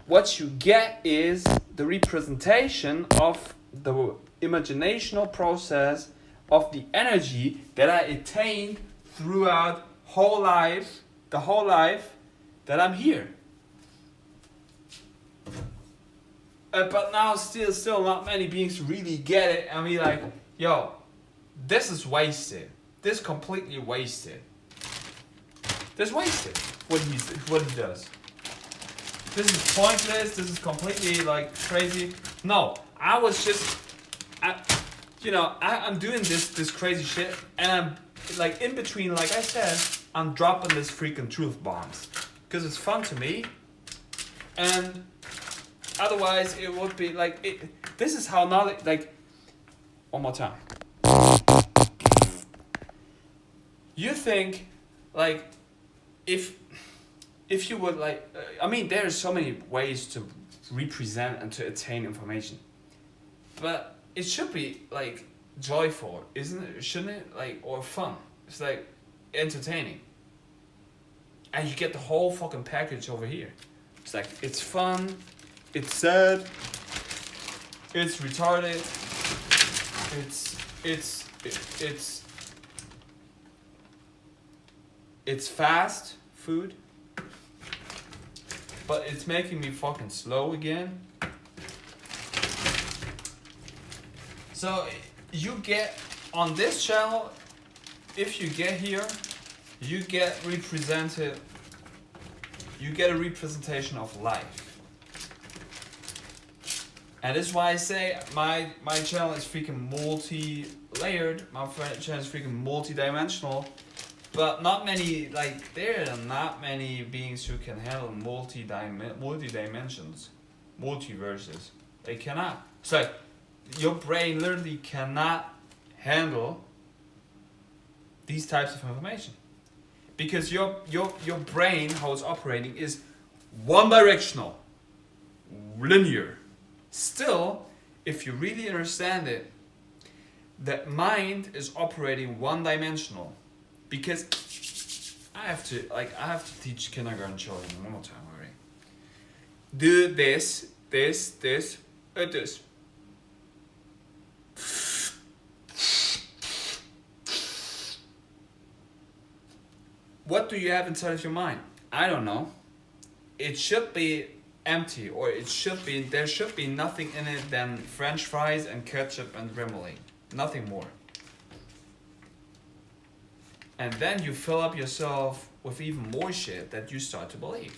What you get is the representation of the imaginational process of the energy that I attained throughout the whole life that I'm here. But now still not many beings really get it and be like, yo, this is wasted. This completely wasted. This wasted what he does. This is pointless. This is completely like crazy. No, I was just, I'm doing this crazy shit, and I'm like in between. Like I said, I'm dropping this freaking truth bombs because it's fun to me, and otherwise it would be like it. This is how knowledge. Like, one more time. You think, like, if you would like, there's so many ways to represent and to attain information, but it should be like joyful, isn't it? Shouldn't it? Like, or fun. It's like entertaining, and you get the whole fucking package over here. It's like it's fun, it's sad, it's retarded, it's fast food. But it's making me fucking slow again. So you get on this channel, if you get here, you get a representation of life. And this is why I say my channel is freaking multi-layered, my channel is freaking multi-dimensional. But not many, like, there are not many beings who can handle multi-dimensions, multiverses. They cannot. It's like, your brain literally cannot handle these types of information. Because your brain, how it's operating, is one-directional, linear. Still, if you really understand it, that mind is operating one-dimensional. Because I have to teach kindergarten children one more time already. Do this. What do you have inside of your mind? I don't know. It should be empty, or there should be nothing in it than French fries and ketchup and remoulade. Nothing more. And then you fill up yourself with even more shit that you start to believe.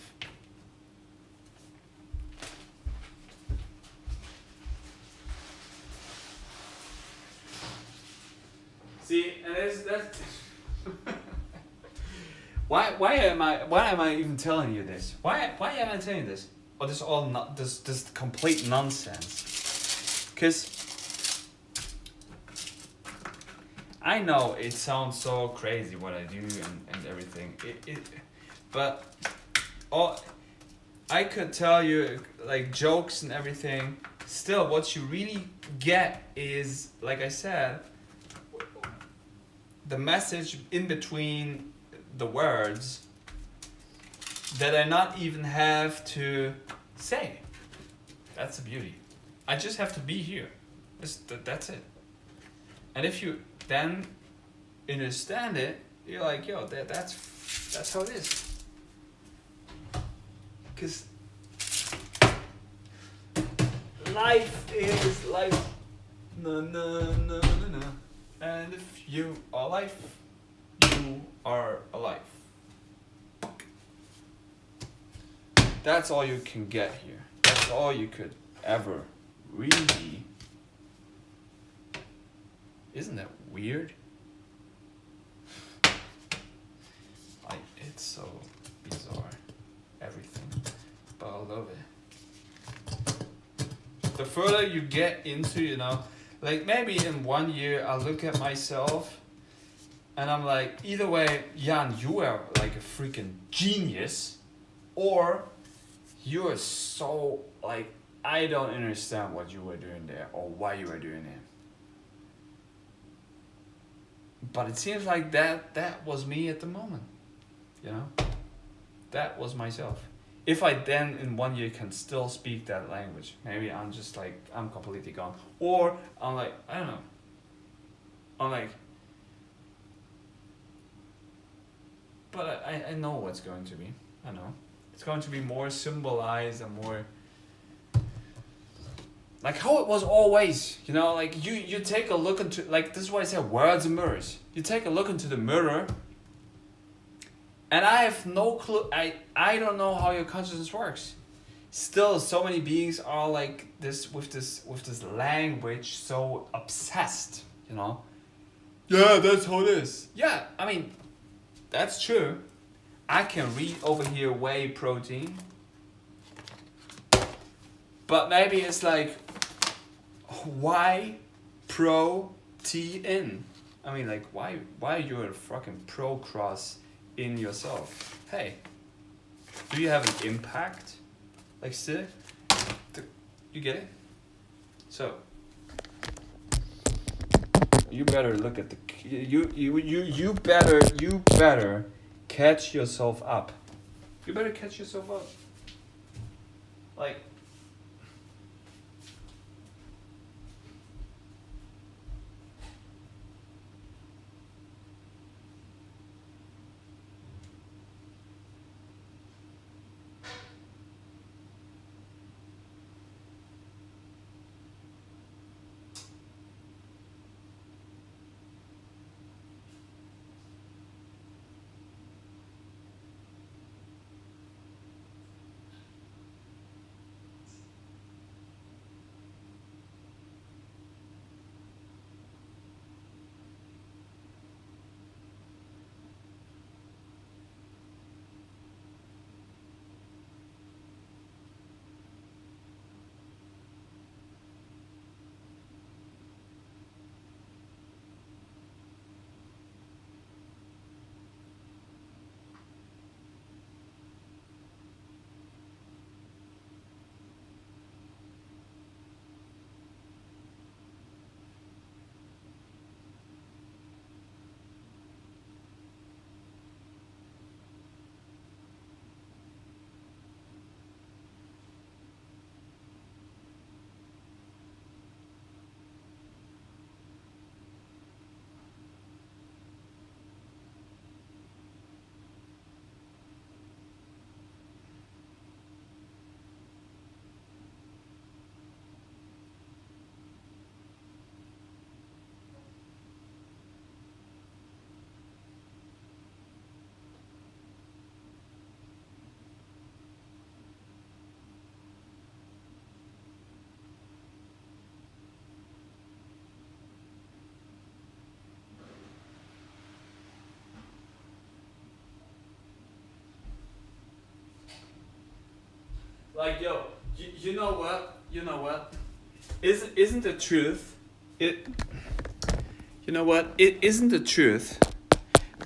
See, and that's why am I even telling you this? Why am I telling you this? Or this all this complete nonsense? Because I know it sounds so crazy what I do and everything. But I could tell you like jokes and everything. Still, what you really get is, like I said, the message in between the words that I not even have to say. That's the beauty. I just have to be here. That's it. And if you then understand it, you're like, yo, that's how it is. Because life is life. No. And if you are life, you are alive. That's all you can get here. That's all you could ever really. Isn't that weird? Like, it's so bizarre. Everything. But I love it. The further you get into, like maybe in 1 year I'll look at myself and I'm like, either way, Jan, you are like a freaking genius, or you are so like, I don't understand what you were doing there or why you were doing it. But it seems like that was me at the moment, you know? That was myself. If I then in 1 year can still speak that language, maybe I'm just like, I'm completely gone. Or I'm like, I don't know. I'm like, but I know what's going to be. I know. It's going to be more symbolized and more like how it was always, you know, like you take a look into, like, this is why I say words and mirrors. You take a look into the mirror, and I have no clue. I don't know how your consciousness works. Still, so many beings are like this with this language, so obsessed, you know. Yeah, that's how it is. Yeah, I mean, that's true. I can read over here whey protein, but maybe it's like why pro-T-in? I mean, like, why you're a fucking pro-cross in yourself? Hey, do you have an impact? Like, still, you get it? So, you better look at the, you better catch yourself up. You better catch yourself up. Like, yo, you know what? You know what? Isn't the truth? It. You know what? It isn't the truth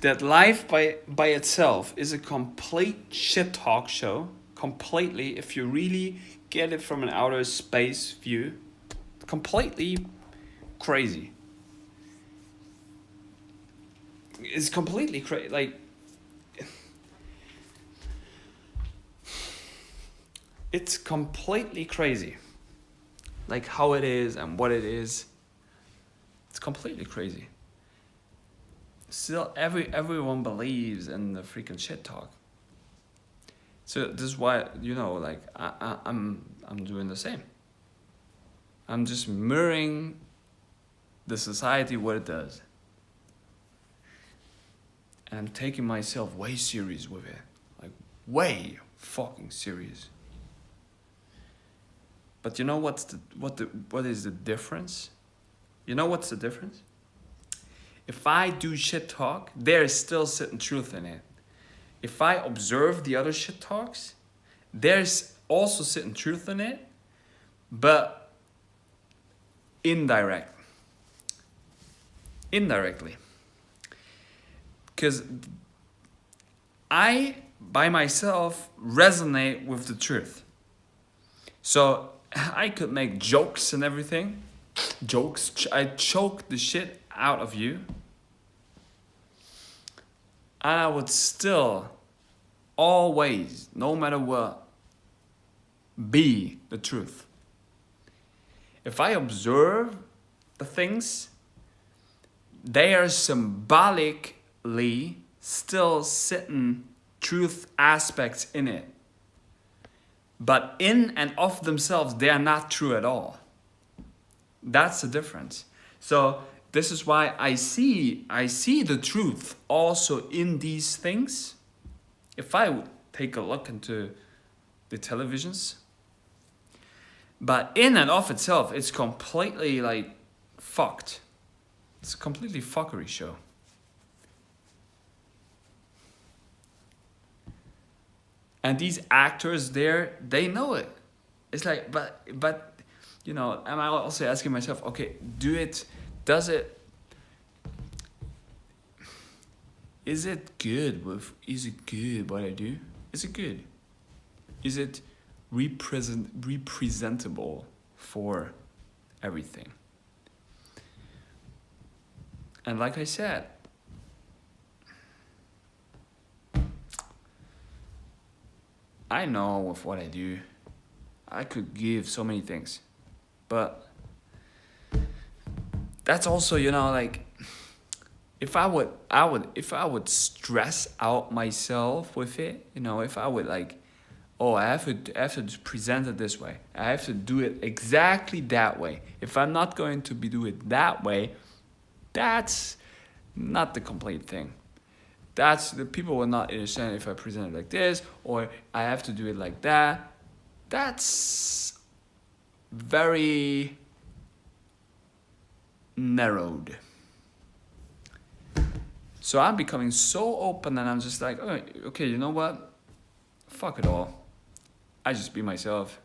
that life by itself is a complete shit talk show. Completely, if you really get it from an outer space view, completely crazy. It's completely crazy. Like, it's completely crazy. Like how it is and what it is. It's completely crazy. Still, everyone believes in the freaking shit talk. So this is why, you know, like I'm doing the same. I'm just mirroring the society what it does. And I'm taking myself way serious with it. Like way fucking serious. But you know what is the difference? You know what's the difference? If I do shit talk, there is still certain truth in it. If I observe the other shit talks, there's also certain truth in it, but indirectly. Because I, by myself, resonate with the truth. So I could make jokes and everything. Jokes, I choke the shit out of you. and I would still always, no matter what, be the truth. If I observe the things, they are symbolically still sitting truth aspects in it. But in and of themselves, they are not true at all. That's the difference. So this is why I see the truth also in these things. If I would take a look into the televisions, but in and of itself, it's completely like fucked. It's a completely fuckery show. And these actors there, they know it. It's like, but you know, am I also asking myself, okay, is it good what I do? Is it good? Is it representable for everything? And like I said, I know with what I do, I could give so many things, but that's also, you know, like, if I would stress out myself with it, you know, if I would like, oh, I have to present it this way, I have to do it exactly that way. If I'm not going to do it that way, that's not the complete thing. That's the people will not understand if I present it like this or I have to do it like that. That's very narrowed. So I'm becoming so open and I'm just like, oh, okay, you know what? Fuck it all. I just be myself.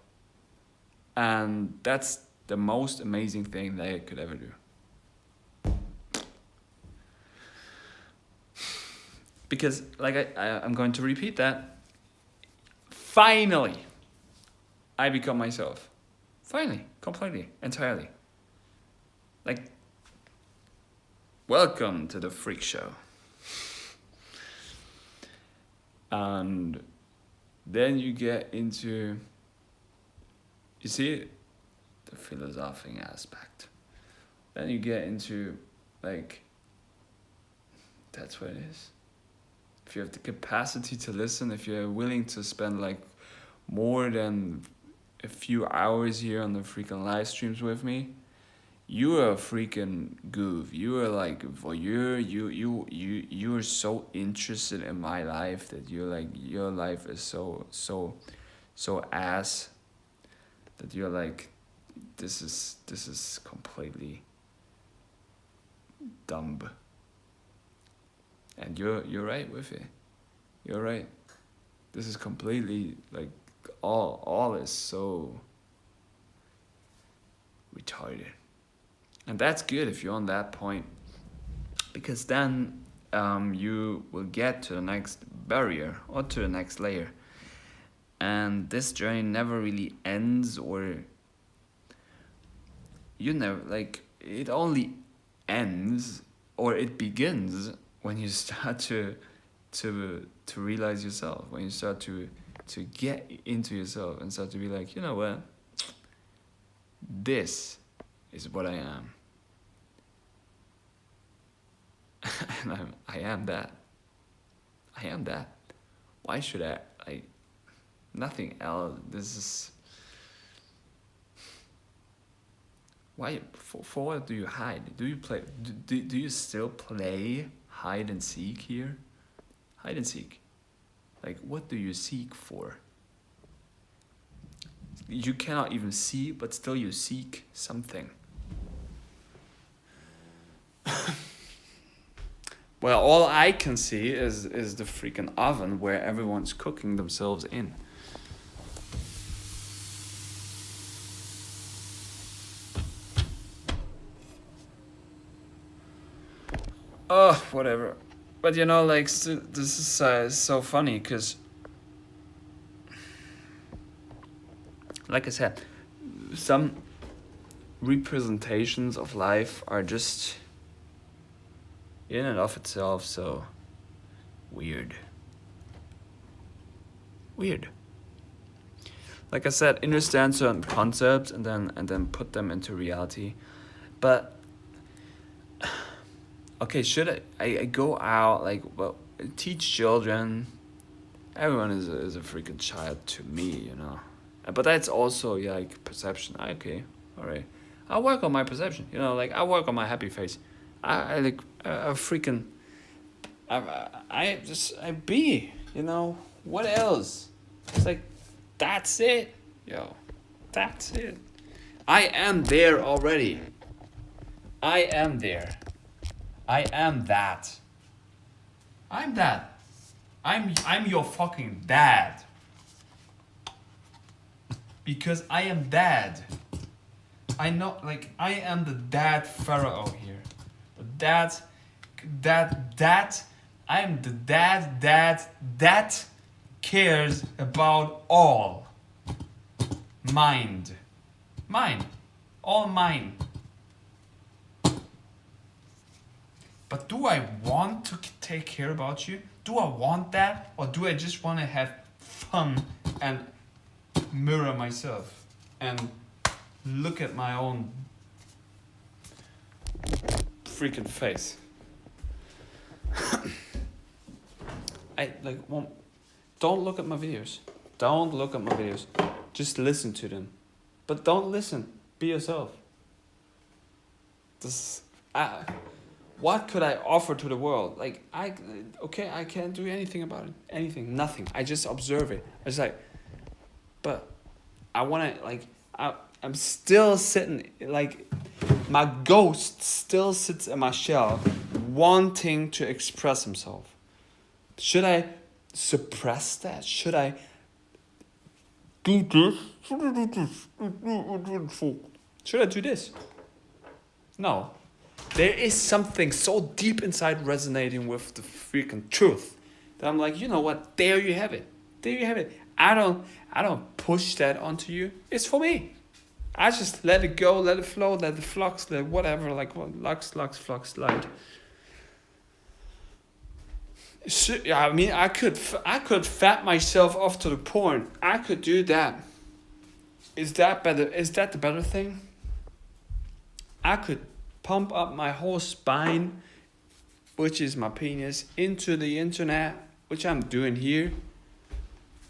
And that's the most amazing thing that I could ever do. Because, like I'm going to repeat that. Finally, I become myself. Finally, completely, entirely. Like, welcome to the freak show. And then you get into, you see, the philosophical aspect. Then you get into, like, that's what it is. If you have the capacity to listen, if you're willing to spend like more than a few hours here on the freaking live streams with me, you are a freaking goof. You are like voyeur. You are so interested in my life that you're like, your life is so ass that you're like, this is completely dumb. And you're right with it. You're right. This is completely like all is so retarded. And that's good if you're on that point, because then you will get to the next barrier or to the next layer. And this journey never really ends, or you never, like, it only ends or it begins when you start to realize yourself, when you start to get into yourself and start to be like, you know what, this is what I am. And I am that. I am that. Why should I nothing else. This is, why, for what do you hide? Do you play, do you still play hide and seek here? Hide and seek. Like, what do you seek for? You cannot even see, but still you seek something. Well, all I can see is the freaking oven where everyone's cooking themselves in. Oh, whatever. But you know, like, this is so funny, because, like I said, some representations of life are just in and of itself so Weird. Weird. Like I said, understand certain concepts and then put them into reality. But okay, should I go out, like, well, teach children? Everyone is a freaking child to me, you know. But that's also, yeah, like, perception. Okay, all right. I work on my perception, you know, like, I work on my happy face. I like, I freaking, I be, you know. What else? It's like, that's it, yo. That's it. I am there already. I am there. I am that. I'm that. I'm your fucking dad. Because I am dad. I know, like, I am the dad pharaoh here. The dad, I am the dad that cares about all. Mind. All mine. But do I want to take care about you? Do I want that? Or do I just want to have fun and mirror myself and look at my own freaking face? Don't look at my videos. Don't look at my videos. Just listen to them. But don't listen. Be yourself. What could I offer to the world? Like, I can't do anything about it. Anything, nothing. I just observe it. It's like, but I want to, like, I'm still sitting, like, my ghost still sits in my shell, wanting to express himself. Should I suppress that? Should I do this? Should I do this? No. There is something so deep inside resonating with the freaking truth that I'm like, you know what? There you have it. There you have it. I don't push that onto you. It's for me. I just let it go, let it flow, let it flux, let whatever, like what, lux, flux, light. I mean, I could fat myself off to the porn. I could do that. Is that better? Is that the better thing? I could pump up my whole spine, which is my penis, into the internet, which I'm doing here.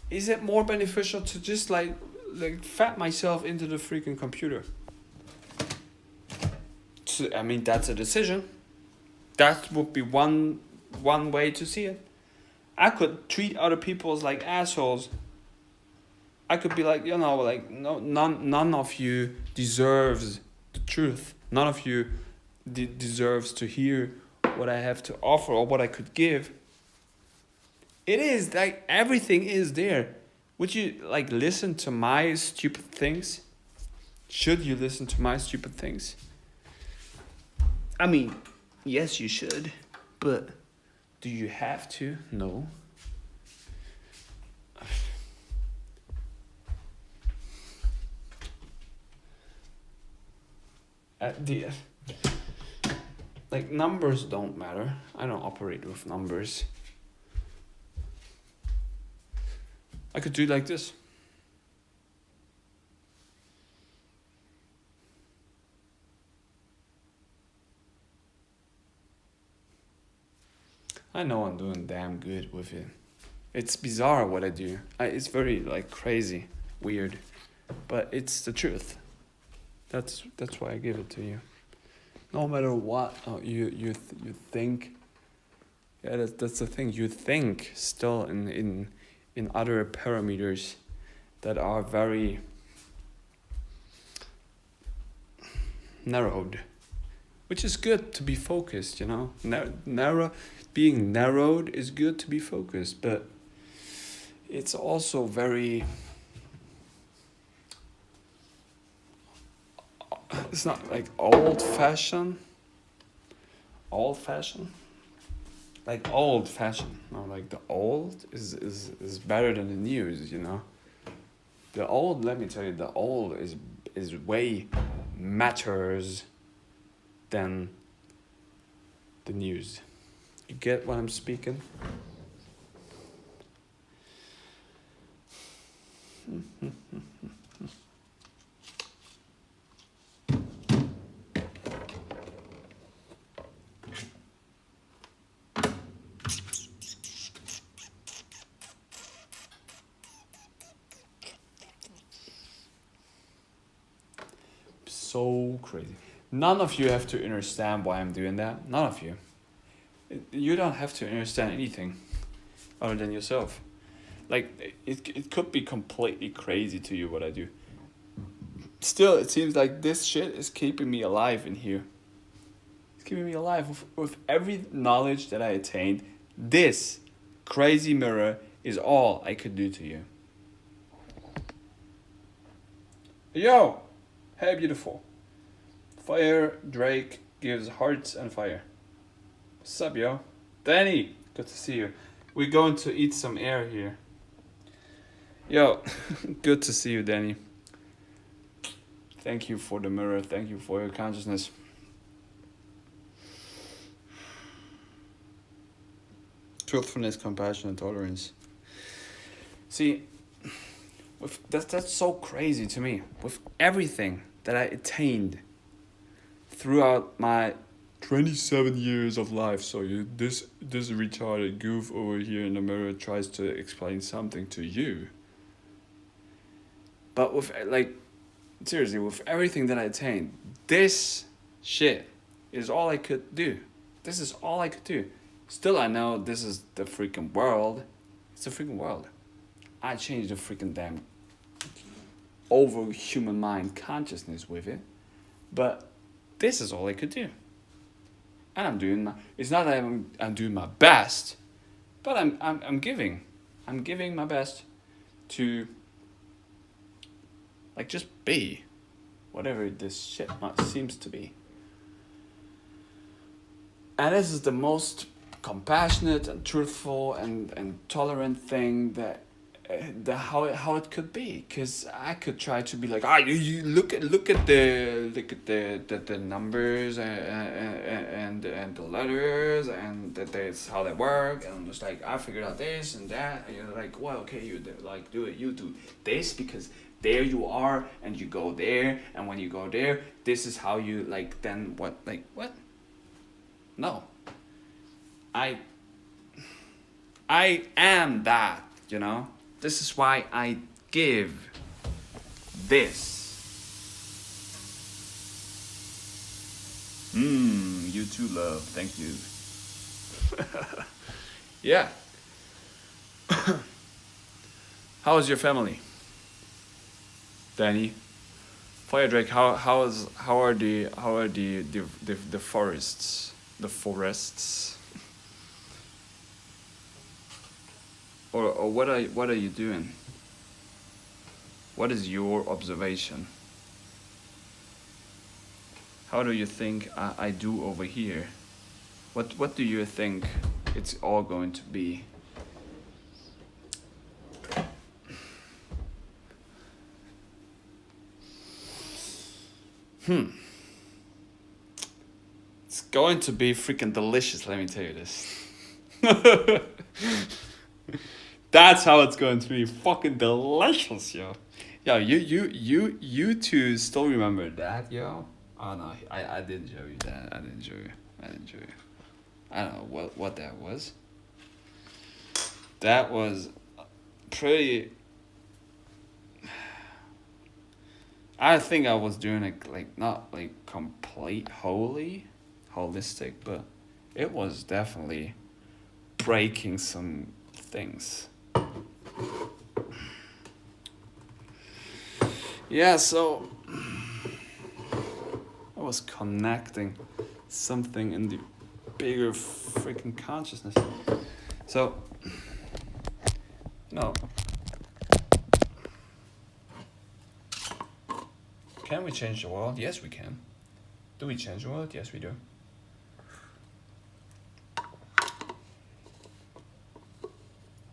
Is it more beneficial to just like fat myself into the freaking computer? So, I mean, that's a decision. That would be one way to see it. I could treat other people as like assholes. I could be like, you know, like, no, none of you deserves the truth. None of you deserves to hear what I have to offer or what I could give. It is like everything is there. Would you like listen to my stupid things? Should you listen to my stupid things? I mean, yes, you should, but do you have to? No. Like, numbers don't matter. I don't operate with numbers. I could do like this. I know I'm doing damn good with it. It's bizarre what I do. It's very like crazy, weird, but it's the truth. That's why I give it to you. No matter what you think. Yeah, that's the thing. You think still in other parameters that are very narrowed, which is good to be focused. You know, being narrowed is good to be focused, but it's also very. It's not like old-fashioned. Like old-fashioned. No, like the old is better than the news, you know. The old, let me tell you, the old is way matters than the news. You get what I'm speaking? So crazy. None of you have to understand why I'm doing that. None of you. You don't have to understand anything other than yourself. Like, it could be completely crazy to you what I do. Still, it seems like this shit is keeping me alive in here. It's keeping me alive with every knowledge that I attained. This crazy mirror is all I could do to you. Yo! Hey, beautiful. Fire Drake gives hearts and fire. What's up, yo? Danny, good to see you. We're going to eat some air here. Yo, good to see you, Danny. Thank you for the mirror. Thank you for your consciousness. Truthfulness, compassion, and tolerance. See, that's so crazy to me. With everything that I attained throughout my 27 years of life. So this retarded goof over here in the mirror tries to explain something to you. But with, like, seriously, with everything that I attained, this shit is all I could do. This is all I could do. Still, I know this is the freaking world. It's the freaking world. I changed the freaking damn over human mind consciousness with it. But this is all I could do. And I'm doing my, it's not that I'm doing my best, but I'm giving my best to, like, just be whatever this shit seems to be. And this is the most compassionate and truthful and tolerant thing that how it could be, because I could try to be like, you look at the numbers and the letters, and that's how they work, and I'm just like, I figured out this and that, and you're like, well, okay, you do this because there you are, and you go there, and when you go there, this is how you, like, then what, like, what? No. I am that, you know? This is why I give this. You too, love. Thank you. Yeah. How is your family? Danny? Fire Drake, how are the forests? The forests? Or what are you doing? What is your observation? How do you think I do over here? What do you think it's all going to be? It's going to be freaking delicious, let me tell you this. That's how it's going to be. Fucking delicious, yo. Yo, you two still remember that, yo? Oh no, I didn't show you that. I didn't show you. I don't know what that was. That was pretty. I think I was doing it, like, not like complete holistic, but it was definitely breaking some things. Yeah, so I was connecting something in the bigger freaking consciousness. So, no. Can we change the world? Yes, we can. Do we change the world? Yes, we do.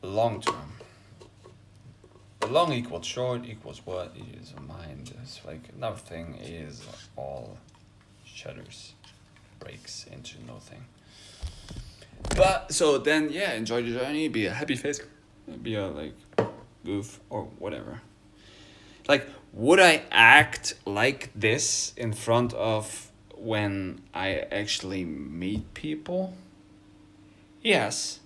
Long term. Long equals short equals what is a mind. It's like nothing is all shatters, breaks into nothing. But so then, yeah, enjoy the journey. Be a happy face. Be a, like, goof or whatever. Like, would I act like this in front of when I actually meet people? Yes.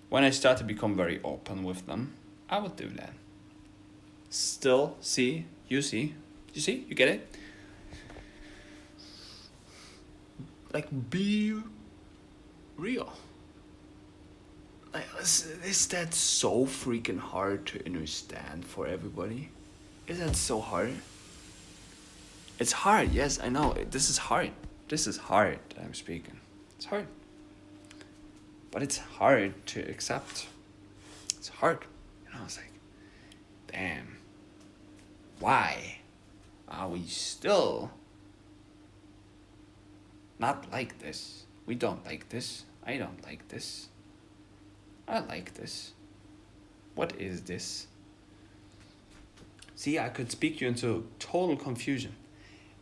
When I start to become very open with them, I would do that. Still, you see, you get it? Like, be real. Like, is that so freaking hard to understand for everybody? Is that so hard? It's hard, yes, I know. This is hard. This is hard, I'm speaking. It's hard. But it's hard to accept. It's hard. It's like, damn. Why are we still not like this? We don't like this. I don't like this. I like this. What is this? See, I could speak you into total confusion.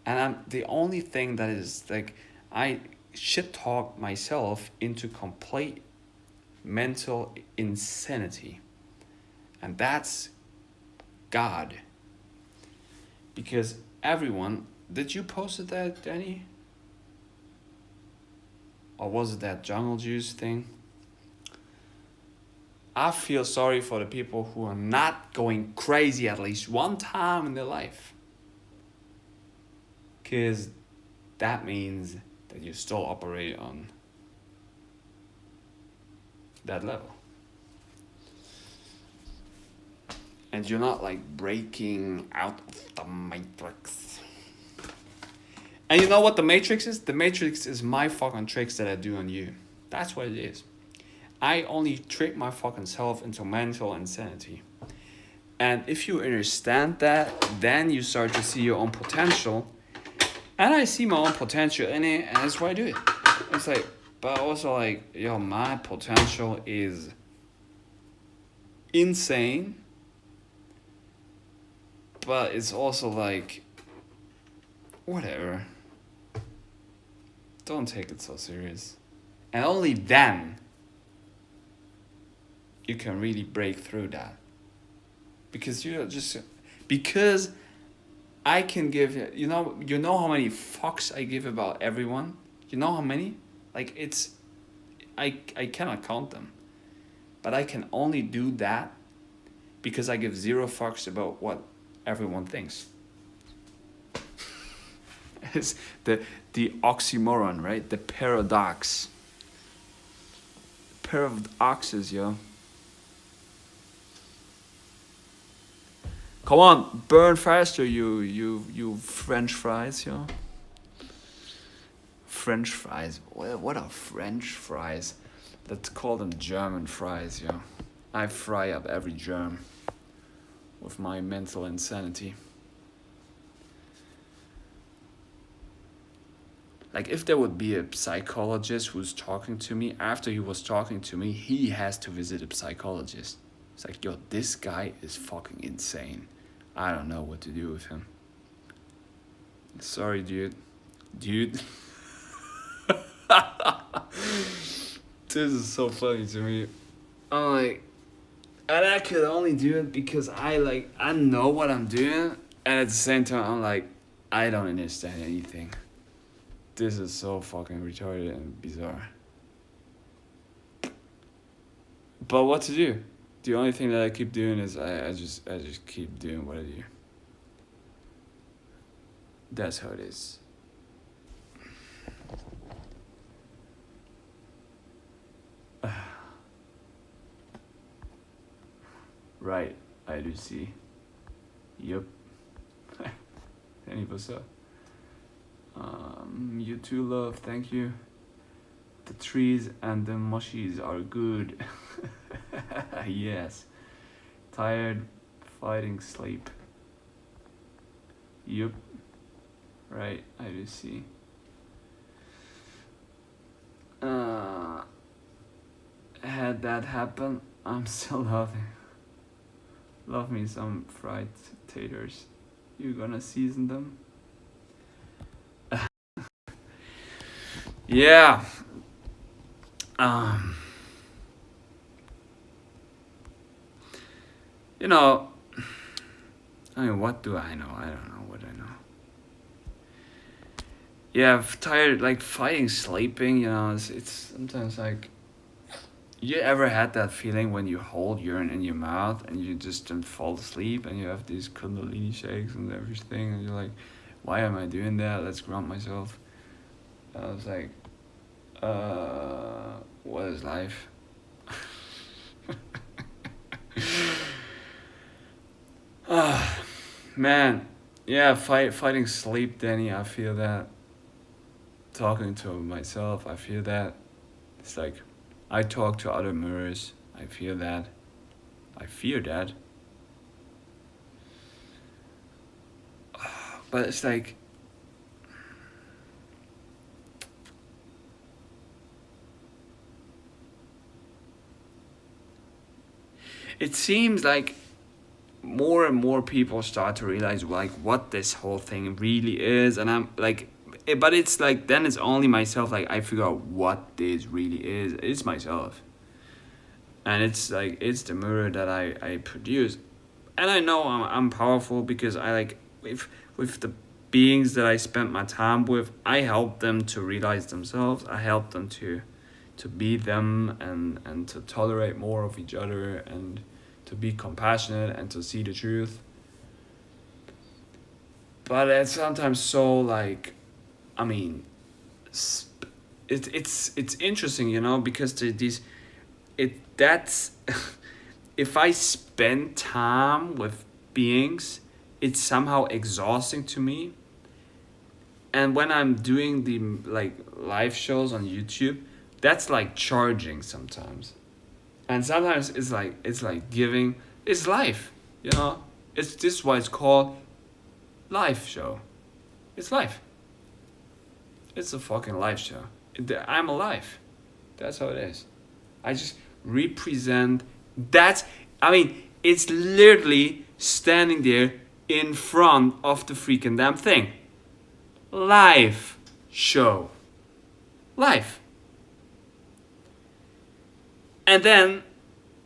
And the only thing that is like, I shit talk myself into complete mental insanity. And that's God. Because everyone, did you posted that, Danny? Or was it that jungle juice thing? I feel sorry for the people who are not going crazy at least one time in their life. Because that means that you still operate on that level. And you're not like breaking out of the matrix. And you know what the matrix is? The matrix is my fucking tricks that I do on you. That's what it is. I only trick my fucking self into mental insanity. And if you understand that, then you start to see your own potential. And I see my own potential in it, and that's why I do it. It's like, but also like, yo, my potential is insane. But it's also like, whatever. Don't take it so serious. And only then you can really break through that. Because because I can give, you know how many fucks I give about everyone? You know how many? Like, I cannot count them. But I can only do that because I give zero fucks about what everyone thinks. It's the oxymoron, right? The paradox. Paradoxes, yo. Come on, burn faster, you French fries, yo. French fries. What are French fries? Let's call them German fries, yo. I fry up every germ with my mental insanity. Like, if there would be a psychologist who's talking to me, after he was talking to me, he has to visit a psychologist. It's like, yo, this guy is fucking insane. I don't know what to do with him. Sorry, dude. This is so funny to me. I'm like, and I could only do it because I know what I'm doing, and at the same time, I'm like, I don't understand anything. This is so fucking retarded and bizarre. But what to do? The only thing that I keep doing is I just keep doing what I do. That's how it is. Right, I do see. Yup. Any what's up? You too, love, thank you. The trees and the mushies are good. Yes. Tired, fighting sleep. Yup. Right, I do see. Had that happen, I'm still loving. Love me some fried taters. You gonna season them? Yeah. You know, I mean, what do I know? I don't know what I know. Yeah, I'm tired, like fighting sleeping, it's sometimes like, you ever had that feeling when you hold urine in your mouth and you just don't fall asleep and you have these kundalini shakes and everything and you're like, why am I doing that? Let's ground myself. I was like, what is life? Ah, man, yeah, fighting sleep, Danny. I feel that. Talking to myself, I feel that. It's like, I talk to other mirrors. I feel that. I fear that. But it's like, it seems like more and more people start to realize like what this whole thing really is, and I'm like, but it's like then it's only myself. Like I figure out what this really is. It's myself, and it's like it's the mirror that I produce, and I know I'm powerful because I like with the beings that I spent my time with. I help them to realize themselves. I help them to be them and to tolerate more of each other and to be compassionate and to see the truth. But it's sometimes so like, I mean, it's interesting, because these it that's if I spend time with beings, it's somehow exhausting to me. And when I'm doing the like live shows on YouTube, that's like charging sometimes. And sometimes it's like giving, it's life, it's this is why it's called live show. It's life. It's a fucking live show. I'm alive. That's how it is. I just represent that. I mean, it's literally standing there in front of the freaking damn thing. Live show. Live. And then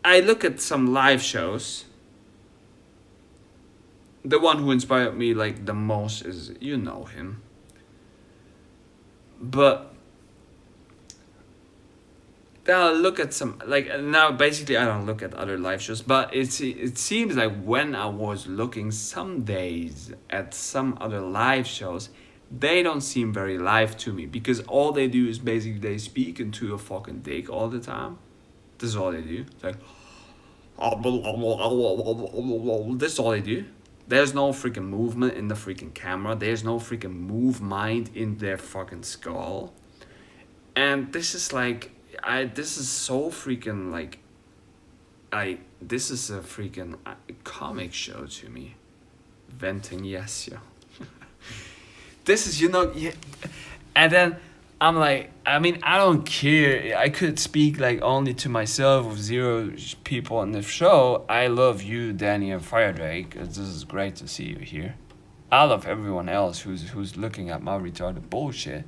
I look at some live shows. The one who inspired me like the most is, you know him. But then I look at some, like, now basically I don't look at other live shows, but it seems like when I was looking some days at some other live shows, they don't seem very live to me because all they do is basically they speak into a fucking dick all the time. This is all they do. It's like, this is all they do. There's no freaking movement in the freaking camera. There's no freaking move mind in their fucking skull. And this is like, this is so freaking like, this is a freaking comic show to me. Venting, yes, yo. This is, yeah. And then I'm like, I mean, I don't care. I could speak like only to myself with 0 people on the show. I love you, Danny and Firedrake. This is great to see you here. I love everyone else who's looking at my retarded bullshit.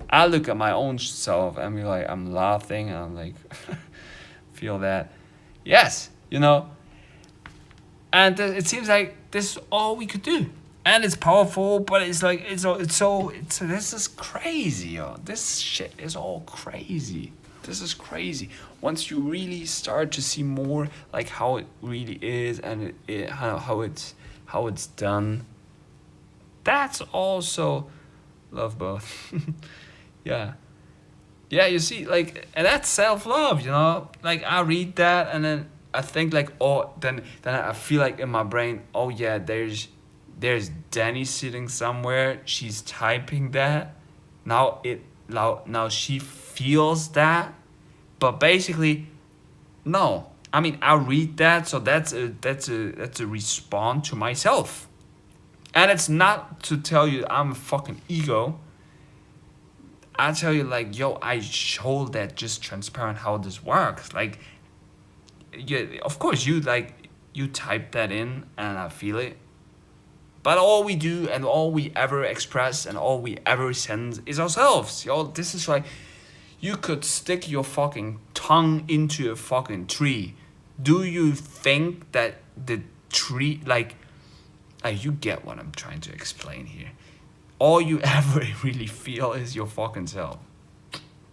I look at my own self and be like, I'm laughing and I'm like, feel that. Yes, And it seems like this is all we could do. And it's powerful, but it's like, this is crazy, yo. This shit is all crazy. This is crazy. Once you really start to see more like how it really is and how it's done, that's also love both. Yeah. Yeah, you see, like, and that's self-love, Like, I read that and then I think like, oh, then I feel like in my brain, oh yeah, there's Danny sitting somewhere. She's typing that. Now she feels that, but basically, no. I mean, I read that, so that's a response to myself, and it's not to tell you I'm a fucking ego. I tell you like, yo, I show that just transparent how this works. Like, yeah, of course you type that in and I feel it. But all we do and all we ever express and all we ever send is ourselves. Yo, this is like, you could stick your fucking tongue into a fucking tree. Do you think that the tree, like, You get what I'm trying to explain here. All you ever really feel is your fucking self.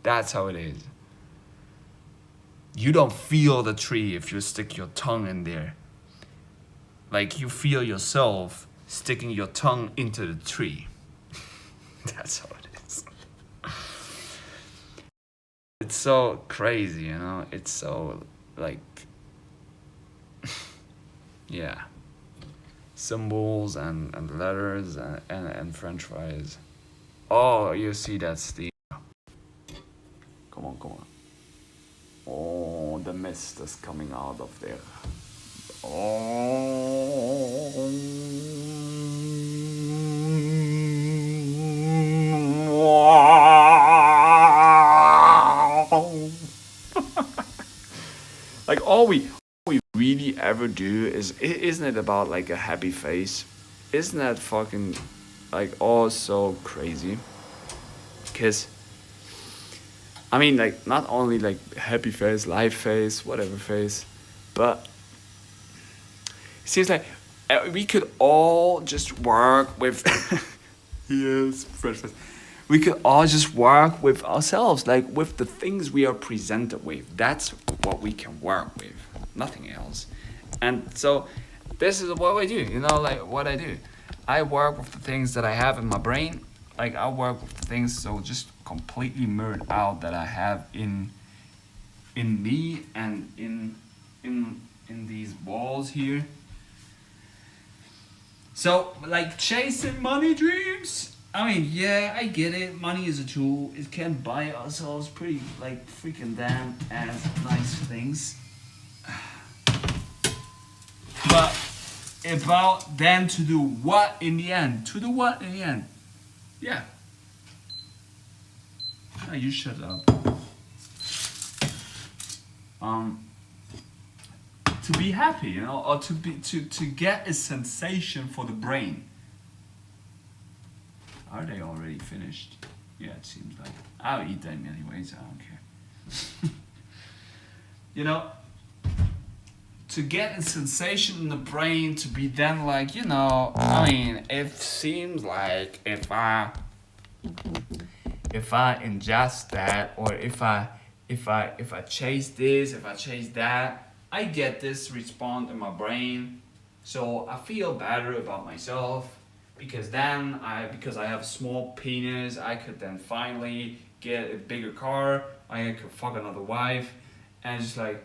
That's how it is. You don't feel the tree if you stick your tongue in there. Like you feel yourself sticking your tongue into the tree. That's how it is. It's so crazy, you know? It's so like yeah. Symbols and letters and French fries. Oh, you see that's the come on, come on. Oh, the mist is coming out of there. Oh. Like all we really ever do isn't it about like a happy face? Isn't that fucking like all so crazy? Cause I mean like not only like happy face, life face, whatever face, but it seems like we could all just work with yes, fresh face. We could all just work with ourselves, like with the things we are presented with. That's what we can work with, nothing else. And so, this is what I do. You know, like what I do. I work with the things that I have in my brain. Like I work with the things so just completely mirrored out that I have in me and in these walls here. So, like chasing money dreams. I mean, yeah, I get it. Money is a tool. It can buy ourselves pretty, like, freaking damn ass nice things. But about then to do what in the end? To do what in the end? Yeah. Oh, you shut up. To be happy, you know, or to get a sensation for the brain. Are they already finished? Yeah, it seems like. I'll eat them anyways, I don't care. You know, to get a sensation in the brain to be then like, you know, I mean, it seems like if I ingest that or if I chase this, if I chase that, I get this response in my brain. So I feel better about myself. Because then because I have a small penis, I could then finally get a bigger car. I could fuck another wife, and just like,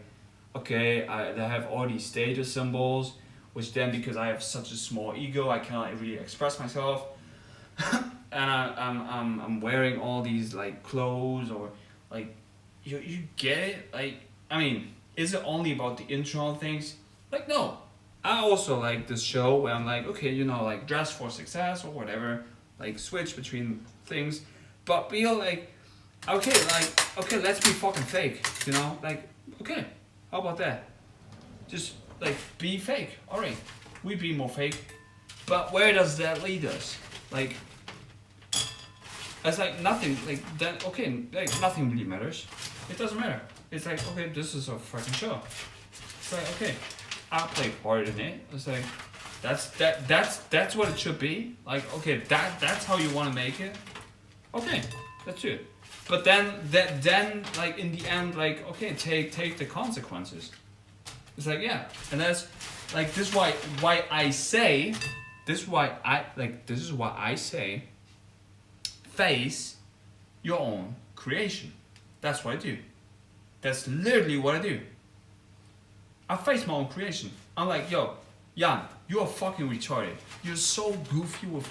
okay, I have all these status symbols, which then because I have such a small ego, I cannot really express myself, and I'm wearing all these like clothes or like, you get it? Like, I mean, is it only about the internal things? Like no. I also like this show where I'm like, okay, you know, like dress for success or whatever, like switch between things, but be like, okay, let's be fucking fake, you know, like, okay, how about that? Just like be fake. All right, we be more fake, but where does that lead us? Like, it's like nothing. Like that. Okay, like nothing really matters. It doesn't matter. It's like, okay, this is a fucking show. It's like, okay. I play part in it. It's like that's what it should be. Like, okay, that's how you want to make it. Okay, that's it. But then like in the end, like, okay, take the consequences. It's like, yeah, and that's like this is why I say this is why I say face your own creation. That's what I do. That's literally what I do. I face my own creation. I'm like, yo, Jan, you are fucking retarded. You're so goofy with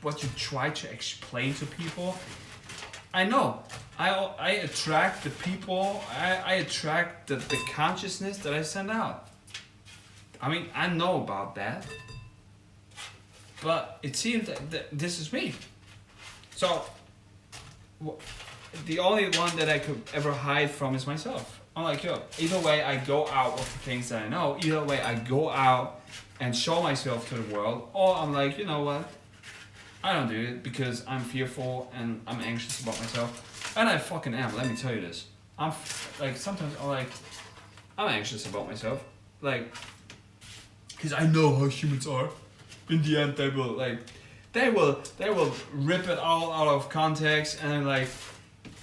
what you try to explain to people. I know. I attract the people. I attract the consciousness that I send out. I mean, I know about that. But it seems that this is me. So, the only one that I could ever hide from is myself. I'm like, yo, either way I go out with the things that I know, either way I go out and show myself to the world, or I'm like, you know what, I don't do it because I'm fearful and I'm anxious about myself. And I fucking am, let me tell you this. I'm like, sometimes I'm anxious about myself. Like, because I know how humans are. in the end they will rip it all out of context and like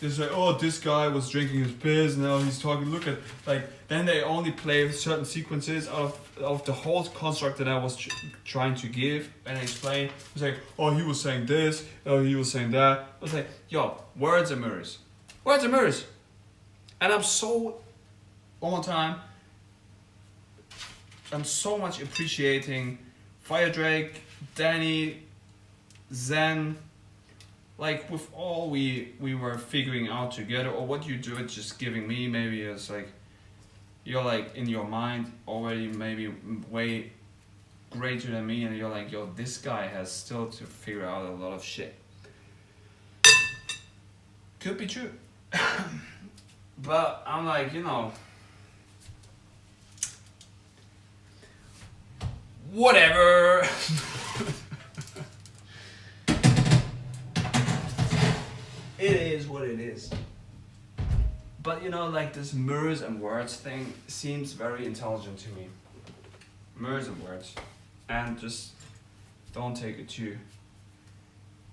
they say, oh, this guy was drinking his piss, now he's talking, look at, like, then they only play certain sequences of the whole construct that I was trying to give and explain. It's like, oh, he was saying this, oh, he was saying that. I was like, yo, words are mirrors. Words are mirrors. And I'm so, one more time, I'm so much appreciating Fire Drake, Danny, Zen, like with all we were figuring out together, or what you do, it's just giving me, maybe it's like you're like in your mind already maybe way greater than me, and you're like, yo, this guy has still to figure out a lot of shit. Could be true. But I'm like, you know, whatever. It is what it is. But you know, like this mirrors and words thing seems very intelligent to me. Mirrors and words. And just don't take it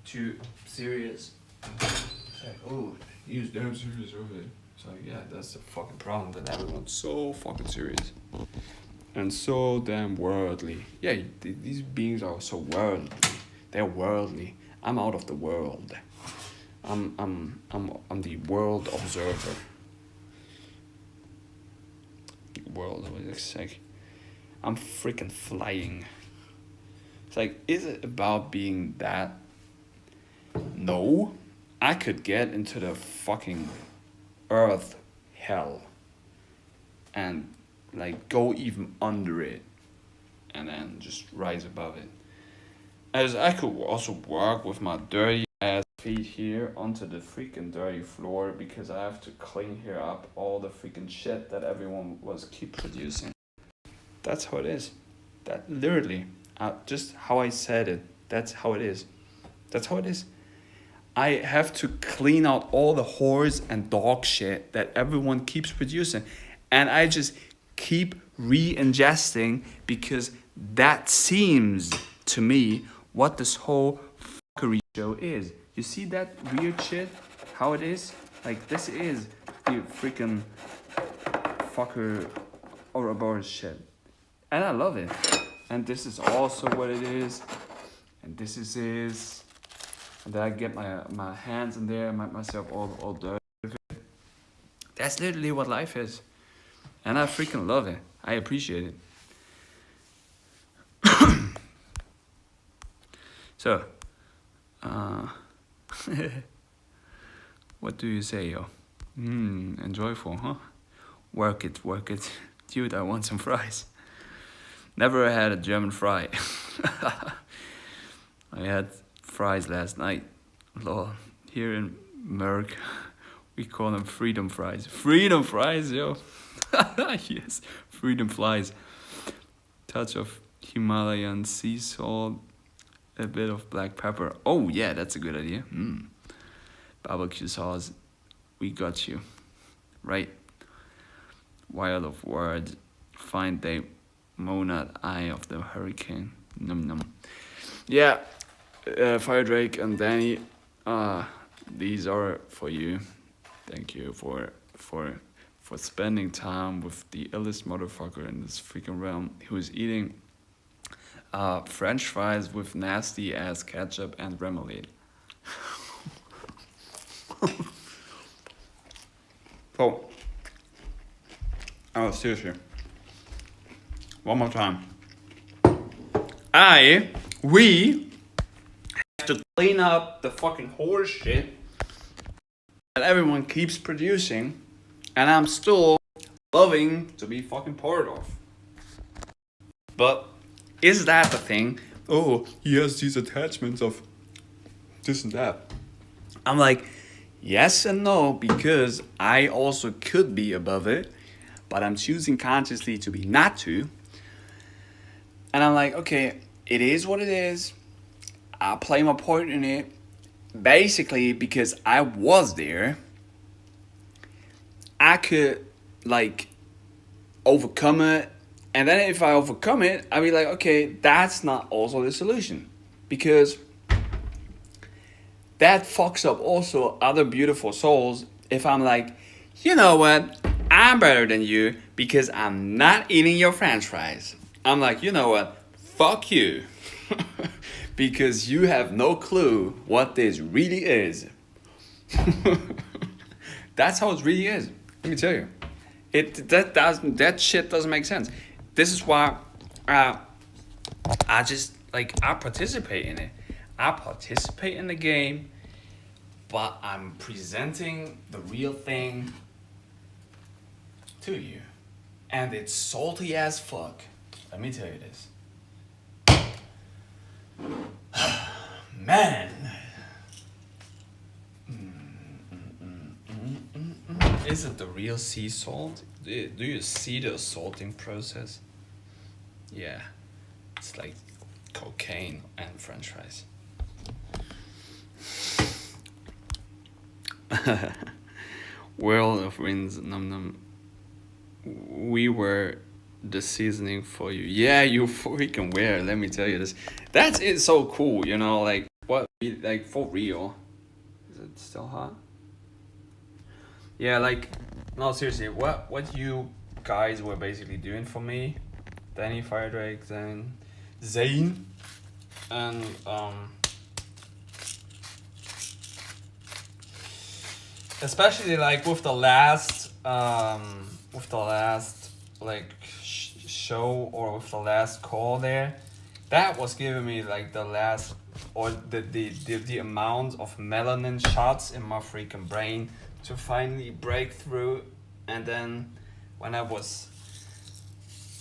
too serious. It's like, oh, he's damn serious over it. It's like, yeah, that's the fucking problem, that everyone's so fucking serious. And so damn worldly. Yeah, these beings are so worldly. They're worldly. I'm out of the world. I'm the world observer. World, it's like I'm freaking flying. It's like, is it about being that? No, I could get into the fucking earth hell and like go even under it and then just rise above it. As I could also work with my dirty ass feet here onto the freaking dirty floor, because I have to clean here up all the freaking shit that everyone was keep producing. That's how it is. That literally, just how I said it, that's how it is. That's how it is. I have to clean out all the whores and dog shit that everyone keeps producing. And I just keep re-ingesting, because that seems to me what this whole fuckery show is. You see that weird shit? How it is? Like, this is the freaking fucker Ouroboros shit. And I love it. And this is also what it is. And this is his. And then I get my hands in there, make myself all dirty with it. That's literally what life is. And I freaking love it. I appreciate it. So, what do you say, yo? Enjoyable, huh? Work it. Dude, I want some fries. Never had a German fry. I had fries last night. Lol. Here in Merck, we call them freedom fries. Freedom fries, yo. Yes, freedom flies. Touch of Himalayan sea salt. A bit of black pepper. Oh yeah, that's a good idea. Barbecue sauce. We got you. Right. Wild of words. Find the monad eye of the hurricane. Num num. Yeah. Fire Drake and Danny. These are for you. Thank you for spending time with the illest motherfucker in this freaking realm, who is eating French fries with nasty ass ketchup and remoulade. Seriously. One more time. We have to clean up the fucking horse shit that everyone keeps producing, and I'm still loving to be fucking part of. But is that the thing? Oh, he has these attachments of this and that. I'm like, yes and no, because I also could be above it, but I'm choosing consciously to be not to. And I'm like, okay, it is what it is. I'll play my part in it. Basically, because I was there, I could like overcome it And then if I overcome it, I'll be like, okay, that's not also the solution. Because that fucks up also other beautiful souls if I'm like, you know what? I'm better than you because I'm not eating your french fries. I'm like, you know what? Fuck you. Because you have no clue what this really is. That's how it really is. Let me tell you. That shit doesn't make sense. This is why I just like I participate in it. I participate in the game, but I'm presenting the real thing to you. And it's salty as fuck. Let me tell you this. Man. Is it the real sea salt? Do you see the salting process? Yeah. It's like cocaine and french fries. World of Winds, num num. We were the seasoning for you. Yeah, you freaking were. Let me tell you this. That's it. So cool. You know, like what? Like for real. Is it still hot? Yeah, like no, seriously. What you guys were basically doing for me, Danny Firedrake, Zane, and especially like with the last like show or with the last call there, that was giving me like the last or the amount of melanin shots in my freaking brain to finally break through. And then when I was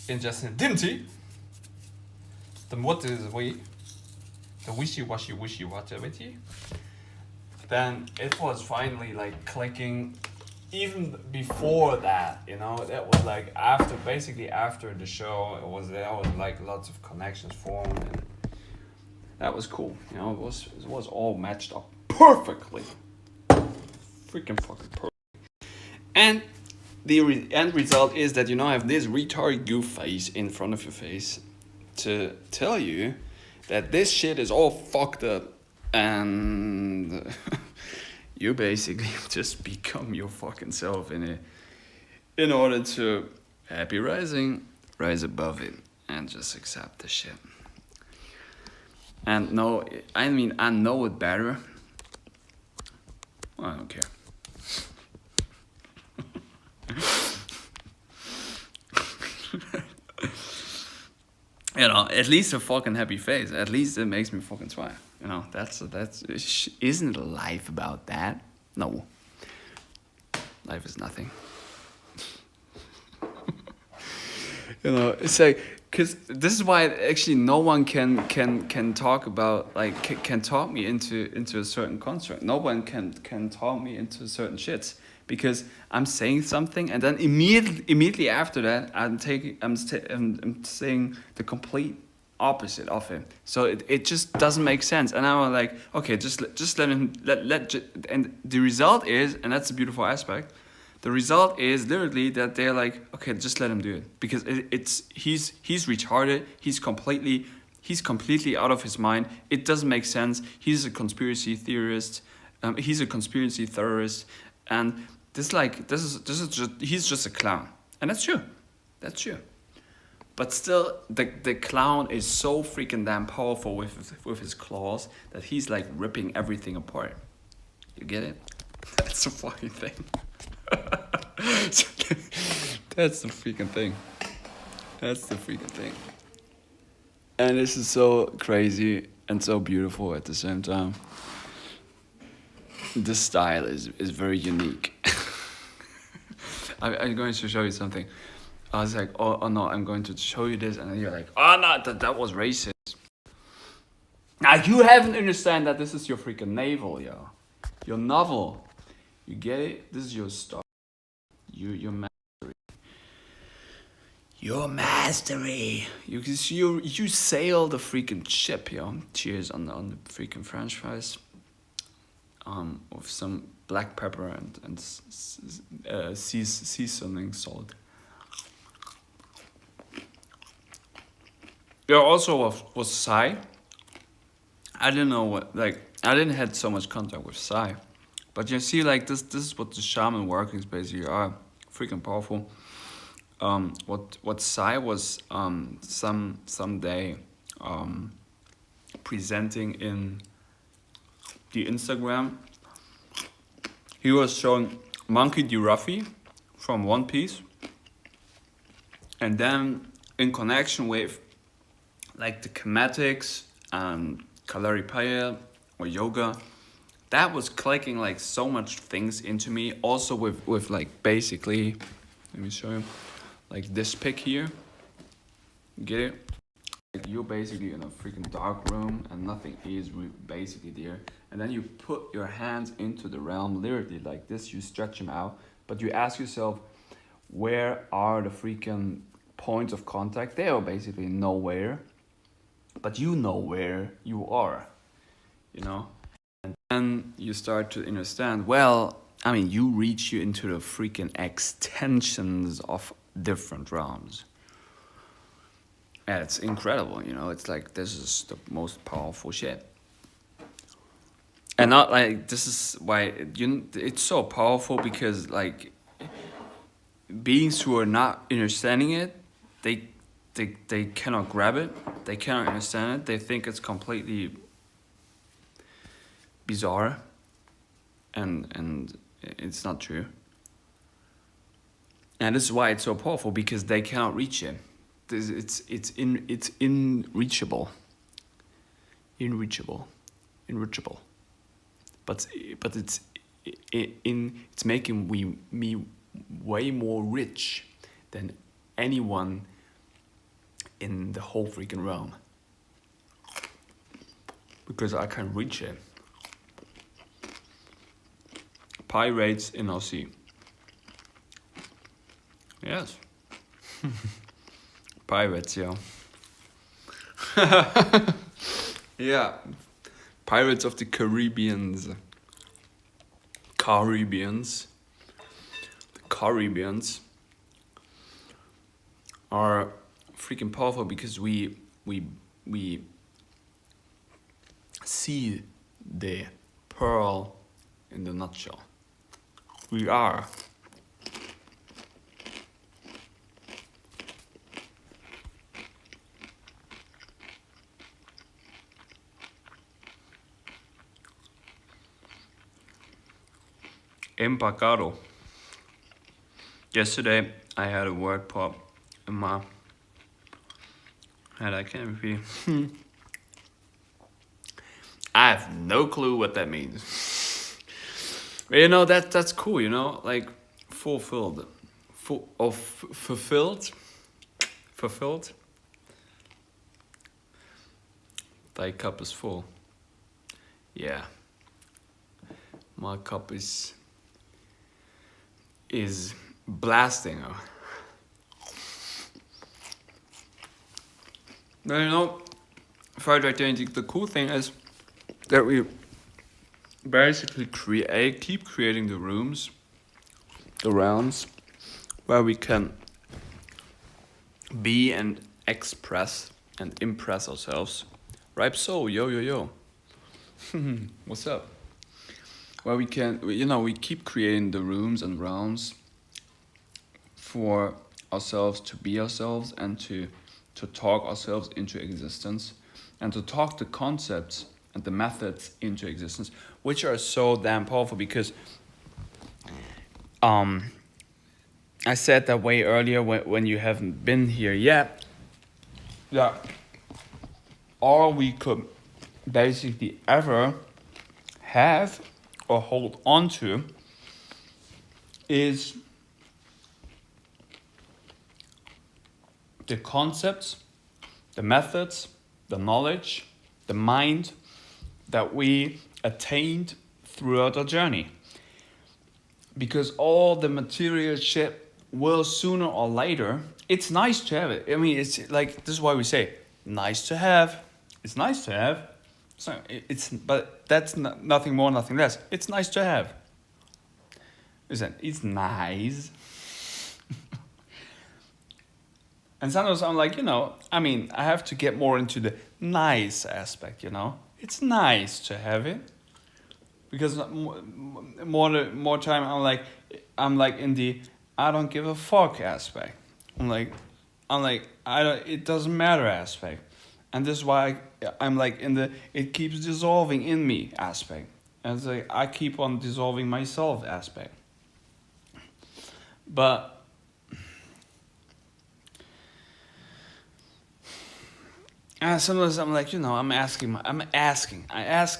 ingesting DMT, the wishy-washy wishy-washy, then it was finally like clicking. Even before that, you know, that was like after the show, there was like lots of connections formed, and that was cool. You know, it was all matched up perfectly, freaking fucking perfect. And the end result is that you now have this retard goof face in front of your face to tell you that this shit is all fucked up, and you basically just become your fucking self in order to happy rising, rise above it, and just accept the shit. And no, I mean, I know it better. I don't care. You know, at least a fucking happy face. At least it makes me fucking smile. You know, that's isn't life about that? No. Life is nothing. You know, it's like, cause this is why actually no one can talk about like can talk me into a certain construct. No one can talk me into certain shits because I'm saying something and then immediately after that I'm saying the complete opposite of it. So it just doesn't make sense. And I'm like, okay, just let him and the result is, and that's a beautiful aspect. The result is literally that they're like, okay, just let him do it because he's retarded. He's completely out of his mind. It doesn't make sense. He's a conspiracy theorist. He's a conspiracy theorist, and he's just a clown, and that's true. That's true. But still, the clown is so freaking damn powerful with his claws that he's like ripping everything apart. You get it? That's the fucking thing. That's the freaking thing. That's the freaking thing. And this is so crazy and so beautiful at the same time. This style is very unique. I'm going to show you something. I was like, oh no, I'm going to show you this, and then you're like, oh no, that was racist. Now you haven't understand that this is your freaking navel, yo. Your novel. You get it? This is your star. Your mastery. Your mastery. You sail the freaking ship, yo. Cheers on the freaking French fries. With some black pepper and seasoning salt. There also was Psy. I didn't know what, like, I didn't had so much contact with Psy, but you see, like, this is what the shaman workings basically are. Freaking powerful. What Psy was someday presenting in the Instagram. He was showing Monkey D. Ruffy from One Piece, and then in connection with like the chematics and Kalaripaya or yoga, that was clicking like so much things into me. Also with like basically, let me show you, like this pic here. Get it? Like you're basically in a freaking dark room and nothing is basically there. And then you put your hands into the realm, literally like this, you stretch them out, but you ask yourself, where are the freaking points of contact? They are basically nowhere, but you know where you are, you know? And then you start to understand, well, I mean, you reach you into the freaking extensions of different realms. And it's incredible, you know? It's like, this is the most powerful shit. And not like, this is why it's so powerful, because like beings who are not understanding it, they cannot grab it, they cannot understand it, they think it's completely bizarre, and it's not true. And this is why it's so powerful, because they cannot reach it. It's unreachable. But it's making me way more rich than anyone in the whole freaking realm, because I can reach it. Pirates in Aussie. Yes. Pirates, yeah. Yeah. Pirates of the Caribbeans. The Caribbeans are freaking powerful, because we see the pearl in the nutshell. We are. Empacado. Yesterday I had a word pop in my head. I can't repeat. I have no clue what that means. But you know, that's cool, you know, like fulfilled. Fulfilled. Thy cup is full. Yeah. My cup is blasting. But you know, Friday Identity, the cool thing is that we basically keep creating the rooms, the rounds, where we can be and express and impress ourselves. Right? So, yo. What's up? Where we can, you know, we keep creating the rooms and rounds for ourselves to be ourselves, and to talk ourselves into existence, and to talk the concepts and the methods into existence, which are so damn powerful. Because I said that way earlier when you haven't been here yet, that all we could basically ever have or hold on to is the concepts, the methods, the knowledge, the mind that we attained throughout our journey. Because all the material shit will sooner or later, it's nice to have it. I mean, it's like, this is why we say, nice to have. It's nice to have. So but that's nothing more, nothing less. It's nice to have. Listen, it's nice. And sometimes I'm like, I mean, I have to get more into the nice aspect, It's nice to have it. Because more time I'm like in the I don't give a fuck aspect. I'm like I don't, it doesn't matter aspect. And this is why I'm like in the it keeps dissolving in me aspect. And it's like I keep on dissolving myself aspect. But and sometimes I'm like, I ask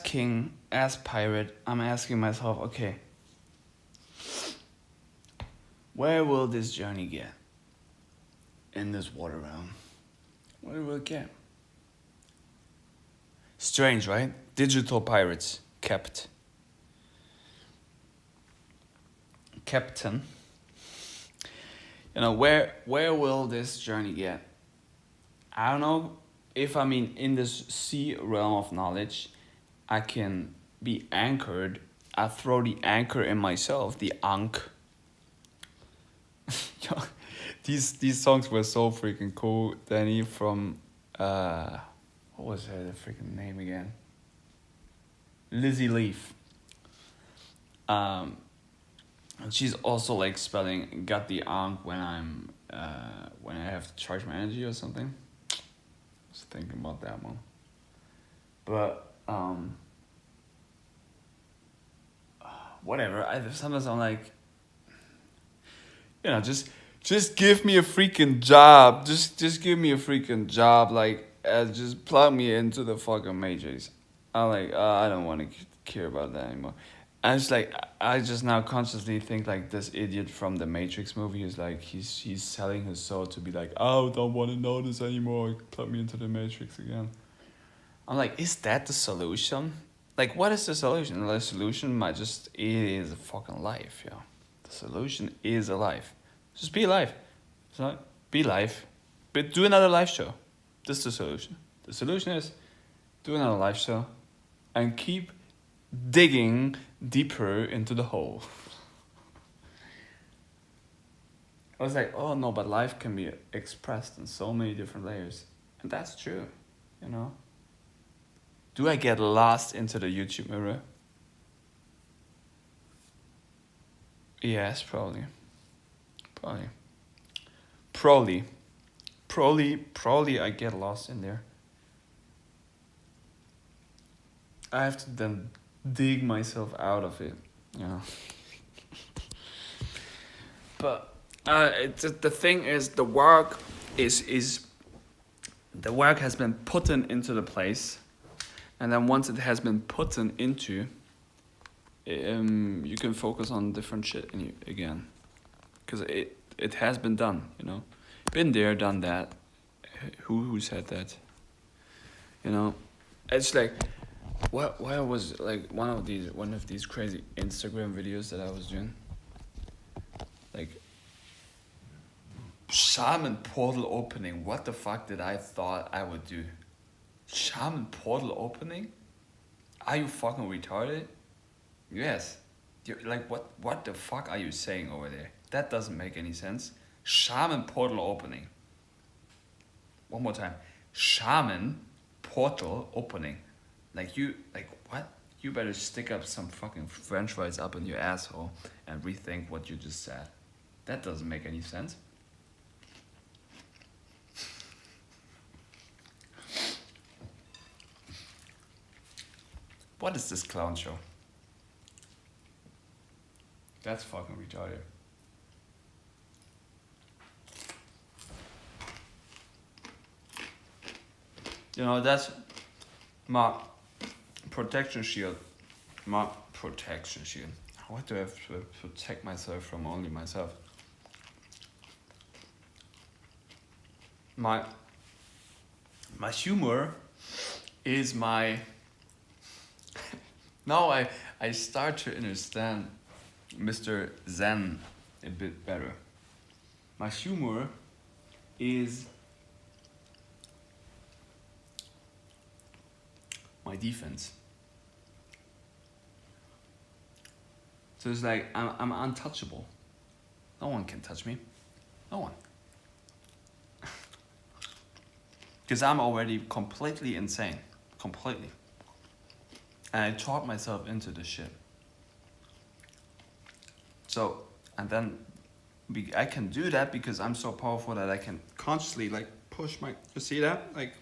King, ask Pirate, I'm asking myself, okay, where will this journey get in this water realm? Where will it get? Strange, right? Digital pirates, Captain. Where will this journey get? I don't know if in this sea realm of knowledge, I can be anchored. I throw the anchor in myself, the ankh. These songs were so freaking cool, Danny, from what was her freaking name again? Lizzie Leaf. And she's also like spelling got the ankh when when I have to charge my energy or something. I was thinking about that one. But whatever. Sometimes I'm like, just give me a freaking job. Just give me a freaking job. Like, just plug me into the fucking matrix. I'm like, I don't want to care about that anymore. And it's like I just now consciously think like this idiot from the Matrix movie is like he's selling his soul to be like, oh, don't want to know this anymore. Plug me into the Matrix again. I'm like, is that the solution? Like, what is the solution? The solution might just it is a fucking life, yo. The solution is a life. Just be alive. It's not be live, but do another live show. This is the solution. The solution is do another live show, and keep digging deeper into the hole. I was like, oh no, but life can be expressed in so many different layers, and that's true, Do I get lost into the YouTube mirror? Yes, probably. Probably I get lost in there. I have to then dig myself out of it, But the thing is, the work the work has been put into the place, and then once it has been put into, you can focus on different shit again, because it has been done, been there, done that. Who said that? It's like. Where was like one of these crazy Instagram videos that I was doing? Like shaman portal opening. What the fuck did I thought I would do? Shaman portal opening? Are you fucking retarded? Yes. Like what the fuck are you saying over there? That doesn't make any sense. Shaman portal opening. One more time. Shaman portal opening. Like what? You better stick up some fucking french fries up in your asshole and rethink what you just said. That doesn't make any sense. What is this clown show? That's fucking retarded. That's my protection shield. What do I have to protect myself from? Only myself. My humor is my. Now I start to understand Mr. Zen a bit better. My humor is my defense. So it's like I'm untouchable. No one can touch me. No one. because I'm already completely insane, completely. And I talk myself into this shit. So, and then I can do that because I'm so powerful that I can consciously like push my. You see that? Like,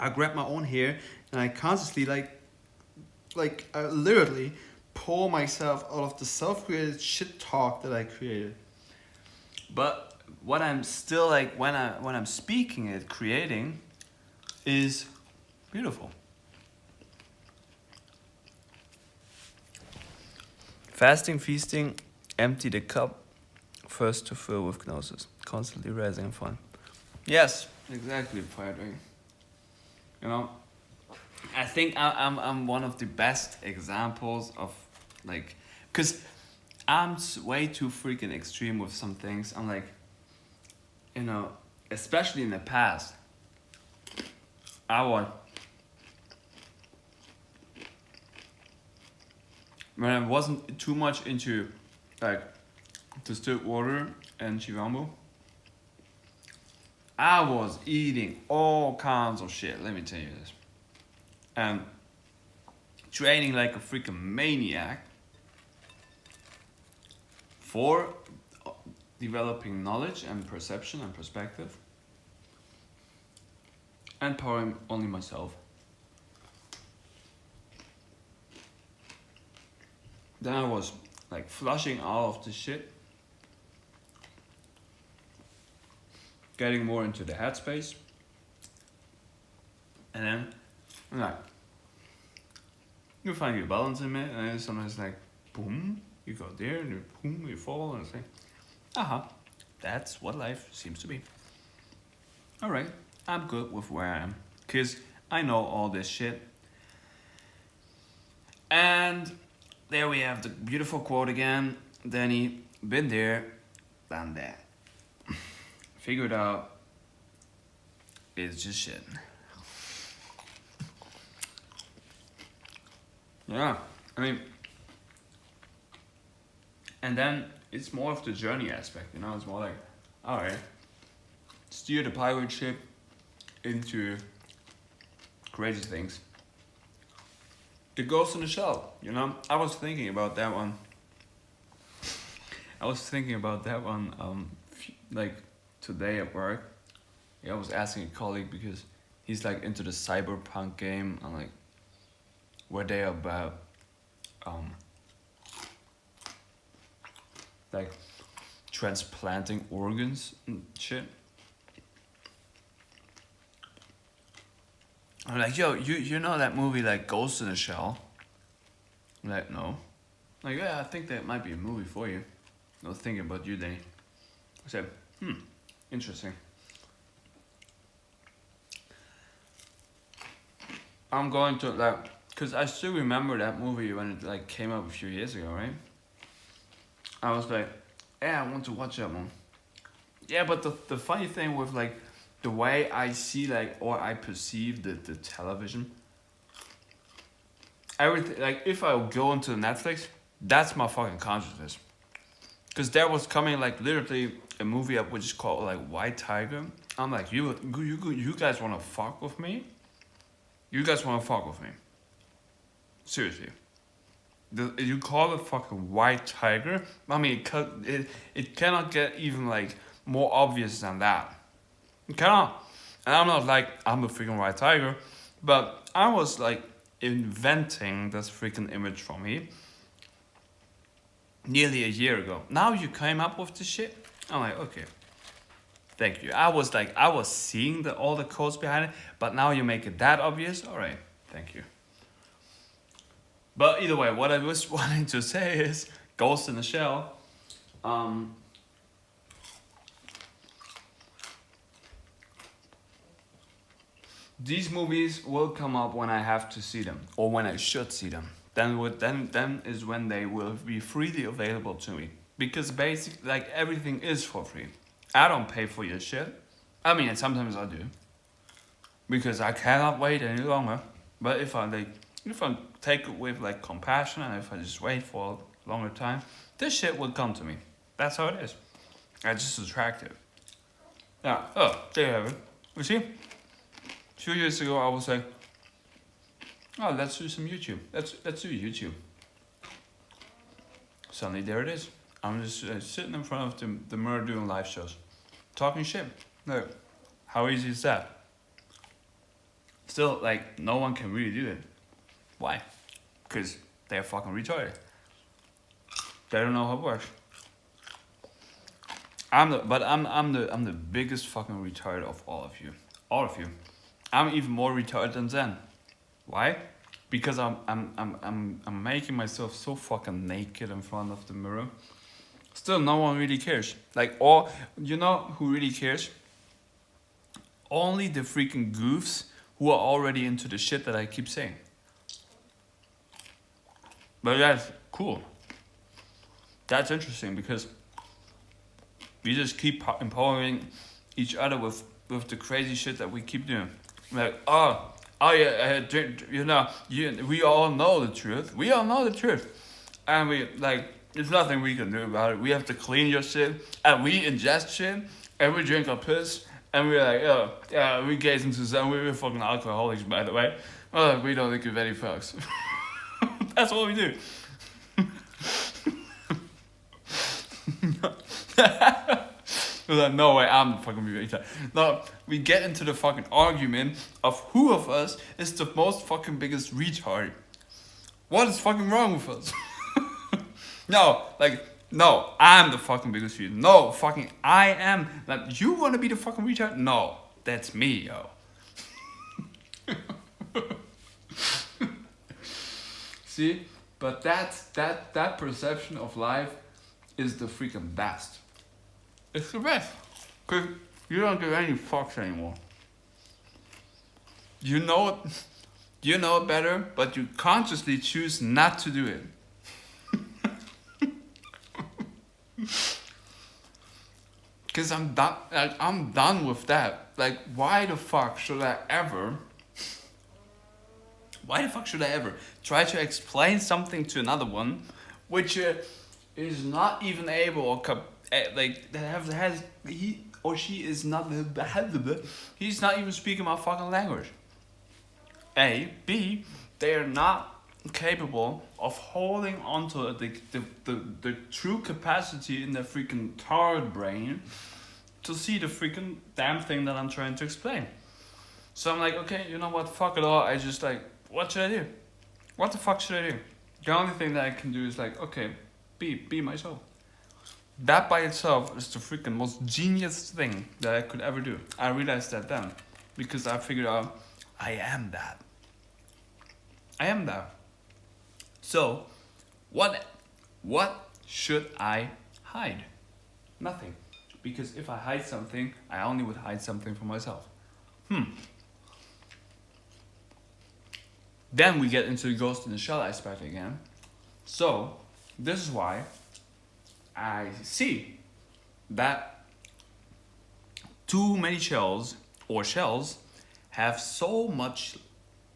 I grab my own hair and I consciously like I literally pull myself out of the self-created shit talk that I created. But what I'm still like when I'm speaking it, creating, is beautiful. Fasting, feasting, empty the cup, first to fill with gnosis, constantly rising and falling. Yes, exactly, poetry. You know, I think I'm one of the best examples of like, cause I'm way too freaking extreme with some things. I'm like, you know, especially in the past, I was when I wasn't too much into like distilled water and Chivambo, I was eating all kinds of shit, let me tell you this. And training like a freaking maniac for developing knowledge and perception and perspective and powering only myself. Then I was like flushing all of the shit, getting more into the headspace, and then I'm like, you find your balance in it, and then sometimes like, boom, you go there, and then boom, you fall, and it's like, that's what life seems to be. Alright, I'm good with where I am, because I know all this shit. And there we have the beautiful quote again. Danny, been there, done that. Figured out, it's just shit. Yeah, I mean, and then it's more of the journey aspect, you know, it's more like, alright, steer the pirate ship into crazy things. The Ghost in the Shell, you know, I was thinking about that one. Like today at work. Yeah, I was asking a colleague because he's like into the cyberpunk game and like where they are about like transplanting organs and shit. I'm like, yo, you know that movie like Ghost in the Shell? I'm like, no. Like, yeah, I think that might be a movie for you. I was thinking about you, Danny. I said, interesting. I'm going to like, cause I still remember that movie when it like came up a few years ago, right? I was like, yeah, I want to watch that one. Yeah, but the funny thing with like the way I see like or I perceive the television, everything like if I go into Netflix, that's my fucking consciousness. Cause there was coming like literally a movie up which is called like White Tiger. I'm like, you guys wanna fuck with me? You guys wanna fuck with me? Seriously. You call it fucking White Tiger? I mean, it cannot get even like more obvious than that. It cannot. And I'm not like, I'm a freaking White Tiger, but I was like inventing this freaking image for me nearly a year ago. Now you came up with this shit. I'm like, okay, thank you. I was seeing all the codes behind it, but now you make it that obvious. All right, thank you. But either way, what I was wanting to say is Ghost in the Shell. These movies will come up when I have to see them or when I should see them. Then is when they will be freely available to me. Because basically, like everything is for free. I don't pay for your shit. I mean, sometimes I do. Because I cannot wait any longer. But if I take it with like compassion and if I just wait for a longer time, this shit will come to me. That's how it is. It's just attractive. Yeah. Oh, there you have it. You see? few years ago, I was like, oh, let's do some YouTube. Let's do YouTube. Suddenly, there it is. I'm just sitting in front of the mirror doing live shows, talking shit. No, how easy is that? Still, like, no one can really do it. Why? Because they're fucking retarded. They don't know how it works. I'm the biggest fucking retard of all of you. All of you. I'm even more retarded than Zen. Why? Because I'm making myself so fucking naked in front of the mirror. Still, no one really cares. Like, all, you know who really cares? Only the freaking goofs who are already into the shit that I keep saying. But that's cool. That's interesting because we just keep empowering each other with the crazy shit that we keep doing. Like, oh yeah, we all know the truth. We all know the truth. And we, like, there's nothing we can do about it. We have to clean your shit, and we ingest shit, and we drink our piss, and we're like, oh, yeah, we gaze into Zen. We're fucking alcoholics, by the way. Well, we don't give any fucks. That's what we do. Like, no way, I'm the fucking retard. No, we get into the fucking argument of who of us is the most fucking biggest retard. What is fucking wrong with us? No, I'm the fucking biggest retard. No, fucking, I am. Like, you wanna be the fucking retard? No, that's me, yo. See? But that perception of life is the freaking best. It's the best. Because you don't give any fucks anymore. You know it better, but you consciously choose not to do it. Because I'm done with that. Like, why the fuck should I ever try to explain something to another one which is not even able or he or she is not, he's not even speaking my fucking language. A, B, they are not capable of holding onto the true capacity in their freaking tired brain to see the freaking damn thing that I'm trying to explain. So I'm like, okay, you know what, fuck it all. I just like, what should I do? What the fuck should I do? The only thing that I can do is like, okay, be myself. That by itself is the freaking most genius thing that I could ever do. I realized that then, because I figured out I am that. I am that. So, what should I hide? Nothing. Because if I hide something, I only would hide something for myself. Then we get into the ghost in the shell aspect again. So, this is why I see that too many shells have so much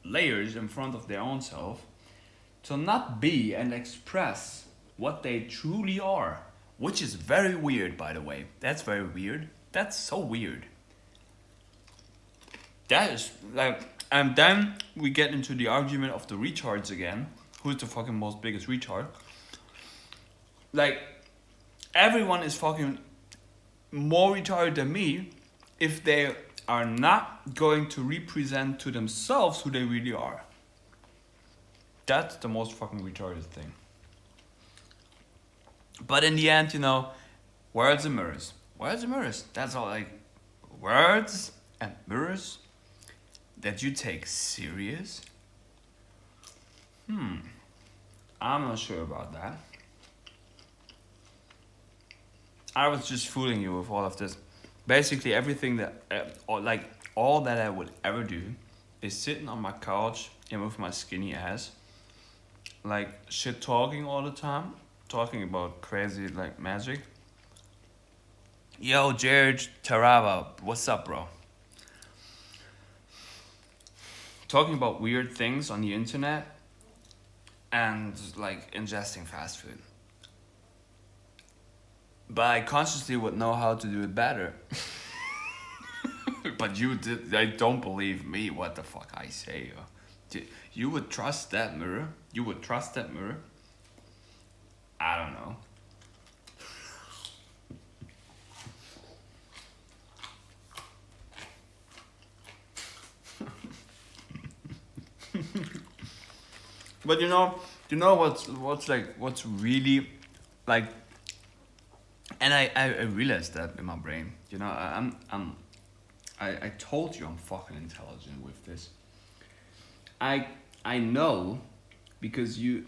layers in front of their own self to not be and express what they truly are, which is very weird, by the way. That's very weird. That's so weird. That is like, and then we get into the argument of the retards again. Who's the fucking most biggest retard? Like, everyone is fucking more retarded than me if they are not going to represent to themselves who they really are. That's the most fucking retarded thing. But in the end, you know, words and mirrors. Words and mirrors. That's all, like, words and mirrors that you take serious? I'm not sure about that. I was just fooling you with all of this. Basically, everything that, all that I would ever do is sitting on my couch and with my skinny ass, like, shit talking all the time, talking about crazy, like, magic. Yo, Jared Tarava, what's up, bro? Talking about weird things on the internet and, like, ingesting fast food. But I consciously would know how to do it better. But you did. I don't believe me. What the fuck I say? You would trust that mirror? You would trust that mirror? I don't know. But you know what's really like, and I realized that in my brain. You know, I told you I'm fucking intelligent with this. I know because you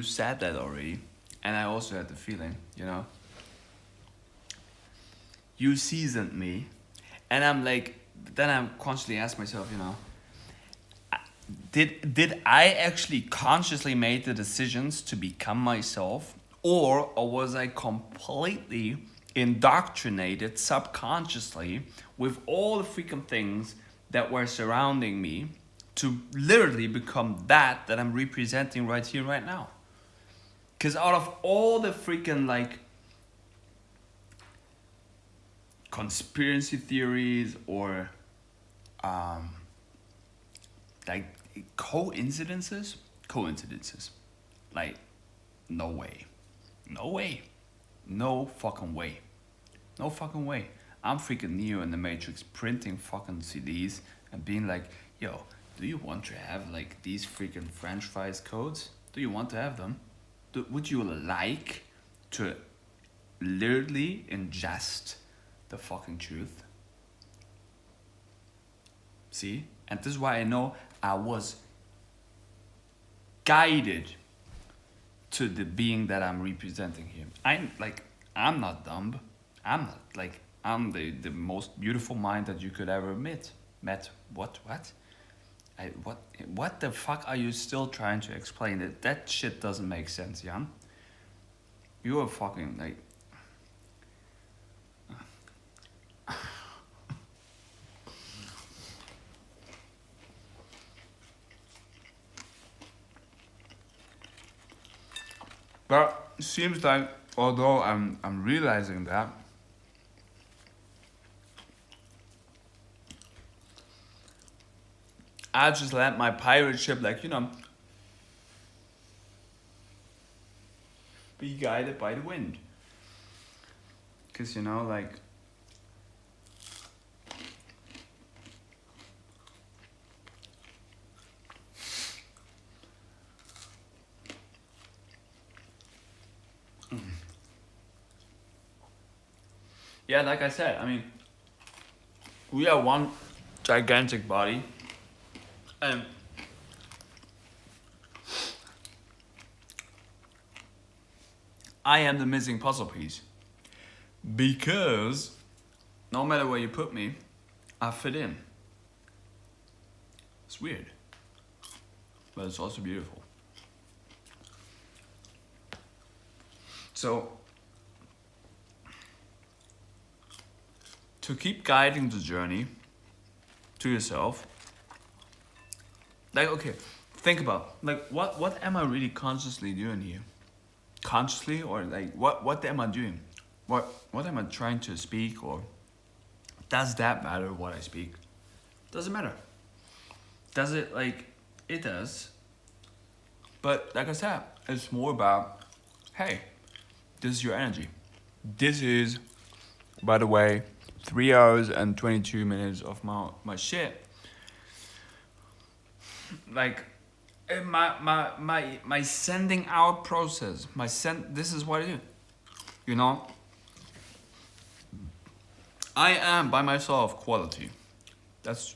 said that already, and I also had the feeling, you know. You seasoned me, and I'm like, then I'm constantly ask myself, you know, did I actually consciously make the decisions to become myself, or was I completely indoctrinated subconsciously with all the freaking things that were surrounding me to literally become that I'm representing right here, right now? Because out of all the freaking like conspiracy theories or like coincidences, like no way, no fucking way. I'm freaking Neo in the Matrix printing fucking CDs and being like, yo, do you want to have like these freaking French fries codes? Do you want to have them? Would you like to literally ingest the fucking truth? See? And this is why I know I was guided to the being that I'm representing here. I'm not dumb. I'm the most beautiful mind that you could ever meet. What? What the fuck are you still trying to explain? That shit doesn't make sense, Jan. You are fucking like. But it seems like although I'm realizing that, I just let my pirate ship, like, you know, be guided by the wind. Cause you know, like, yeah, like I said, I mean, we are one gigantic body, and I am the missing puzzle piece. Because no matter where you put me, I fit in. It's weird, but it's also beautiful. So, to keep guiding the journey to yourself, like, okay, think about, like, what am I really consciously doing here? Consciously, or like, what am I doing? What am I trying to speak, or does that matter what I speak? Doesn't matter. Does it? Like, it does. But like I said, it's more about, hey, this is your energy. This is, by the way, 3 hours and 22 minutes of my shit. Like, my sending out process, this is what I do. You know, I am by myself quality. That's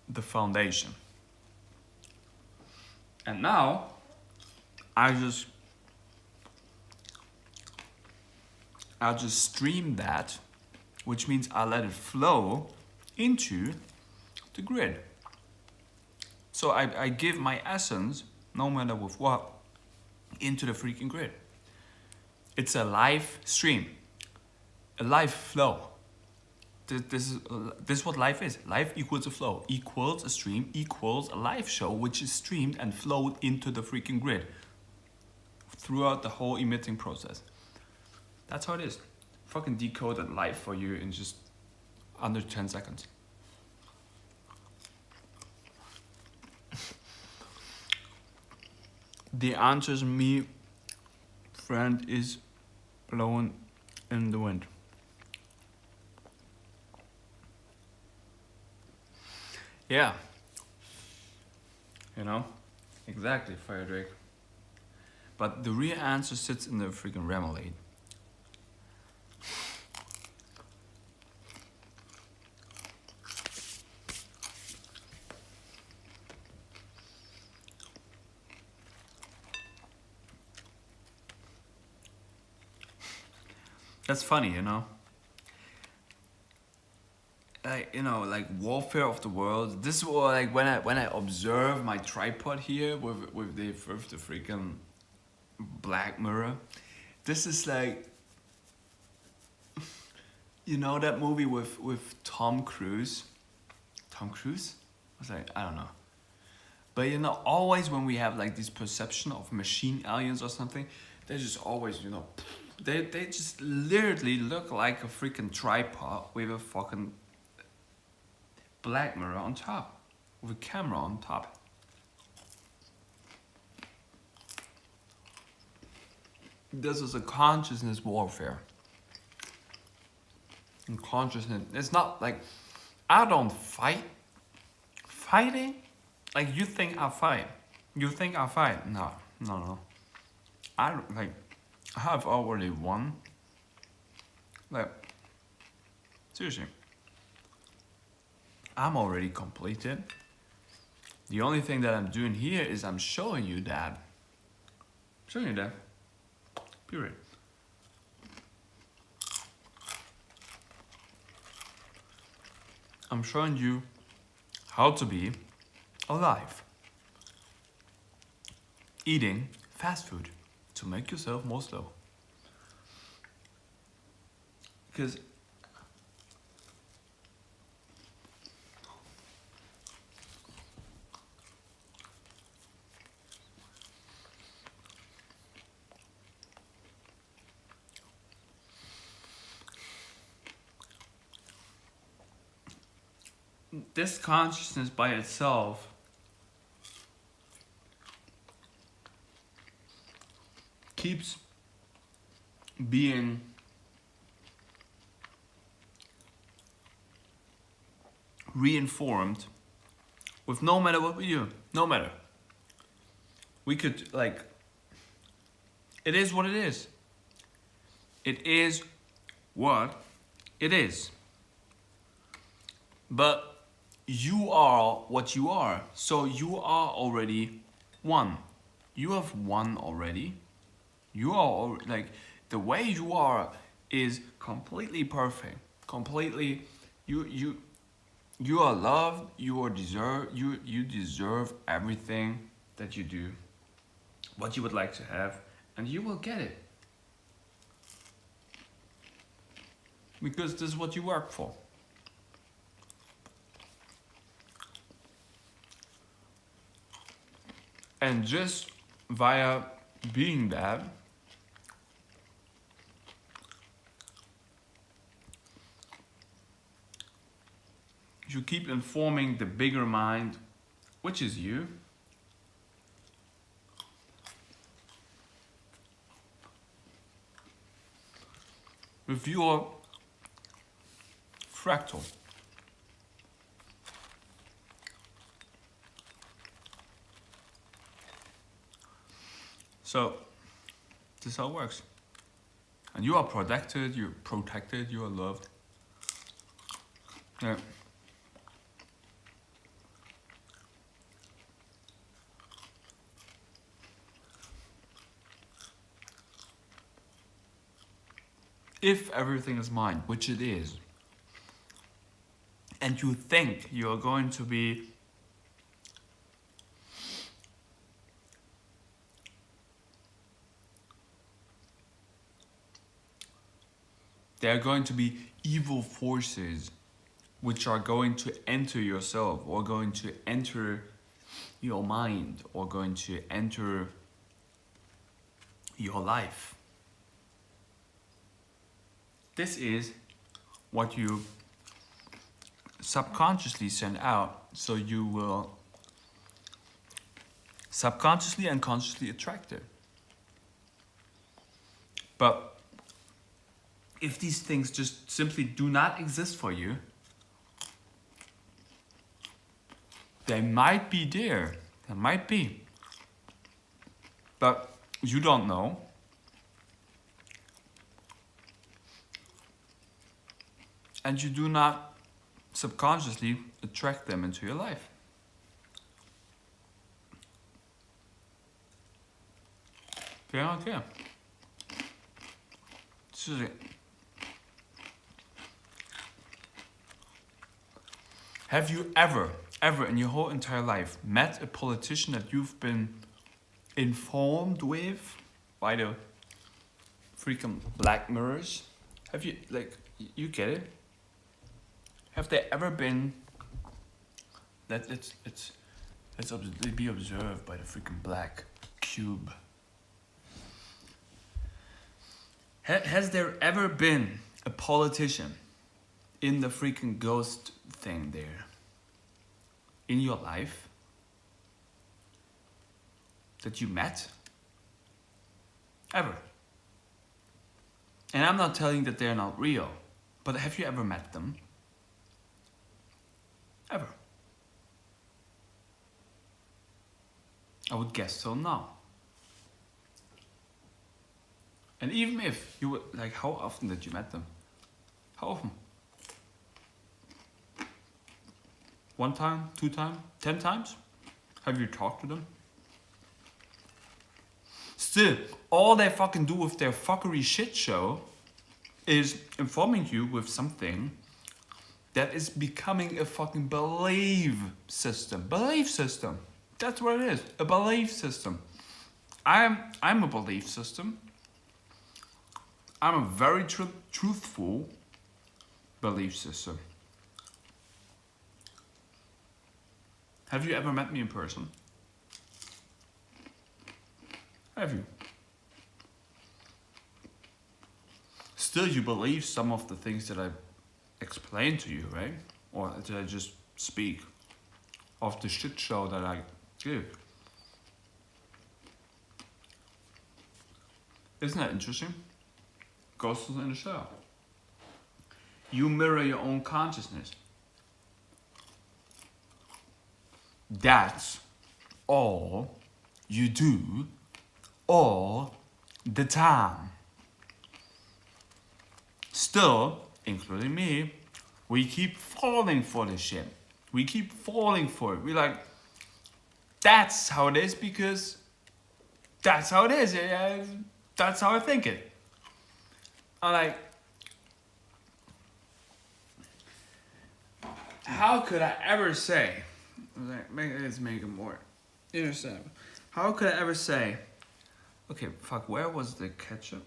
the foundation. And now I just stream that, which means I let it flow into the grid. So I give my essence, no matter with what, into the freaking grid. It's a live stream, a live flow. This is what life is. Life equals a flow, equals a stream, equals a live show, which is streamed and flowed into the freaking grid throughout the whole emitting process. That's how it is. Fucking decoded life for you in just under 10 seconds. The answers me, friend, is blowing in the wind. Yeah. You know? Exactly, Fire Drake. But the real answer sits in the freaking remoulade. That's funny, you know? Like, you know, like Warfare of the Worlds. This is what, like when I observe my tripod here with the freaking Black Mirror. This is like, you know, that movie with Tom Cruise. Tom Cruise? Was I don't know. But you know, always when we have like this perception of machine aliens or something, they just always, you know, they just literally look like a freaking tripod with a fucking Black Mirror on top, with a camera on top. This is a consciousness warfare. And consciousness, it's not like, I don't fight. Fighting? Like you think I fight. You think I fight? No. I have already won. Like, seriously. I'm already completed. The only thing that I'm doing here is I'm showing you that. Period. I'm showing you how to be alive. Eating fast food to make yourself more slow. Because this consciousness by itself keeps being reinformed with no matter what we do. No matter. We could, like, it is what it is. It is what it is. But you are what you are. So you are already one. You have won already. You are like, the way you are is completely perfect. Completely, you are loved. You deserve everything that you do, what you would like to have, and you will get it. Because this is what you work for. And just via being that, you keep informing the bigger mind, which is you. With your fractal. So, this is how it works. And you are protected, you are loved. Yeah. If everything is mine, which it is, and you think you are going to be there are going to be evil forces which are going to enter yourself, or going to enter your mind, or going to enter your life. This is what you subconsciously send out, so you will subconsciously and consciously attract it. But if these things just simply do not exist for you, they might be there. They might be. But you don't know. And you do not subconsciously attract them into your life. Okay, okay. This is it. Have you ever in your whole entire life met a politician that you've been informed with by the freaking Black Mirrors? Have you, like, you get it? Have they ever been, let's be observed by the freaking black cube? Has there ever been a politician in the freaking ghost thing there in your life that you met? Ever? And I'm not telling that they're not real, but have you ever met them? Ever? I would guess so, no. And even if you would, like, how often did you met them? How often? 1 time, 2 times, 10 times? Have you talked to them? Still, all they fucking do with their fuckery shit show is informing you with something that is becoming a fucking belief system. Belief system. That's what it is. A belief system. I'm a belief system. I'm a very truthful belief system. Have you ever met me in person? Have you? Still, you believe some of the things that I explain to you, right? Or did I just speak of the shit show that I give? Isn't that interesting? Ghosts in the shell. You mirror your own consciousness. That's all you do all the time. Still, including me, we keep falling for this shit. We keep falling for it. We're like, that's how it is because that's how it is. That's how I think it. I'm like, how could I ever say, let's make it more understandable. How could I ever say, okay, fuck, where was the ketchup?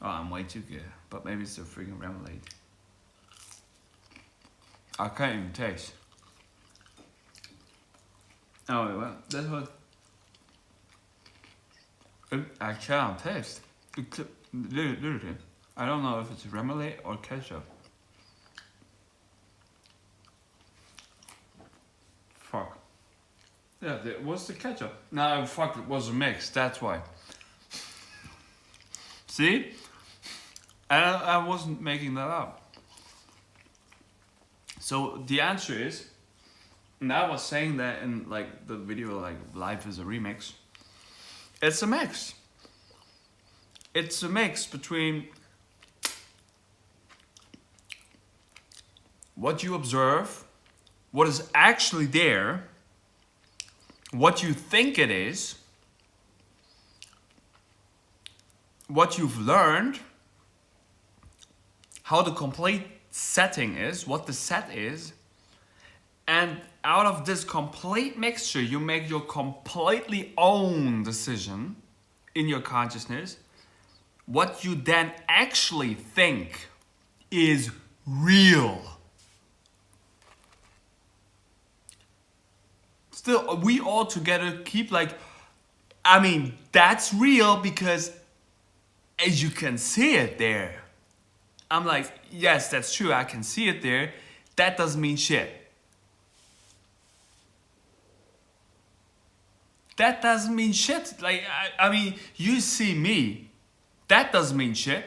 Oh, I'm way too good. But maybe it's the freaking remoulade. I can't even taste. Oh, wait, what? That's what... I can't taste. Literally. I don't know if it's remoulade or ketchup. Fuck. Yeah, what's the ketchup? No, fuck, it was a mix, that's why. See? I wasn't making that up. So the answer is, and I was saying that in like the video, like life is a remix. It's a mix. It's a mix between what you observe, what is actually there, what you think it is, what you've learned, how the complete setting is, what the set is, and out of this complete mixture, you make your completely own decision in your consciousness, what you then actually think is real. Still, we all together keep like, I mean, that's real because as you can see it there. I'm like, yes, that's true, I can see it there. That doesn't mean shit. That doesn't mean shit. Like, I mean, you see me. That doesn't mean shit.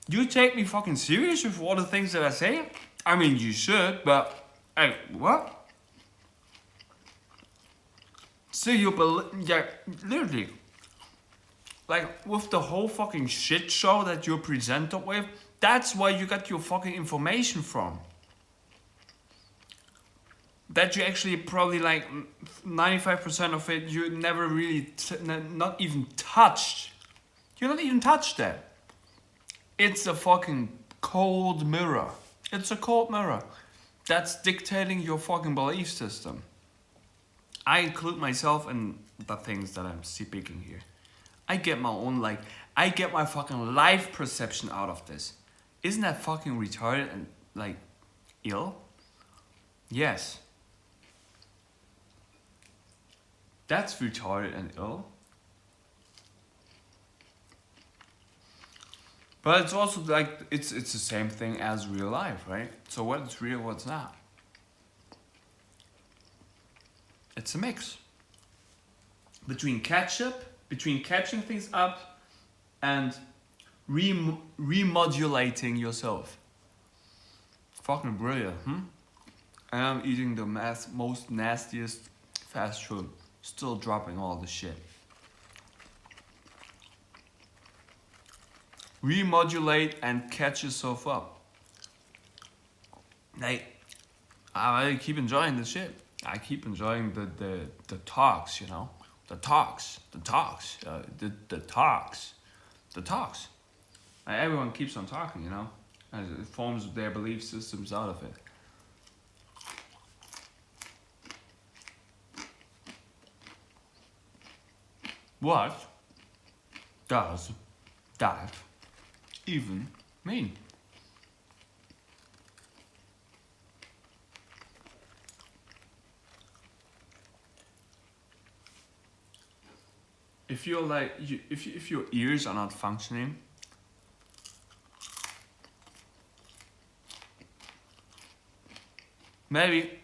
You take me fucking serious with all the things that I say? I mean, you should, but hey, what? So you believe, yeah, literally, like with the whole fucking shit show that you're presented with, that's where you got your fucking information from. That you actually probably like 95% of it you never really, not even touched. You not even touched that. It's a fucking cold mirror. It's a cold mirror that's dictating your fucking belief system. I include myself in the things that I'm speaking here. I get my own, like, I get my fucking life perception out of this. Isn't that fucking retarded and, like, ill? Yes. That's retarded and ill. But it's also like, it's the same thing as real life, right? So what's real, what's not? It's a mix. Between catching things up and remodulating yourself. Fucking brilliant, And I'm eating the most nastiest fast food. Still dropping all the shit. Remodulate and catch yourself up. Like, I keep enjoying the shit. I keep enjoying the talks, you know? The talks. Like, everyone keeps on talking, you know? As it forms their belief systems out of it. What does that even mean? If you're like, if your ears are not functioning, maybe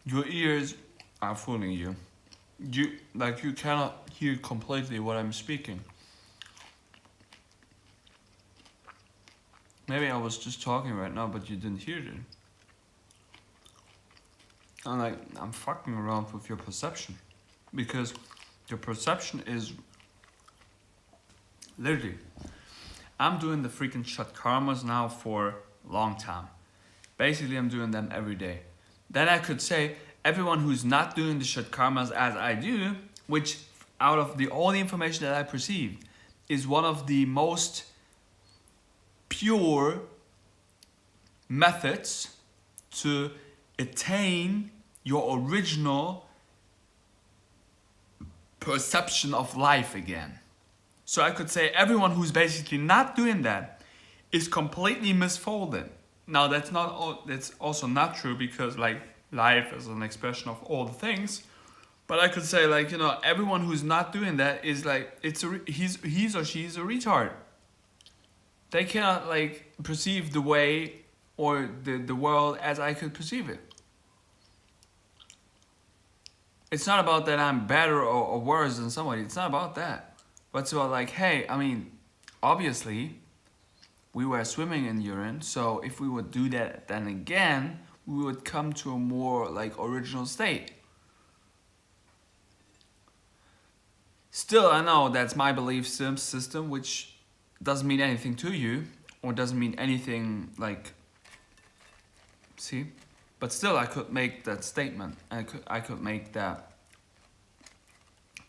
your ears are fooling you. You cannot hear completely what I'm speaking. Maybe I was just talking right now, but you didn't hear it. I'm fucking around with your perception. Because your perception is literally, I'm doing the freaking shut karmas now for a long time. Basically, I'm doing them every day. Then I could say, everyone who's not doing the shut karmas as I do, which out of all the information that I perceive, is one of the most pure methods to attain your original perception of life again. So I could say everyone who's basically not doing that is completely misfolded. Now that's also not true, because like life is an expression of all the things. But I could say, like, you know, everyone who's not doing that is like, he's or she's a retard. They cannot like perceive the way or the world as I could perceive it. It's not about that I'm better or worse than somebody. It's not about that. But it's about like, hey, I mean, obviously, we were swimming in urine. So if we would do that then again, we would come to a more like original state. Still, I know that's my belief system, which doesn't mean anything to you, or doesn't mean anything like, see? But still, I could make that statement. I could make that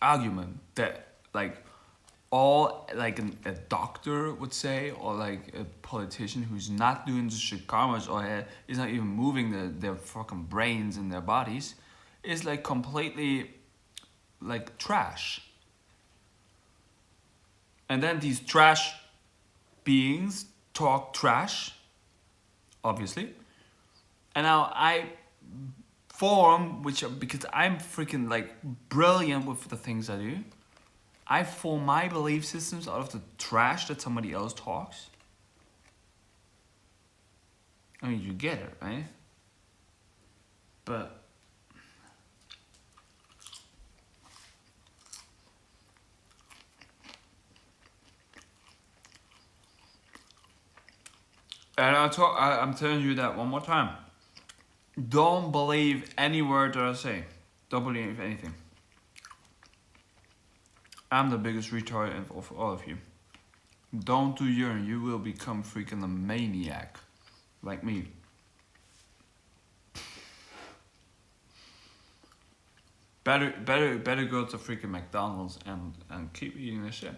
argument that like all like a doctor would say, or like a politician who's not doing the shit karmas or is not even moving their fucking brains in their bodies, is like completely like trash. And then these trash beings talk trash, obviously. And now I form, which because I'm freaking like brilliant with the things I do, I form my belief systems out of the trash that somebody else talks. I mean, you get it, right? But and I'm telling you that one more time. Don't believe any word that I say. Don't believe anything. I'm the biggest retard of all of you. Don't do urine. You will become freaking a maniac, like me. Better go to freaking McDonald's and keep eating this shit.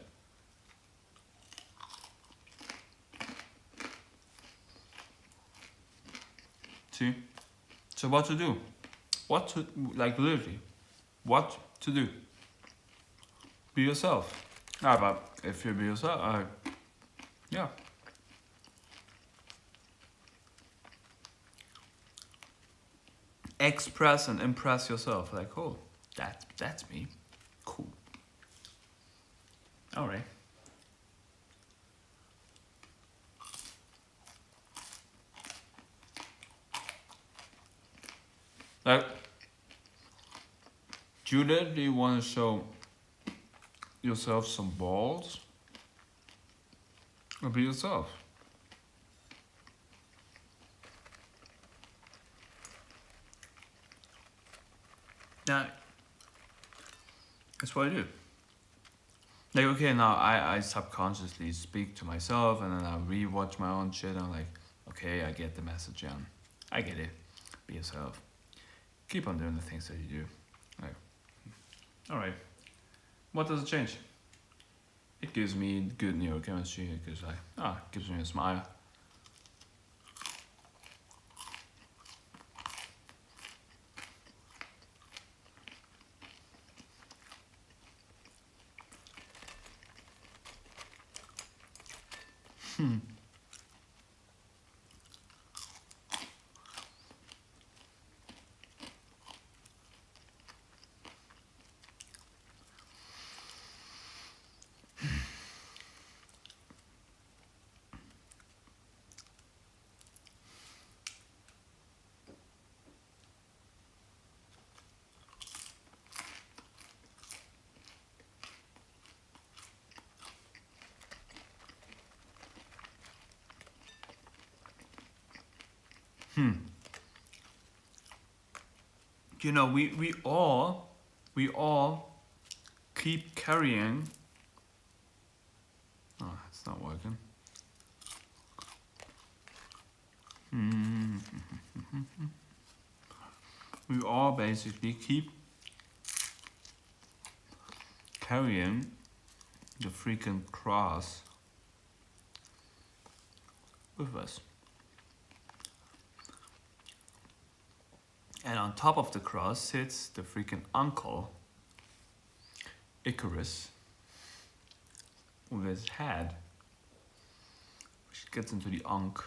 See? So what to do? What to, like literally, what to do? Be yourself. Ah, but if you be yourself, yeah. Express and impress yourself. Like, oh, that's me. Cool. All right. Like, Judith, do you want to show yourself some balls? Or be yourself? Yeah. That's what I do. Like, okay, now I subconsciously speak to myself and then I rewatch my own shit and I'm like, okay, I get the message, Jan. I get it. Be yourself. Keep on doing the things that you do. Like, alright. What does it change? It gives me good neurochemistry. It gives it gives me a smile. You know, we all keep carrying. Oh, it's not working. We all basically keep carrying the freaking cross with us. And on top of the cross sits the freaking uncle, Icarus, with his head, which gets into the Ankh.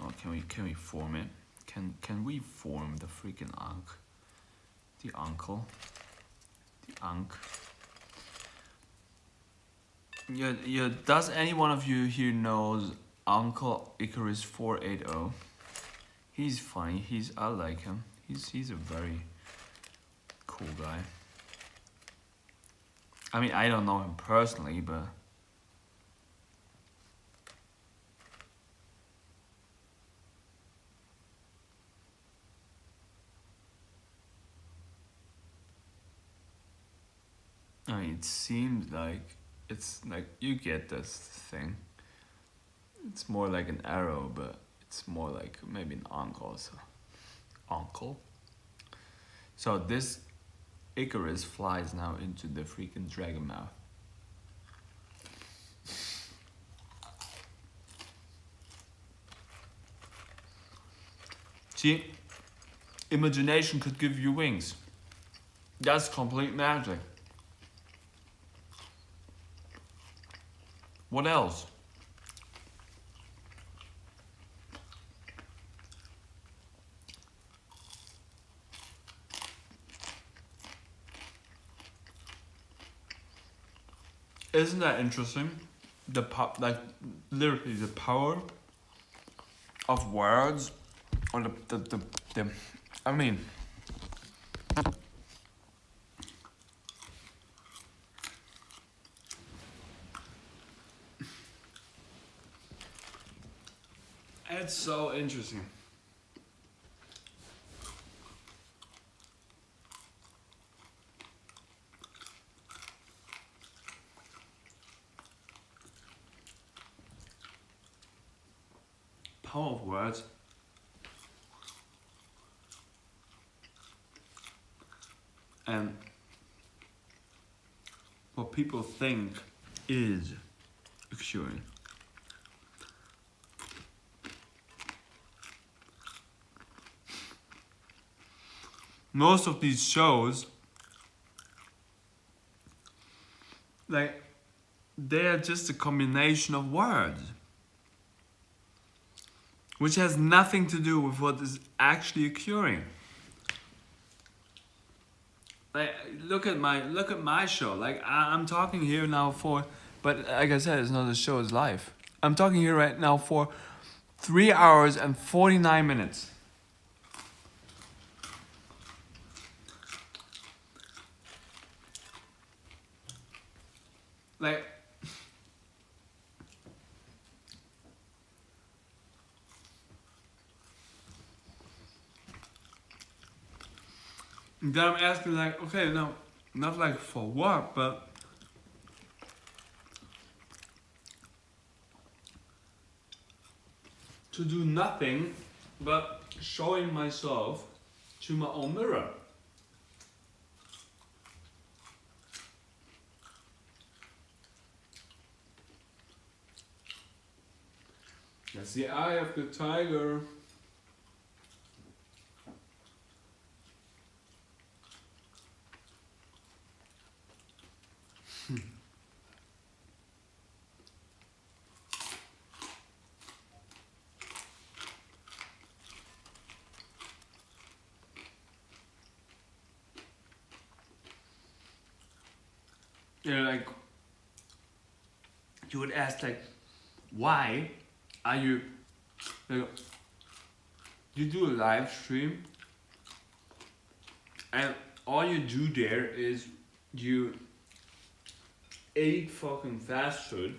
Oh, can we form it? Can we form the freaking Ankh? The uncle, the Ankh. Yeah. Does any one of you here knows Uncle Icarus 480? He's funny. I like him. He's a very cool guy. I mean, I don't know him personally, but I mean, it seems like it's like you get this thing. It's more like an arrow, but it's more like maybe an uncle also. Uncle. So this Icarus flies now into the freaking dragon mouth. See, imagination could give you wings. That's complete magic. What else? Isn't that interesting? Like literally the power of words, or the I mean, it's so interesting. Power of words. And what people think is actually. Most of these shows, like, they are just a combination of words, which has nothing to do with what is actually occurring. Like, look at my show. Like, I'm talking here now for, but like I said, it's not a show, it's live. I'm talking here right now for 3 hours and 49 minutes. Like, then I'm asking, like, okay, no, not like for what, but to do nothing but showing myself to my own mirror. That's the eye of the tiger. Like, you would ask, like, why are you, like, you do a live stream and all you do there is you eat fucking fast food.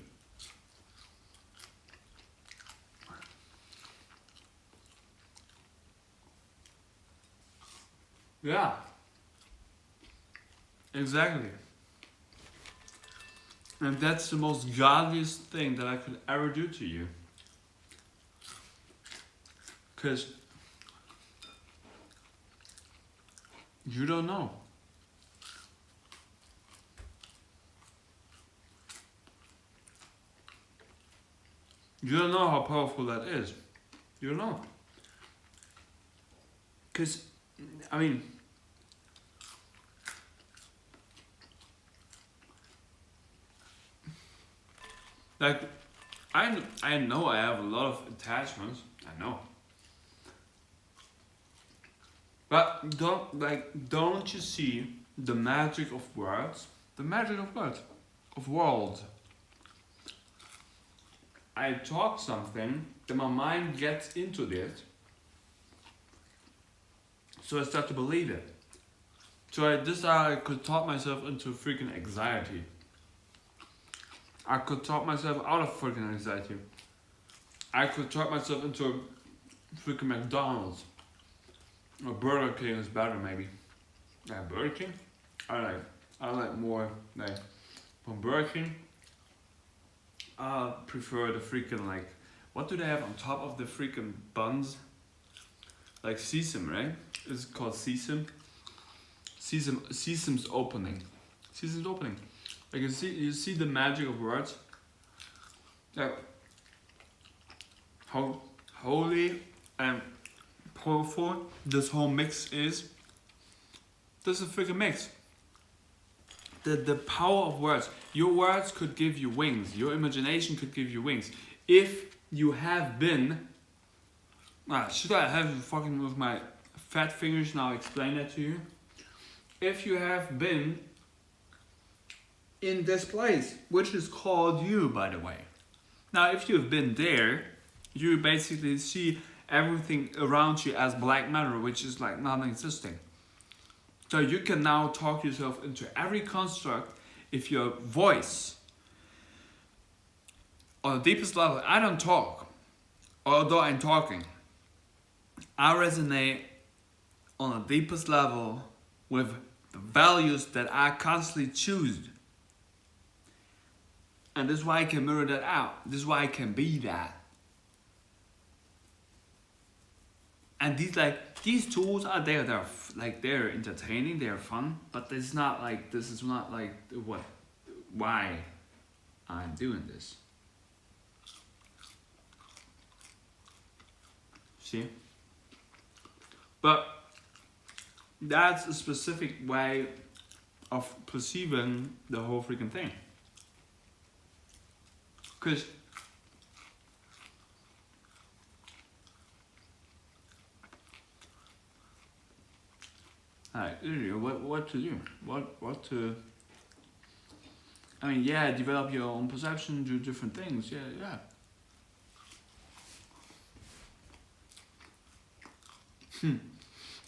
Yeah, exactly. And that's the most godliest thing that I could ever do to you. Because you don't know. You don't know how powerful that is. You don't know. Because, I mean, like, I know I have a lot of attachments. I know. But don't you see the magic of words? The magic of words, of world. I talk something, then my mind gets into this, so I start to believe it. So I could talk myself into freaking anxiety. I could talk myself out of freaking anxiety. I could talk myself into freaking McDonald's. Or Burger King is better maybe. Yeah, Burger King? I like more like from Burger King. I prefer the freaking, like, what do they have on top of the freaking buns? Like sesame, right? It's called sesame. Sesame's opening. Sesame's opening. Like, you see the magic of words. Like, how holy and powerful this whole mix is. This is a freaking mix. The power of words. Your words could give you wings. Your imagination could give you wings. If you have been... should I have fucking with my fat fingers now explain that to you? If you have been in this place, which is called you, by the way. Now, if you've been there, you basically see everything around you as black matter, which is like non-existing. So you can now talk yourself into every construct if your voice, on the deepest level, I don't talk, although I'm talking. I resonate on the deepest level with the values that I constantly choose. And this is why I can mirror that out. This is why I can be that. And these tools are there. They're entertaining. They're fun. But this is not like why I'm doing this. See? But that's a specific way of perceiving the whole freaking thing. Because what to do? What to? I mean, yeah, develop your own perception, do different things. Yeah.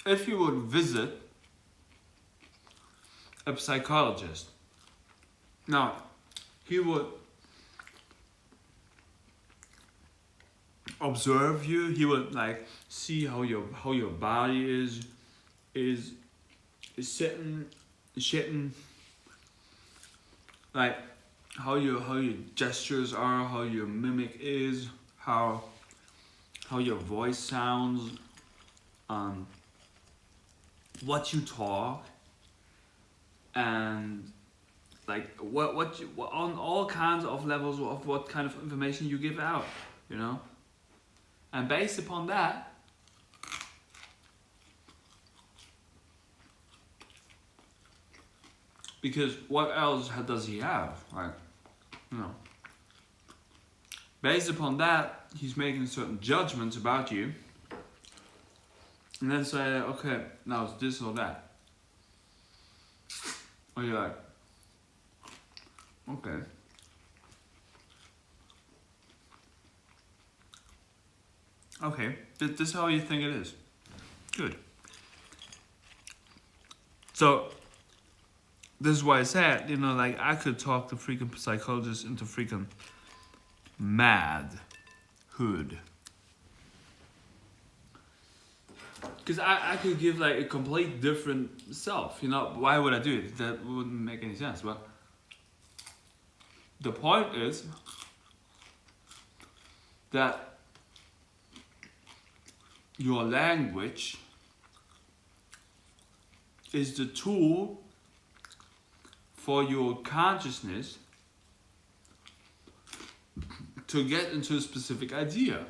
If you would visit a psychologist, now he would observe you. He would like see how your body is sitting, like how your gestures are, how your mimic is, how your voice sounds, what you talk, and like what on all kinds of levels of what kind of information you give out, you know. And based upon that, because what else does he have? Like, you know. Based upon that, he's making certain judgments about you. And then say, okay, now it's this or that. Or you're like, okay. Okay, this is how you think it is. Good. So, this is why I said, you know, like I could talk the freaking psychologist into freaking madhood. Because I could give like a complete different self, you know. Why would I do it? That wouldn't make any sense. But the point is that your language is the tool for your consciousness to get into a specific idea.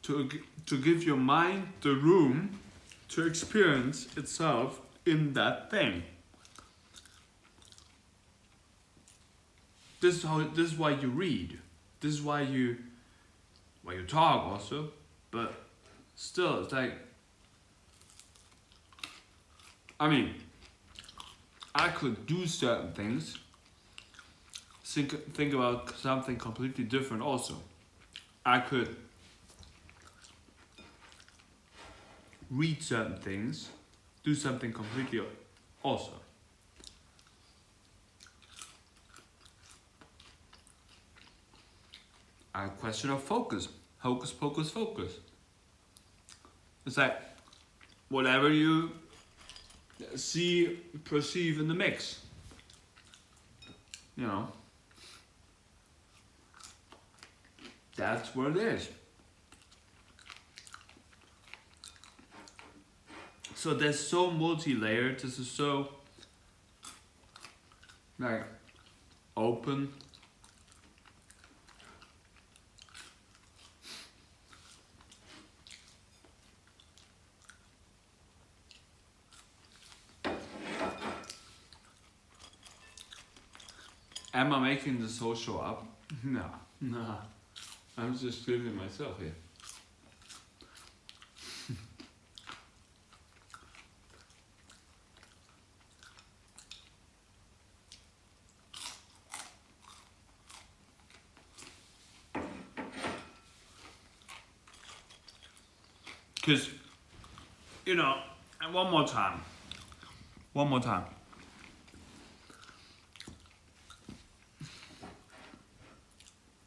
To give your mind the room to experience itself in that thing. This is why you read. This is why you talk also, but still it's like, I mean, I could do certain things, think about something completely different also. I could read certain things, do something completely also. A question of focus. Hocus pocus focus. It's like whatever you perceive in the mix. You know. That's what it is. So that's so multi-layered. This is so like open. Am I making the soul show up? No. I'm just living myself here. Because, you know, and one more time.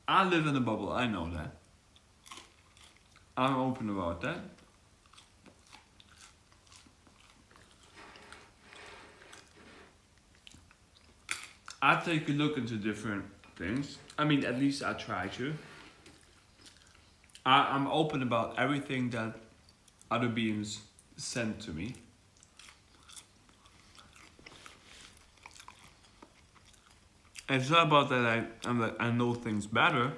I live in a bubble, I know that. I'm open about that. I take a look into different things. I mean, at least I try to. I'm open about everything that other beings send to me. And it's not about that I know things better.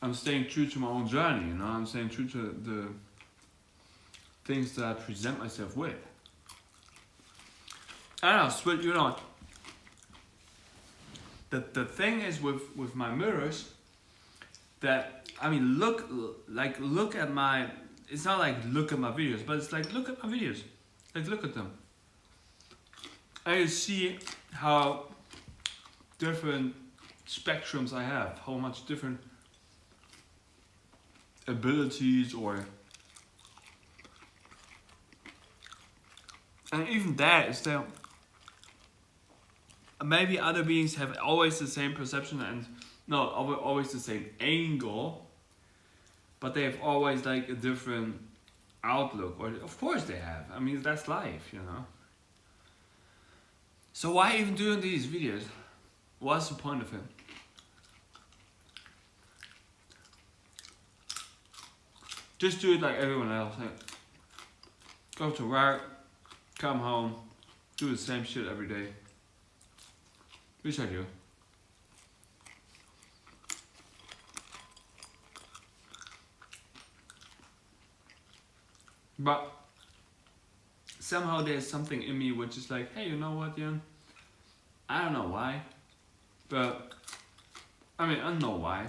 I'm staying true to my own journey, you know. I'm staying true to the things that I present myself with. I don't know, but you know, the thing is with my mirrors that, I mean, look at my, it's not like look at my videos, but it's like look at my videos, like look at them. And you see how different spectrums I have, how much different abilities or, and even that is that maybe other beings have always the same perception and always the same angle, but they have always like a different outlook, or of course they have. I mean, that's life, you know. So why even doing these videos? What's the point of it? Just do it like everyone else. Like, go to work, come home, do the same shit every day. Which I do. But somehow there's something in me which is like, hey, you know what, Jan? I don't know why, but I mean, I don't know why.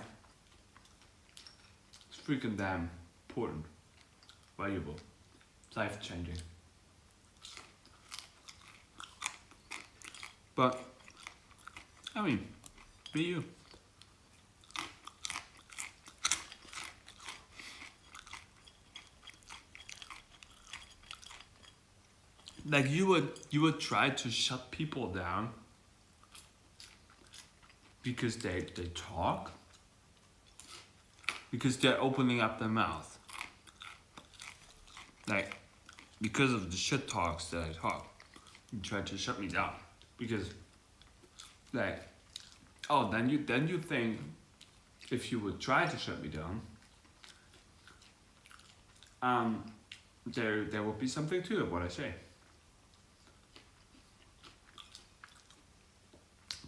It's freaking damn important, valuable, life-changing. But I mean, be you. Like you would try to shut people down because they talk, because they're opening up their mouth. Like because of the shit talks that I talk, you try to shut me down because like, oh, then you think if you would try to shut me down, there would be something to it what I say.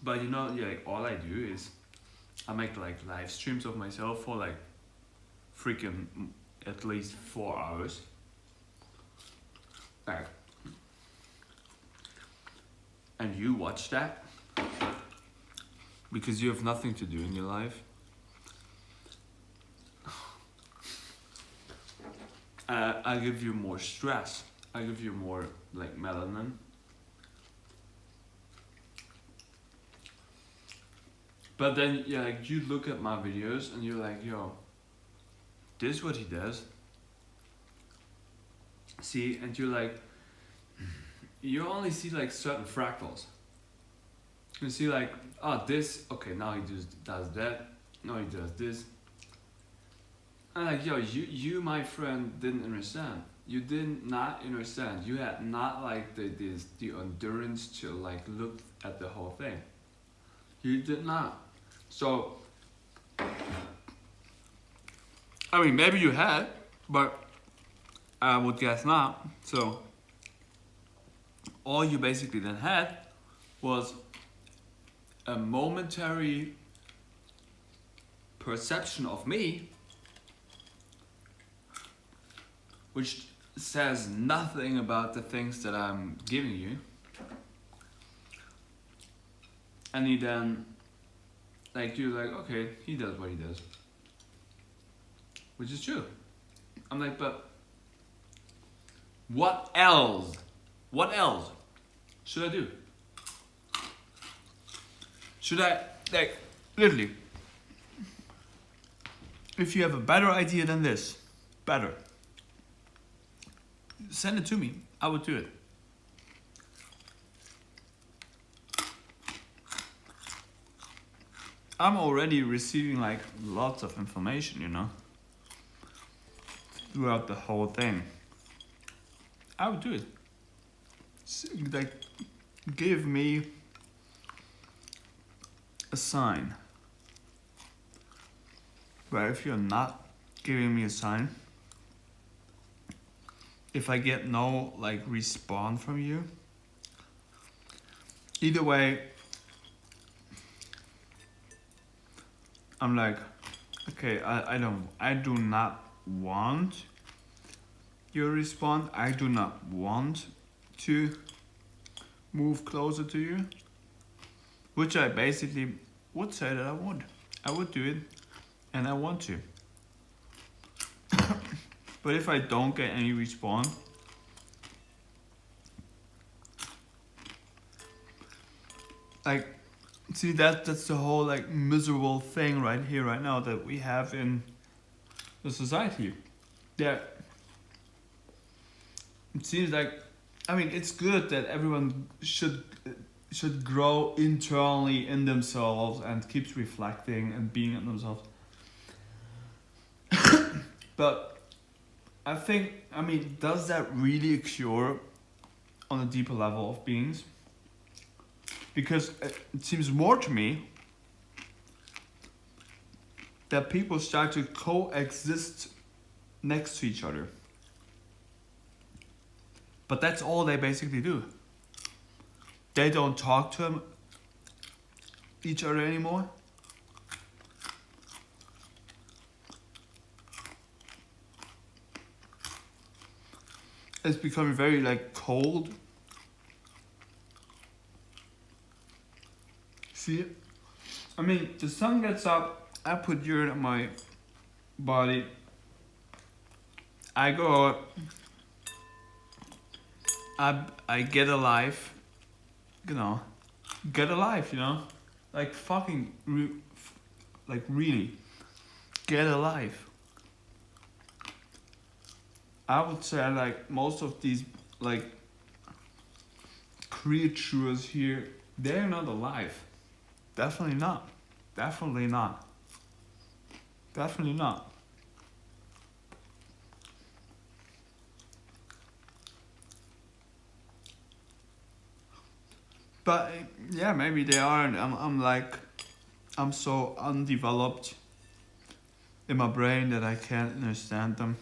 But you know, yeah, like all I do is I make like live streams of myself for like freaking at least 4 hours. Like, and you watch that because you have nothing to do in your life. I give you more stress. I give you more like melanin. But then, yeah, like you look at my videos and you're like, yo, this is what he does. See, and you're like, you only see like certain fractals. You see like, oh, this, okay, now he does that. Now he does this. And like, yo, you, my friend, didn't understand. You did not understand. You had not like the endurance to like look at the whole thing. You did not. So, I mean, maybe you had, but I would guess not. So, all you basically then had was a momentary perception of me, which says nothing about the things that I'm giving you. And he then, like, you're like, okay, he does what he does. Which is true. I'm like, but what else? What else should I do? Should I, like, literally, if you have a better idea than this, better, send it to me. I would do it. I'm already receiving like lots of information, you know, throughout the whole thing. I would do it. Like, give me a sign. But if you're not giving me a sign, if I get no like response from you, either way, I'm like, okay, I do not want your response. I do not want to move closer to you, which I basically would say that I would. I would do it, and I want to. But if I don't get any response, like, see, that's the whole like miserable thing right here, right now, that we have in the society. That it seems like, I mean, it's good that everyone should grow internally in themselves and keeps reflecting and being in themselves. But I think, I mean, does that really cure on a deeper level of beings? Because it seems more to me that people start to coexist next to each other. But that's all they basically do. They don't talk to each other anymore. It's becoming very like cold. See, I mean, the sun gets up, I put urine on my body, I go out, I get alive, you know, like fucking, like really, get alive. I would say like most of these like creatures here, they're not alive. Definitely not. Definitely not. Definitely not. But yeah, maybe they aren't. I'm so undeveloped in my brain that I can't understand them.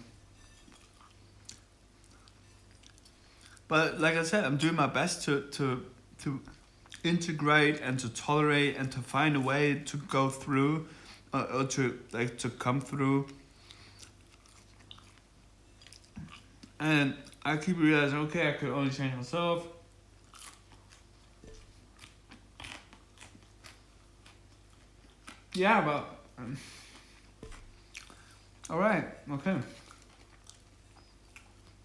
But like I said, I'm doing my best to integrate and to tolerate and to find a way to go through, or to come through. And I keep realizing, okay, I could only change myself. Yeah, but all right, okay.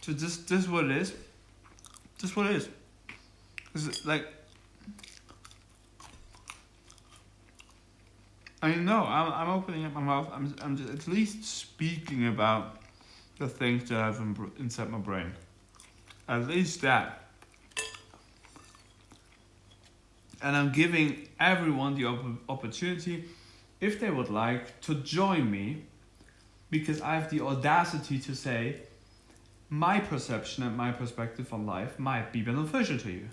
So this is what it is. This is what it is. It's like, I mean, no, I'm opening up my mouth. I'm just at least speaking about the things that I have inside my brain. At least that. And I'm giving everyone the opportunity, if they would like, to join me, because I have the audacity to say my perception and my perspective on life might be beneficial to you.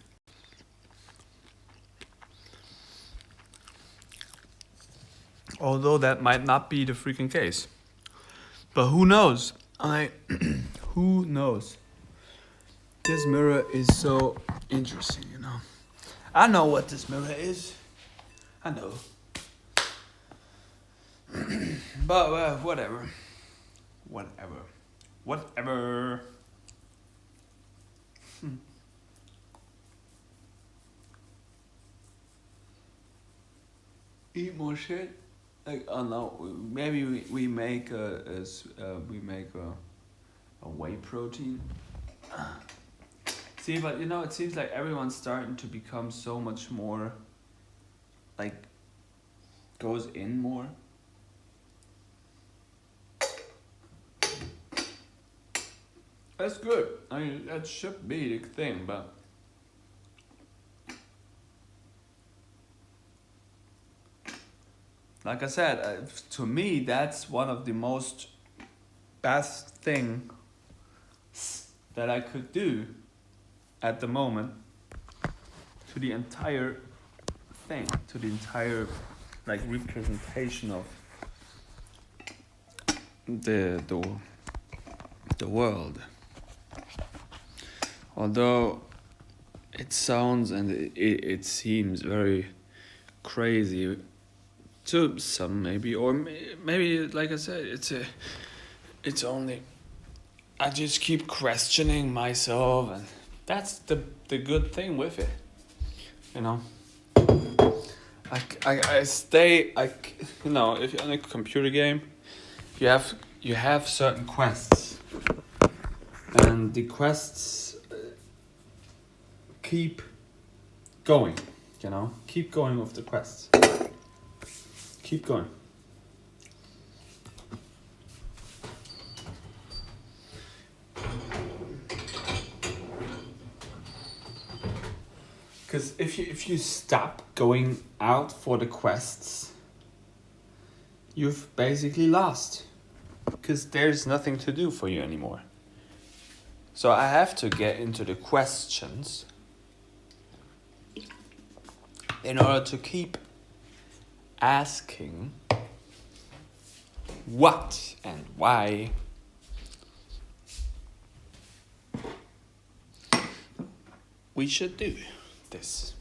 Although that might not be the freaking case. But who knows? Who knows? This mirror is so interesting, you know. I know what this mirror is. I know. But whatever. Whatever. Eat more shit. Like, oh no, maybe we make a whey protein. See, but you know, it seems like everyone's starting to become so much more, like, goes in more. That's good. I mean, that should be the thing, but like I said, to me, that's one of the most best thing that I could do at the moment to the entire thing, to the entire like representation of the world. Although it sounds and it seems very crazy to some maybe, or maybe like I said, it's only I just keep questioning myself, and that's the good thing with it, you know. I stay you know, if you're in a computer game, you have certain quests, and the quests keep going, you know, keep going with the quests, keep going. Because if you stop going out for the quests, you've basically lost. Because there's nothing to do for you anymore. So I have to get into the questions in order to keep asking what and why. We should do this.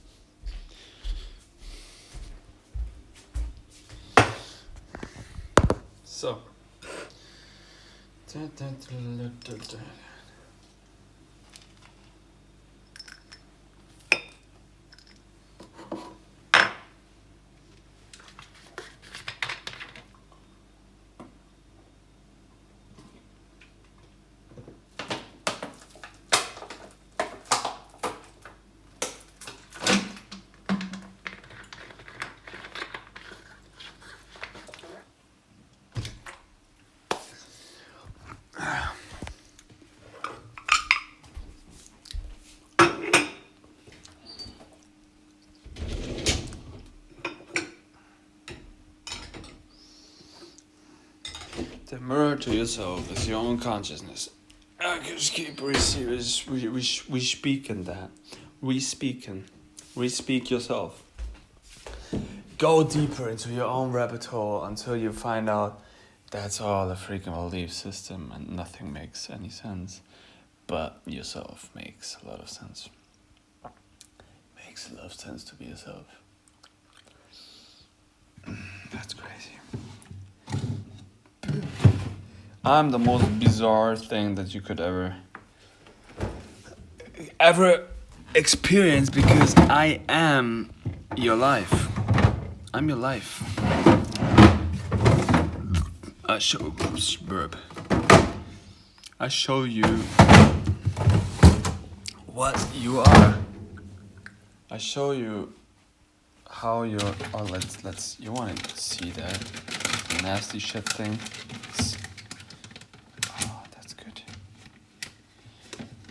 So. The mirror to yourself is your own consciousness. I just keep we speaking that. Re-speak yourself. Go deeper into your own rabbit hole until you find out that's all a freaking belief system and nothing makes any sense. But yourself makes a lot of sense. Makes a lot of sense to be yourself. That's crazy. I'm the most bizarre thing that you could ever experience, because I am your life. I'm your life. I show you what you are. I show you how you're. Oh, let's. You want to see that nasty shit thing? Oh, that's good.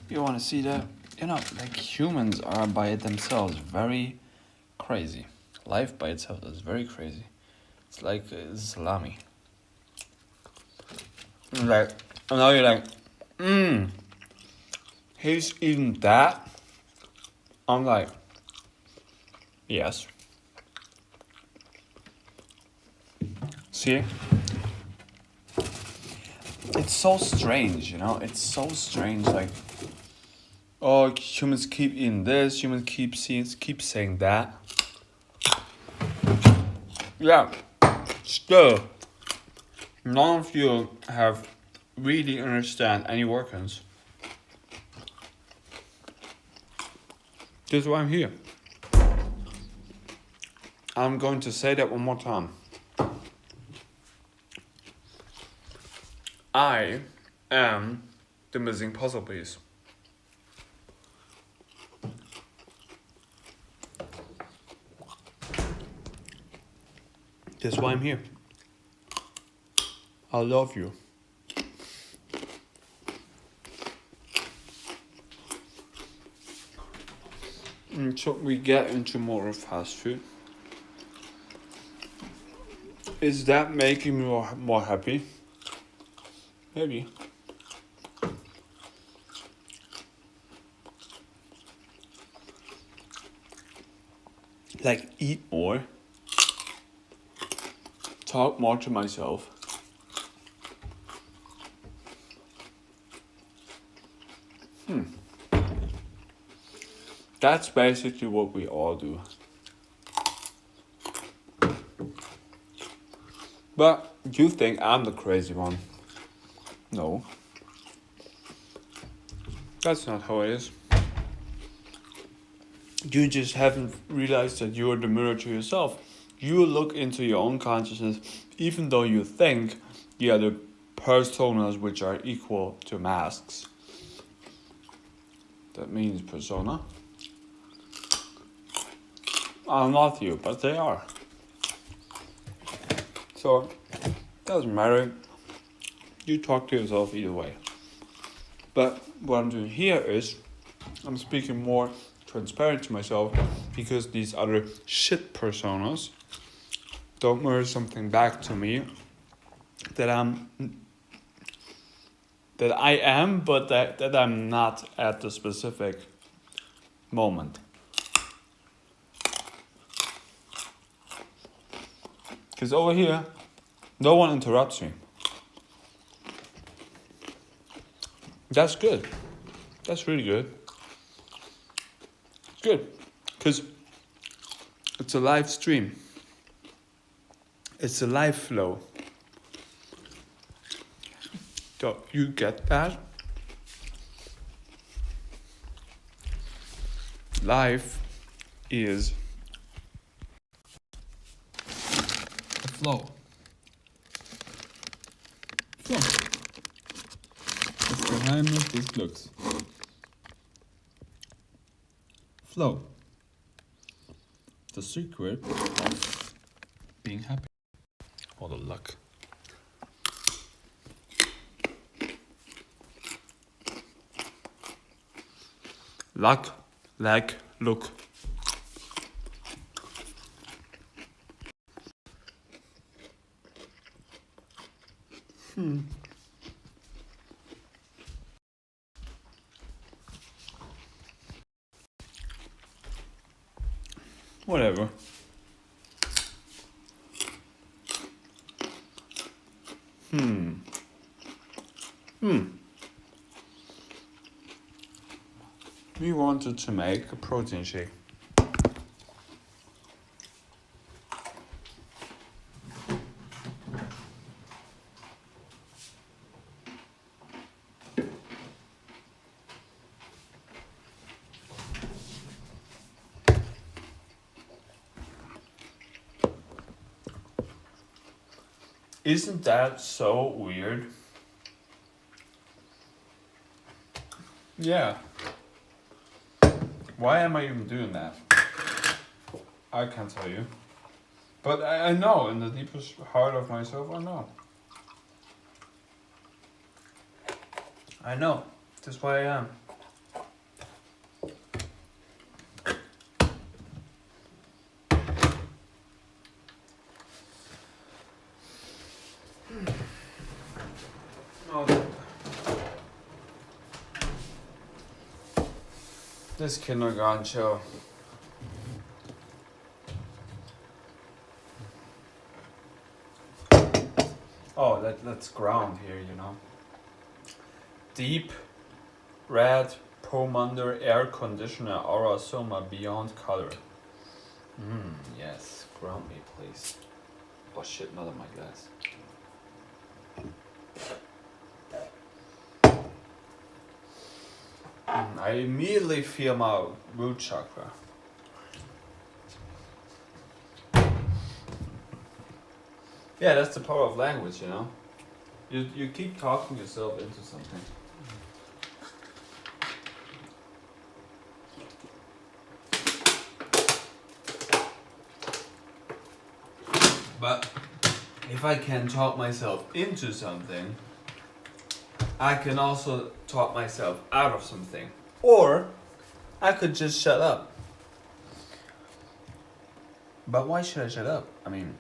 You want to see that? You know, like humans are by themselves very crazy. Life by itself is very crazy. It's like salami. Like, and now you're like, he's eating that? I'm like, yes. See? It's so strange, you know? It's so strange, like, oh, humans keep eating this, humans keep saying that. Yeah, still, none of you have really understand any workings. This is why I'm here. I'm going to say that one more time. I am the missing puzzle piece. That's why I'm here. I love you. So we get into more fast food. Is that making me more happy? Maybe. Like eat more. Talk more to myself. That's basically what we all do. But you think I'm the crazy one. No. That's not how it is. You just haven't realized that you're the mirror to yourself. You look into your own consciousness, even though you think the other personas which are equal to masks. That means persona. Are not you, but they are. So, doesn't matter. You talk to yourself either way. But what I'm doing here is, I'm speaking more transparent to myself because these other shit personas don't mirror something back to me that I am, but that I'm not at the specific moment. Because over here, no one interrupts me. That's good. That's really good. Good. Because it's a live stream. It's a live flow. So you get that? Life is a flow. So, das Geheimnis des Glücks. Flow. The secret of being happy. Or the luck. Luck, like, look. Whatever. We wanted to make a protein shake. Isn't that so weird? Yeah. Why am I even doing that? I can't tell you. But I know, in the deepest heart of myself, I know. I know. That's why I am. Oh. This kindergarten show. Oh, let's ground here, you know. Deep red Pomander air conditioner Aura Soma beyond color. Yes, ground me please. Oh shit, not on my glass. I immediately feel my root chakra. Yeah, that's the power of language, you know. You keep talking yourself into something. But if I can talk myself into something, I can also talk myself out of something. Or I could just shut up. But why should I shut up? I mean,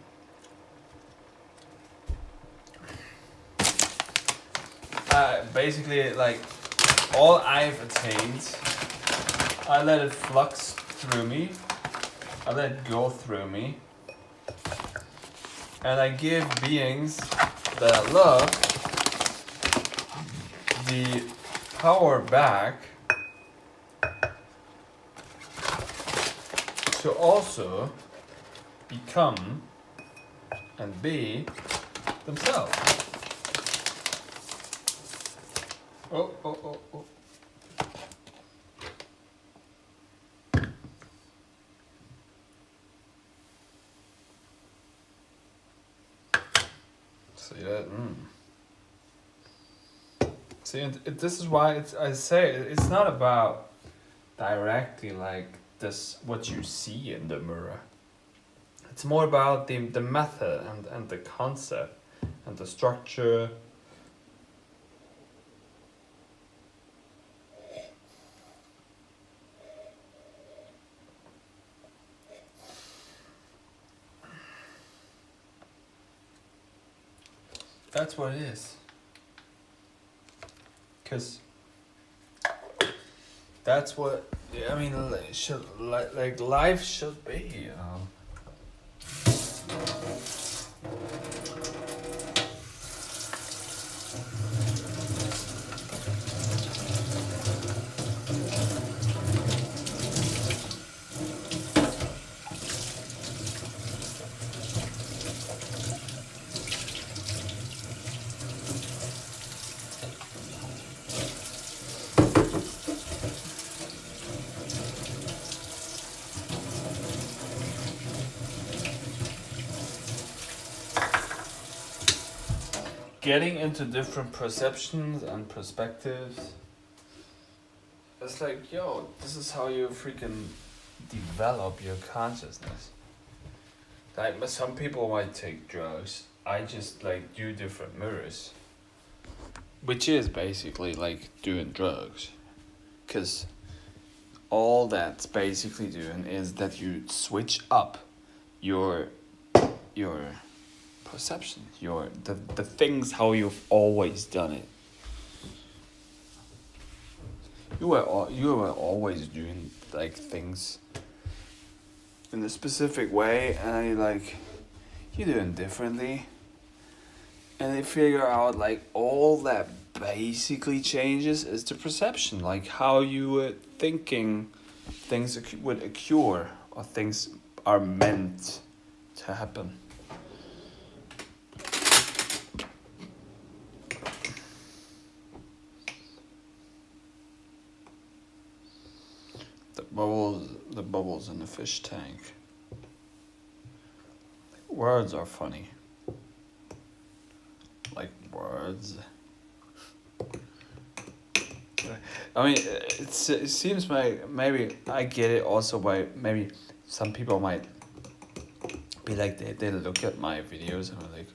basically, like, all I've attained, I let it flux through me, I let it go through me, and I give beings that I love the power back to also become and be themselves. Oh. See that? See, this is why I say it's not about directly like this what you see in the mirror. It's more about the method and the concept and the structure. That's what it is. Cause that's what I mean. Should like life should be, you know. Getting into different perceptions and perspectives. It's like, yo, this is how you freaking develop your consciousness. Like, some people might take drugs. I just like do different mirrors. Which is basically like doing drugs. Because all that's basically doing is that you switch up your perception, the things how you've always done it. You were always doing like things in a specific way, and you're doing differently, and they figure out like all that basically changes is the perception, like how you were thinking things would occur or things are meant to happen. The bubbles in the fish tank. Words are funny. Like words. I mean, it seems like maybe I get it also by maybe some people might be like they look at my videos and are like,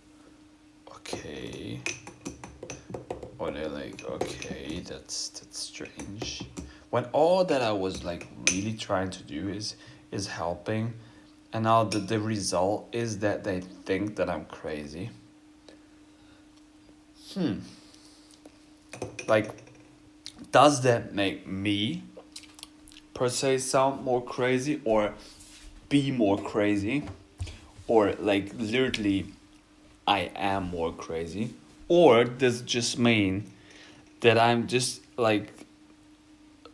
okay, or they're like, okay, that's strange. When all that I was like really trying to do is helping, and now the result is that they think that I'm crazy. Like, does that make me per se sound more crazy or be more crazy, or like literally I am more crazy, or does it just mean that I'm just like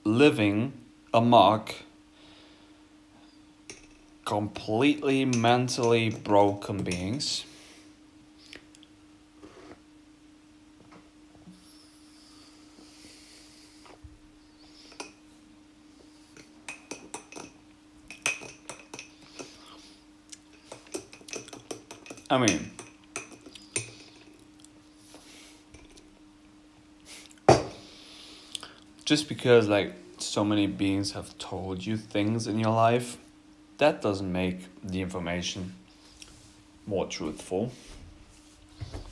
living amok, completely mentally broken beings? I mean, just because like so many beings have told you things in your life, that doesn't make the information more truthful.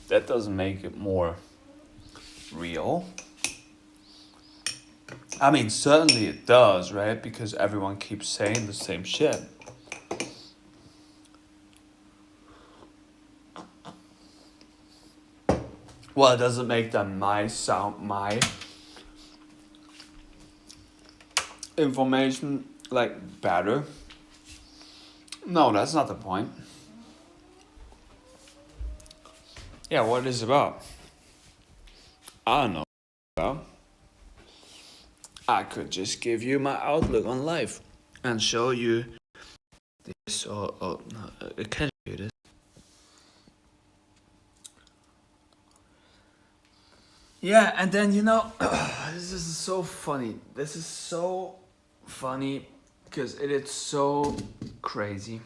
That doesn't make it more real. I mean, certainly it does, right? Because everyone keeps saying the same shit. Well, it doesn't make them my sound, my information like better. No, that's not the point. Yeah, what is it about? I don't know. About. I could just give you my outlook on life and show you this or can you do this? Yeah, and then this is so funny. This is so funny because it is so crazy.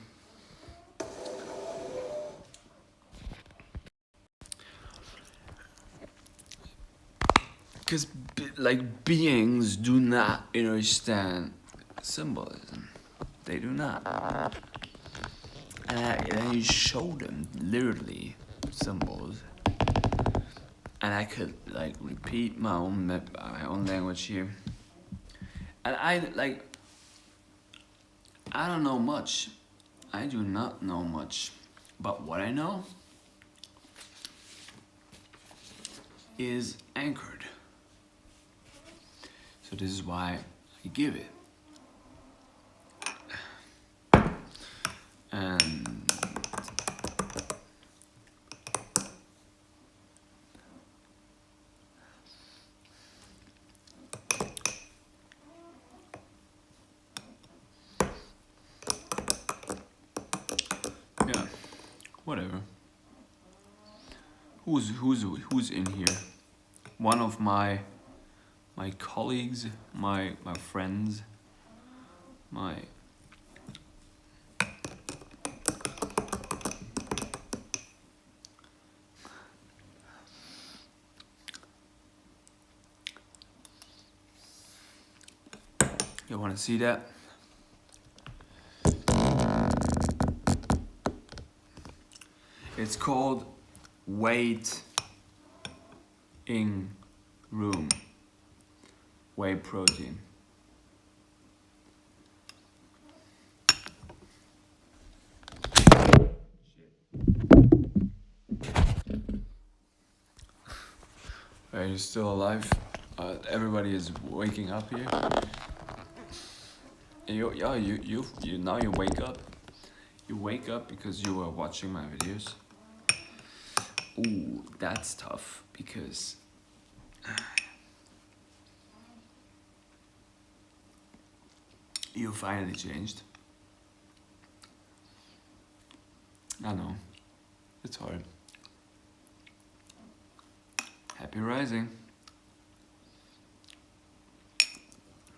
Because like beings do not understand symbolism. They do not. And then you show them literally symbols. And I could like repeat my own language here. And I don't know much. I do not know much. But what I know is anchored. So this is why I give it. And yeah, whatever. Who's in here? One of my colleagues, my friends, my you want to see that? It's called weight in room. Whey protein. Are you still alive? Everybody is waking up here. You now you wake up. You wake up because you were watching my videos. Ooh, that's tough because you finally changed. I know. It's hard. Happy rising.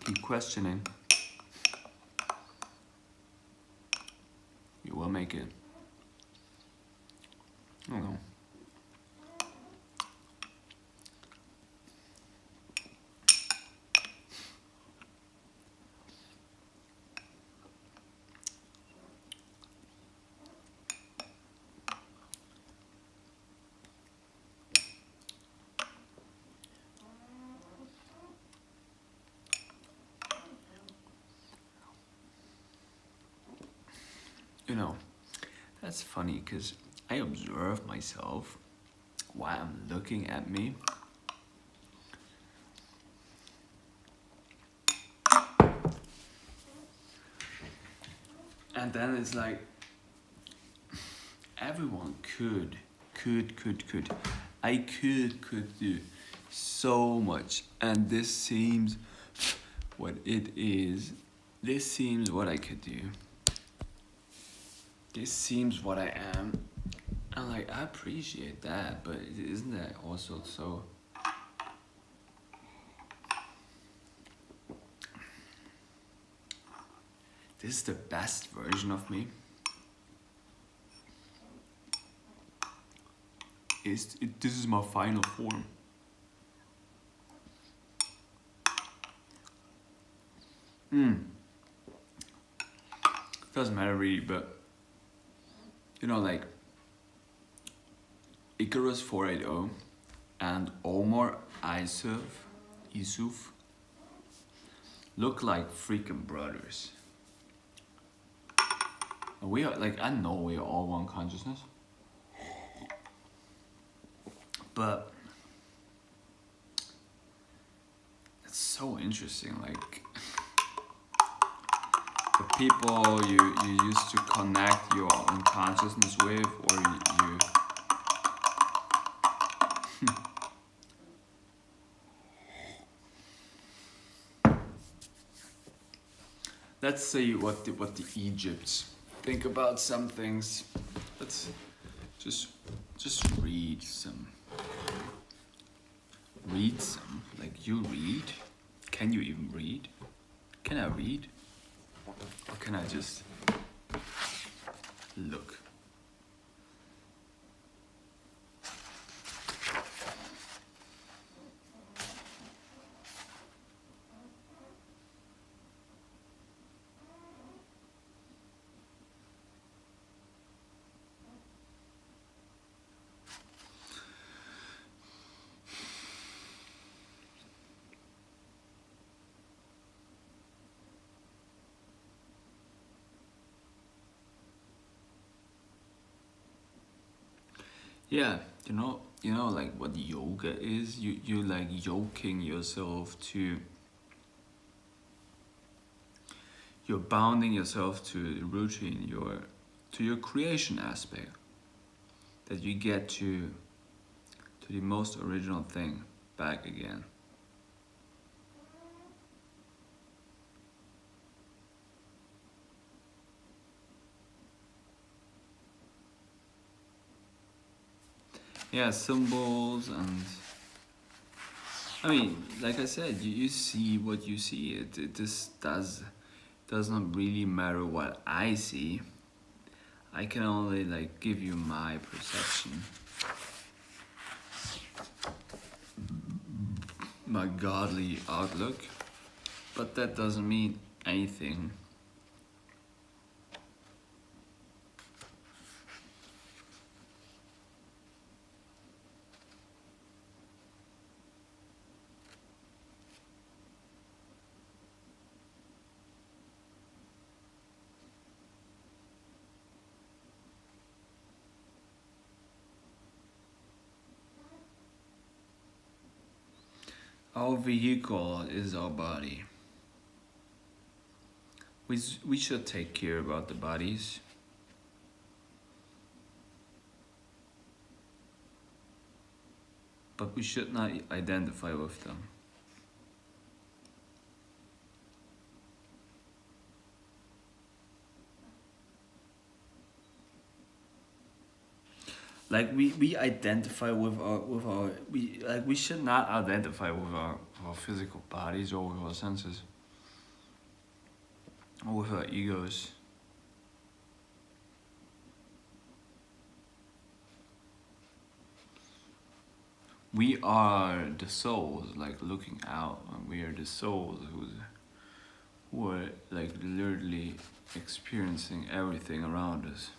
Keep questioning. You will make it. I don't know. That's funny because I observe myself while I'm looking at me. And then it's like everyone could. I could do so much, and this seems what it is. This seems what I could do. This seems what I am. And like I appreciate that, but isn't that also so this is the best version of me? This is my final form. Doesn't matter really, but like Icarus 480 and Omar Yusuf look like freaking brothers. We are like, I know we are all one consciousness, but so interesting. Like the people you used to connect your own consciousness with, or you let's say what the Egypts think about some things. Let's just read some. Read some. Like you read. Can you even read? Can I read? Or can I just look? Yeah, you know, like what yoga is. You like yoking yourself to. You're bounding yourself to the routine, to your creation aspect. That you get to the most original thing back again. Yeah, symbols and I mean, like I said, you see what you see. It just does not really matter what I see. I can only like give you my perception, my godly outlook, but that doesn't mean anything. Our vehicle is our body. We should take care about the bodies. But we should not identify with them. Like we identify with our we should not identify with our physical bodies or with our senses or with our egos. We are the souls like looking out, and we are the souls who are like literally experiencing everything around us.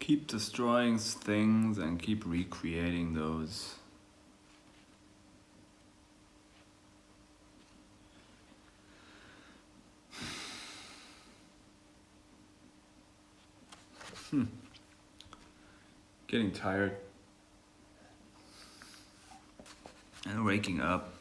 Keep destroying things and keep recreating those. Getting tired and waking up.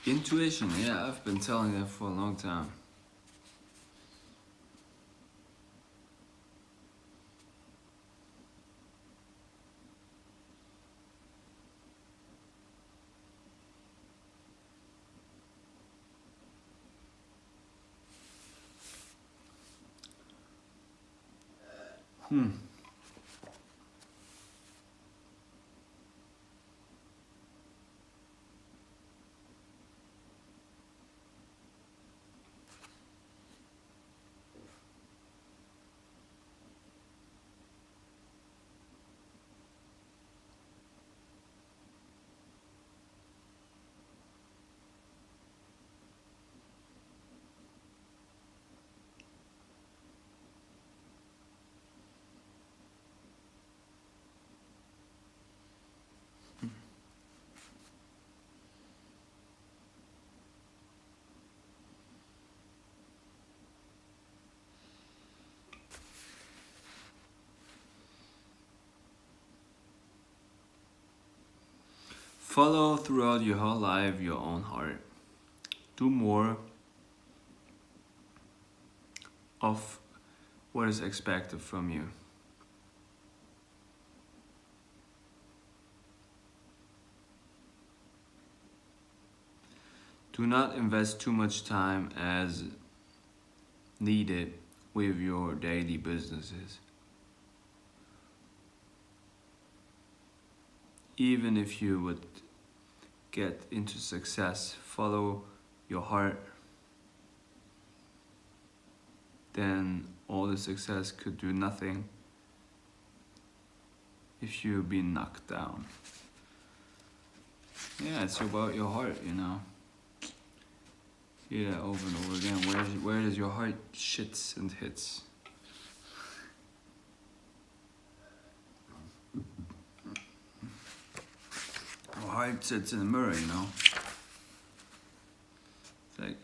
Intuition, yeah, I've been telling that for a long time. Follow throughout your whole life your own heart. Do more of what is expected from you. Do not invest too much time as needed with your daily businesses. Even if you would get into success, follow your heart, then all the success could do nothing if you've been knocked down. Yeah, it's about your heart, you know. Hear that over and over again. Where does your heart shits and hits? Our heart sits in the mirror, you know. It's like,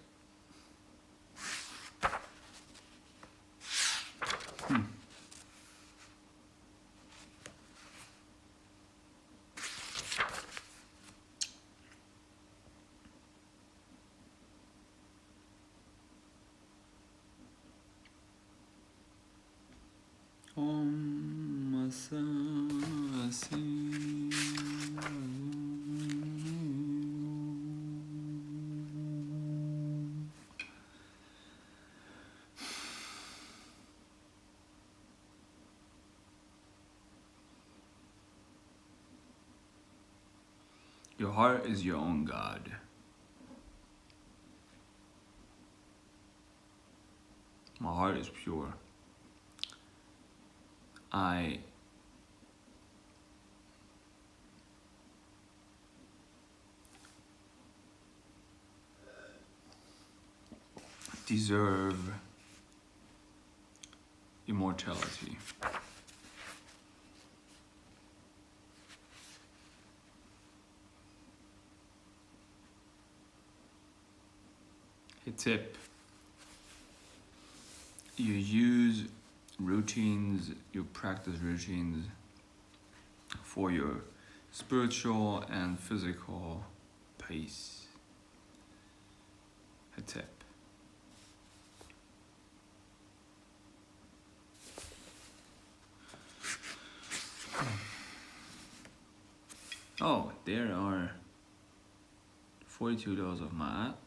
Om Your heart is your own God. My heart is pure. I deserve immortality. A tip. You use routines, you practice routines for your spiritual and physical peace. A tip. Oh, there are 42 of my app.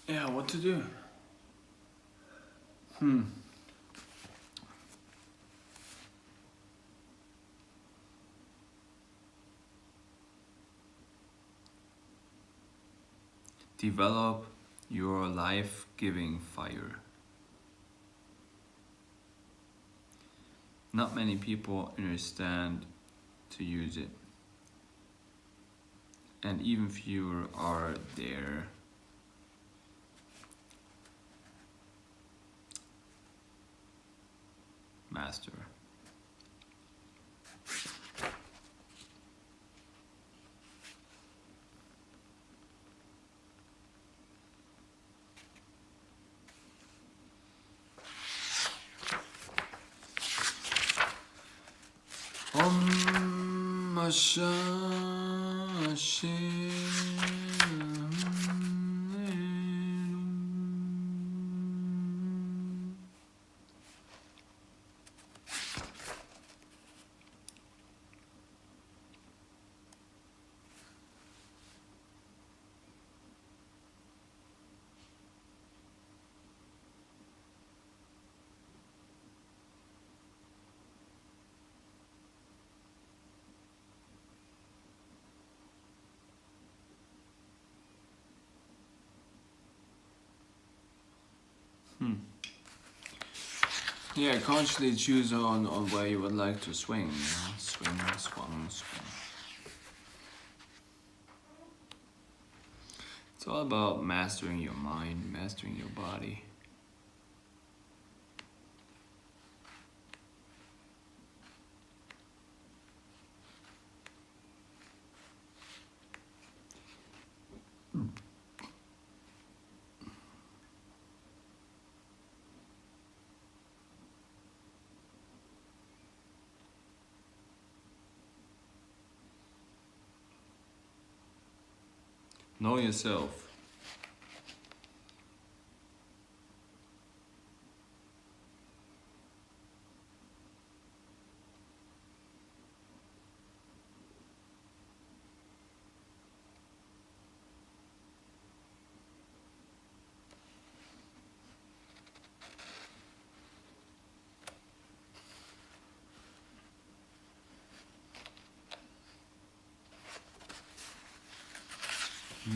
Yeah, what to do? Develop your life-giving fire. Not many people understand to use it, and even fewer are there. Master. Om Yeah, consciously choose on where you would like to swing. You know? Swing, swung, swing. It's all about mastering your mind, mastering your body. Know yourself.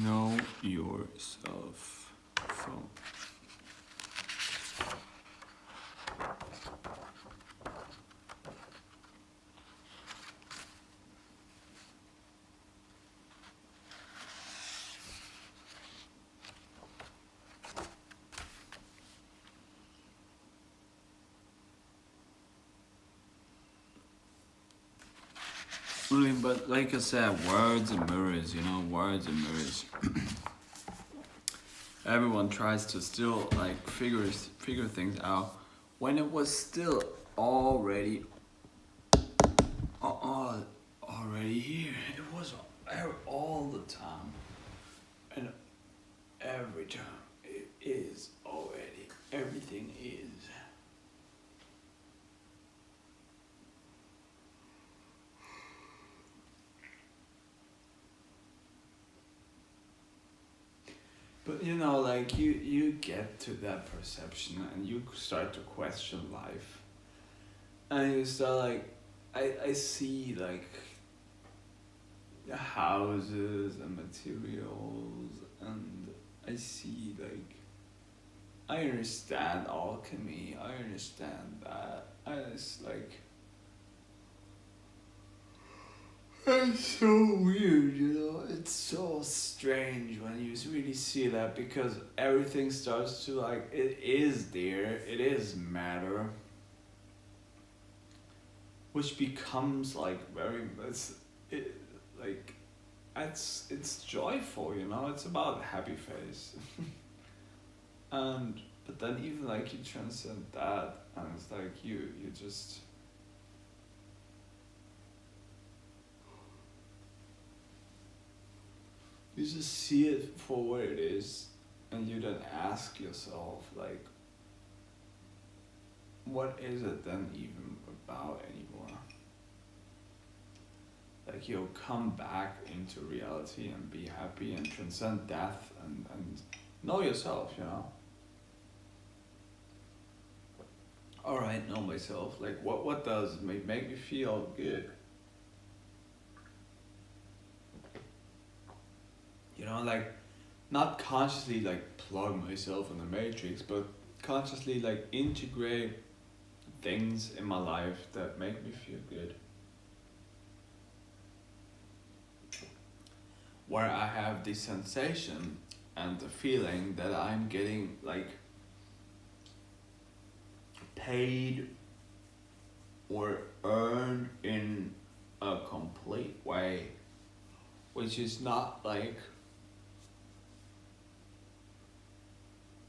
Know yourself. So. But like I said, words and mirrors, you know, words and mirrors. Everyone tries to still like figure things out when it was still already already here. It was all the time, and every time it is already. Everything is. But you know, like you get to that perception and you start to question life. And you start like I see like the houses and materials, and I see like I understand alchemy, I understand that. I just like it's so weird, you know. It's so strange when you really see that, because everything starts to like it is there. It is matter, which becomes like very it like it's joyful, you know. It's about happy face, and but then even like you transcend that, and it's like you just you just see it for what it is, and you then ask yourself like, what is it then even about anymore? like you'll come back into reality and be happy and transcend death and know yourself, you know. All right, know myself. Like what does make me feel good? You know, like not consciously like plug myself in the matrix, but consciously like integrate things in my life that make me feel good. Where I have the sensation and the feeling that I'm getting like paid or earned in a complete way, which is not like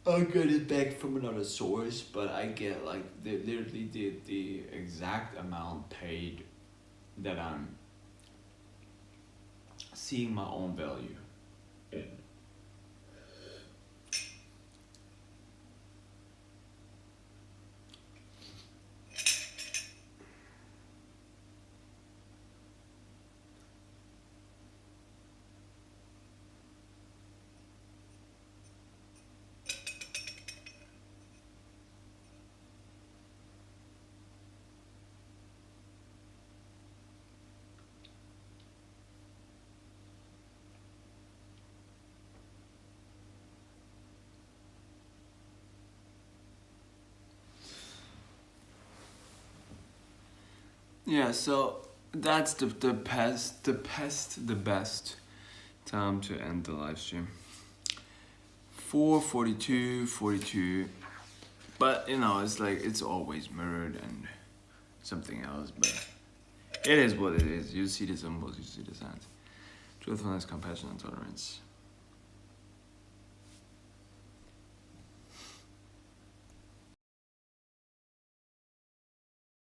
I get it back from another source, but I get like literally the exact amount paid that I'm seeing my own value in. Yeah, so that's the best time to end the live stream. 4:42, but you know it's like it's always mirrored and something else, but it is what it is. You see the symbols, you see the signs. Truthfulness, compassion, and tolerance.